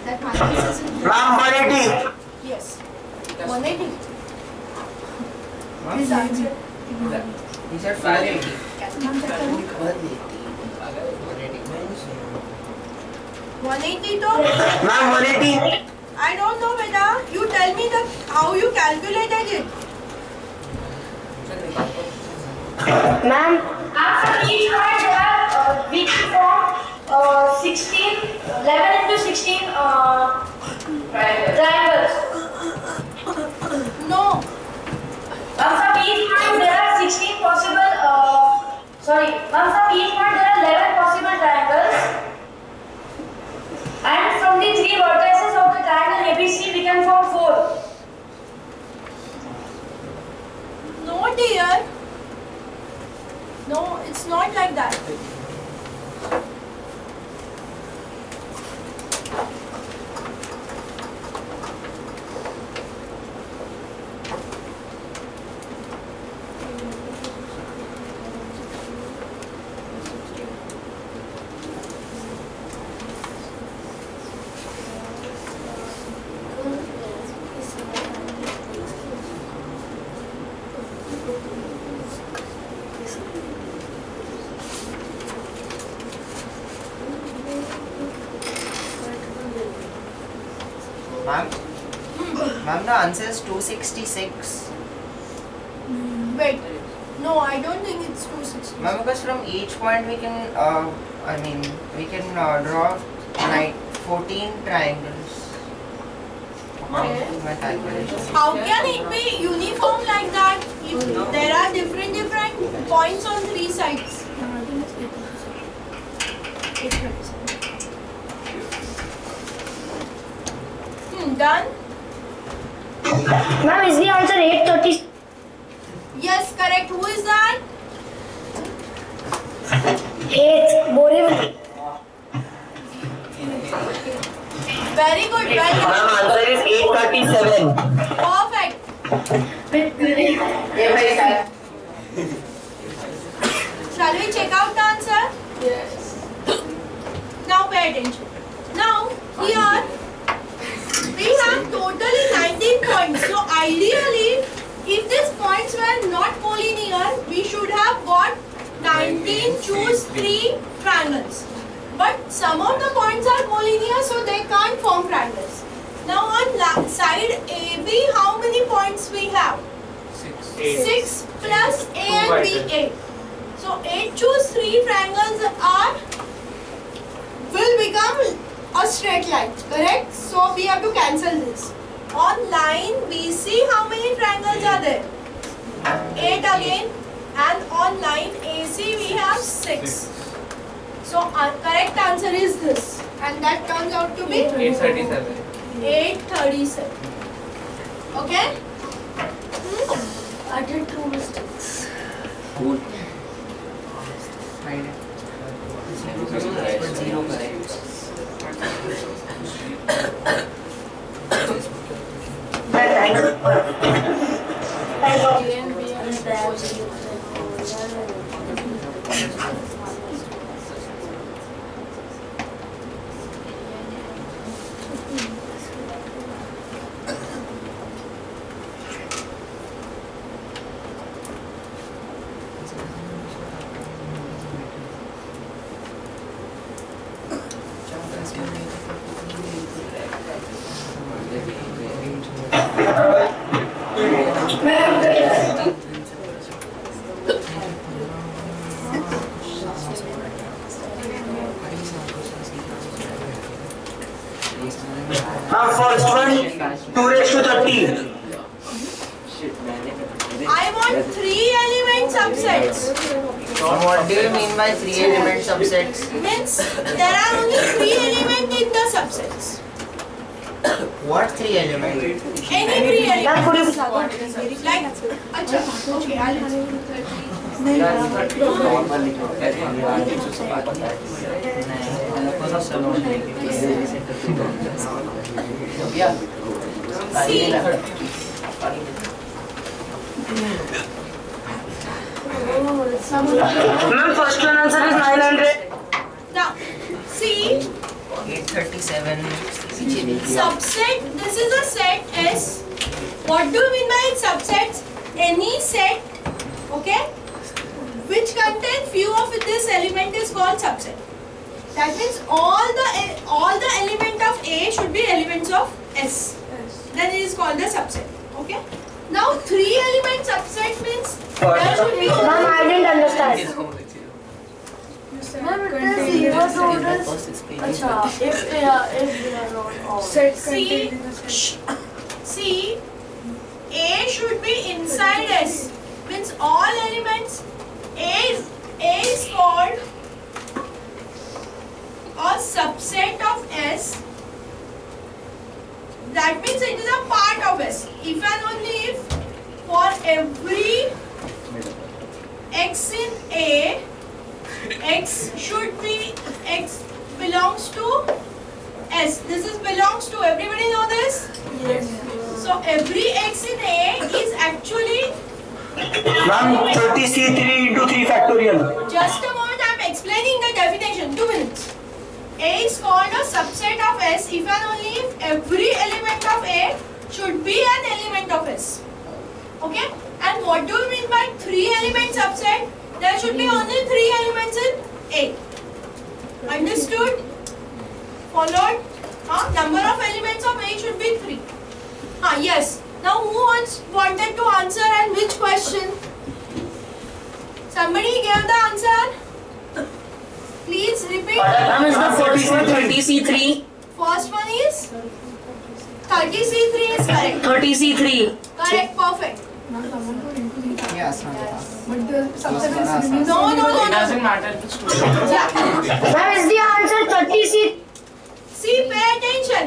That matrix is Ma'am, 180. yes. 180. His answer. He said 580. 180 to? Ma'am, 180. I don't know, beta. You tell me how you calculated it. Ma'am, after each point we can form 16, 11 into 16 triangles. No. From each point there are 16 possible, from each point there are 11 possible triangles. And from the 3 vertices of the triangle ABC we can form 4. No, dear. No, it's not like that. Ma'am, the answer is 266. Wait. No, I don't think it's 260. Ma'am, because from each point we can, draw like 14 triangles. Okay. My calculation. How can it be uniform like that if there are different points on 3 sides? Done? Ma'am, is the answer 830? Yes, correct. Who is that? 8, Borivali. Very good. Well Ma'am, done. answer is 837. Perfect. Shall we check out the answer? Yes. Now pay attention. Now, here we have totally 19 points. So ideally, if these points were not collinear, we should have got 19, choose 3 triangles. But some of the points are collinear, so they can't form triangles. Now on side AB, how many points we have? 6 plus A and B, 8. So 8 choose 3 triangles will become a straight line, correct? So we have to cancel this. On line BC, how many triangles are there? 8 again. And on line AC, we have 6. So our correct answer is this. And that turns out to be 837. 837. Okay? I did 2 mistakes. Cool. Zero correct. First one, 2 raised to 30. I want 3 element subsets. What do you mean by 3 element subsets? Means there are only 3 elements in the subsets. What 3 elements? Any 3 elements. Like, acha, okay, I'll See. Ma'am, first one answer is 900. Now, see. 837. Subset, this is a set S. What do you mean by subsets? Any set, okay, which contain few of this element is called subset. That means all the element of A should be elements of S. Then it is called the subset. Okay. Now 3 element subset means there should be. Ma'am, I didn't understand. Ma'am, it is 0 to if they are not all. See, A should be inside S. Means all elements. A is called a subset of S. That means it is a part of S. If and only if for every X in A, X should be X belongs to S. This is belongs to, everybody know this? Yes. So every X in A is actually. Ma'am, 30C3 into 3 factorial. Just a moment, I am explaining the definition. 2 minutes. A is called a subset of S if and only if every element of A should be an element of S. Okay? And what do you mean by 3 element subset? There should be only 3 elements in A. Understood? Followed? Number of elements of A should be 3. Yes. Now who wanted to answer and which question? Somebody gave the answer? Please repeat. Ma'am, is the first one 30C3? First one is 30C3 is correct. 30C3. Correct, perfect. Yes, No. It doesn't matter the student. Yeah. Ma'am, is the answer 30C? See, pay attention.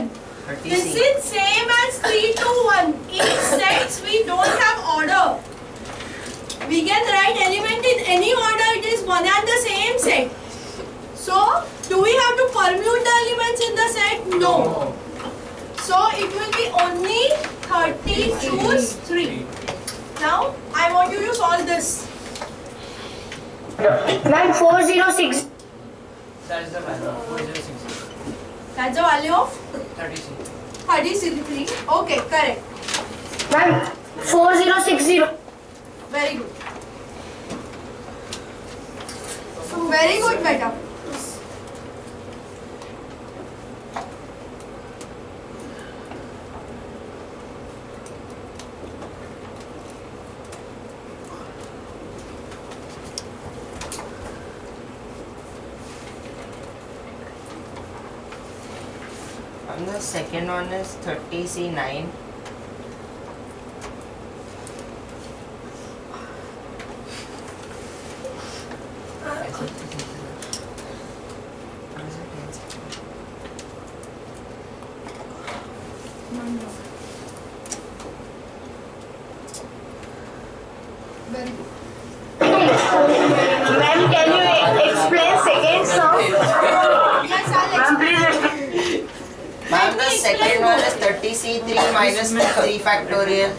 This is same as 3 to 1. In sets, we don't have order. We can write element in any order. It is one and the same set. So, do we have to permute the elements in the set? No. So, it will be only 30, choose 3. Now, I want you to solve this. Ma'am, 406. That is the value of 4060. That's the value of 30C3. Okay, correct. Ma'am, 4060. Very good. Very good, beta. And the second one is 30C9. Ma'am, can you explain seconds now? Yes, I'll explain. Ma'am, the second one is 30C3 minus 3 factorial.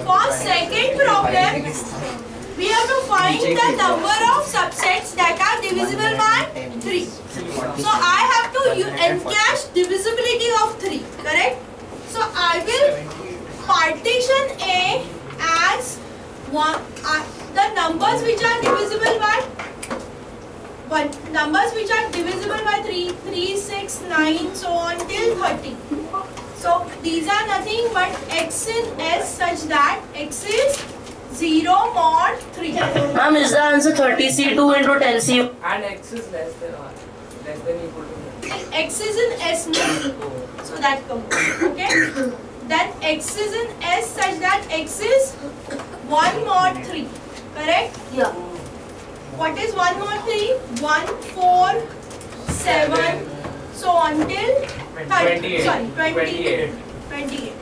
For second problem, we have to find the number of subsets that are divisible by 3. So I have to encash divisibility of 3, correct? So I will partition A as the numbers which are divisible by numbers which are divisible by 3, 3, 6, 9, so on till 30. So these are nothing but x in S such that x is 0 mod 3. Ma'am, is the answer 30C2 into 10C? And x is less than equal to X is in S now. So that comes. Okay. Then x is in S such that x is 1 mod 3. Correct? Yeah. What is 1 mod 3? 1, 4, 7, so until 30. Sorry, 28.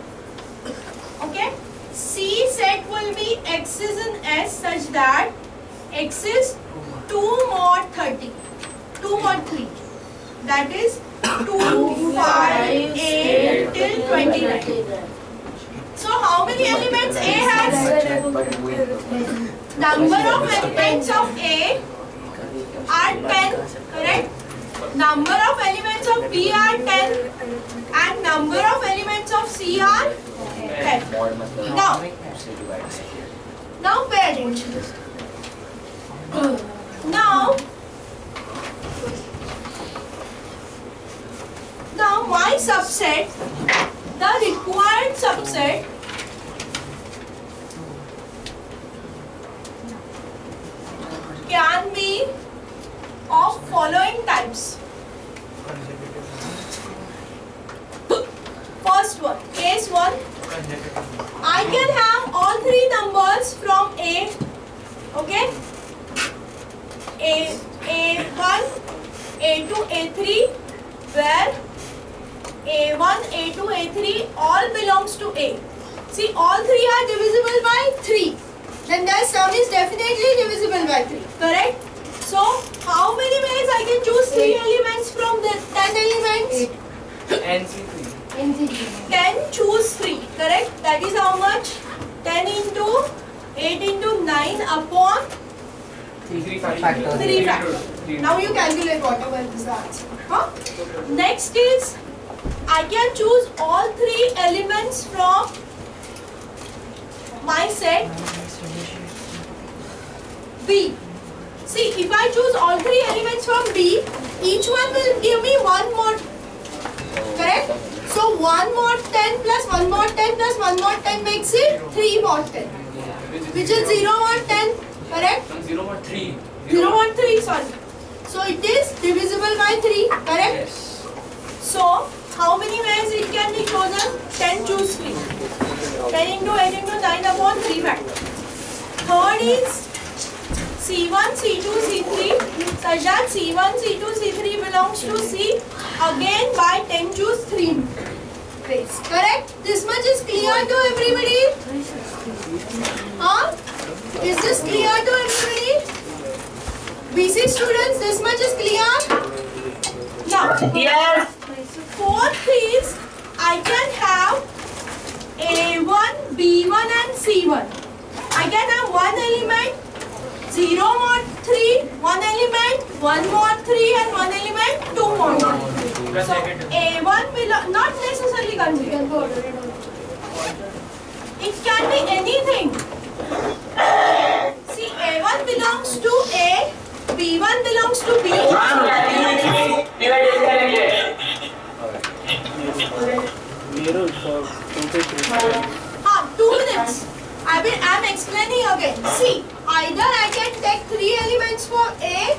Okay. C set will be x is in S such that x is 2 mod 30. 2 mod 3. That is 2, 5, 8 till 29. So how many elements A has? Number of elements of A are 10, correct? Number of elements of B are 10 and number of elements of C are 10. Now pay attention. Now my subset, the required subset can be of following types. First one, case 1, I can have all 3 numbers from A, okay? A1, A2, A3, where A1, A2, A3 all belongs to A. See, all 3 are divisible by 3. Then their sum is definitely divisible by 3. Correct? So, how many ways I can choose 3 elements from the 10 elements? NC3. 10 choose 3. Correct? That is how much? 10 into 8 into 9 upon 3 factors. Now you calculate whatever is the answer. Huh? Next is, I can choose all 3 elements from my set B. See, if I choose all 3 elements from B, each one will give me 1 mod. Correct? So 1 mod 10 plus 1 mod 10 plus 1 mod 10 makes it 3 mod 10. Which is 0 mod 10. Correct? 0 mod 3. 0 mod 3, sorry. So it is divisible by 3. Correct? Yes. So, how many ways it can be chosen? 10 choose 3. 10 into 8 into 9 upon 3 factors. Third is C1, C2, C3 such that C1, C2, C3 belongs to C again by 10 choose 3 ways. Correct? This much is clear to everybody? Huh? Is this clear to everybody? BC students, this much is clear? Now, Yes. Fourth is, I can have A1, B1 and C1. I can have one element 0 mod 3, one element 1 mod 3 and one element 2 mod 3. So A1 will not necessarily consecutive. It can be anything. See, A1 belongs to A, B1 belongs to B. NERUL for 2 to 3. 2 minutes. I am explaining again. See, either I can take 3 elements for A,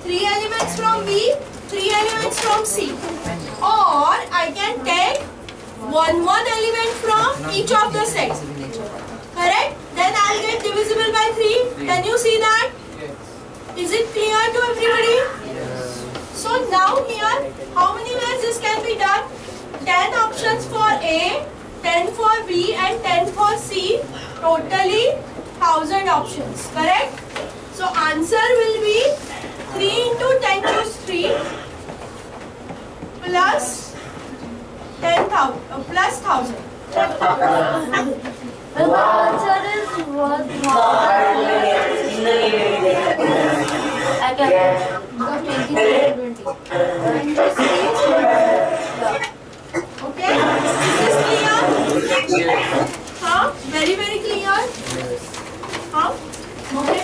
3 elements from B, 3 elements from C, or I can take one element from each of the sets. Correct? Then I will get divisible by 3. Can you see that? Is it clear to everybody? Yes. So now here, how many ways this can be done? 10 options for A, 10 for B and 10 for C. Totally 1000 options. Correct? So answer will be 3 into 10 choose 3 plus 10,000 plus 1000. The answer is what? I can got 20. Okay? Is this clear? Huh? Very, very clear? Huh? Okay.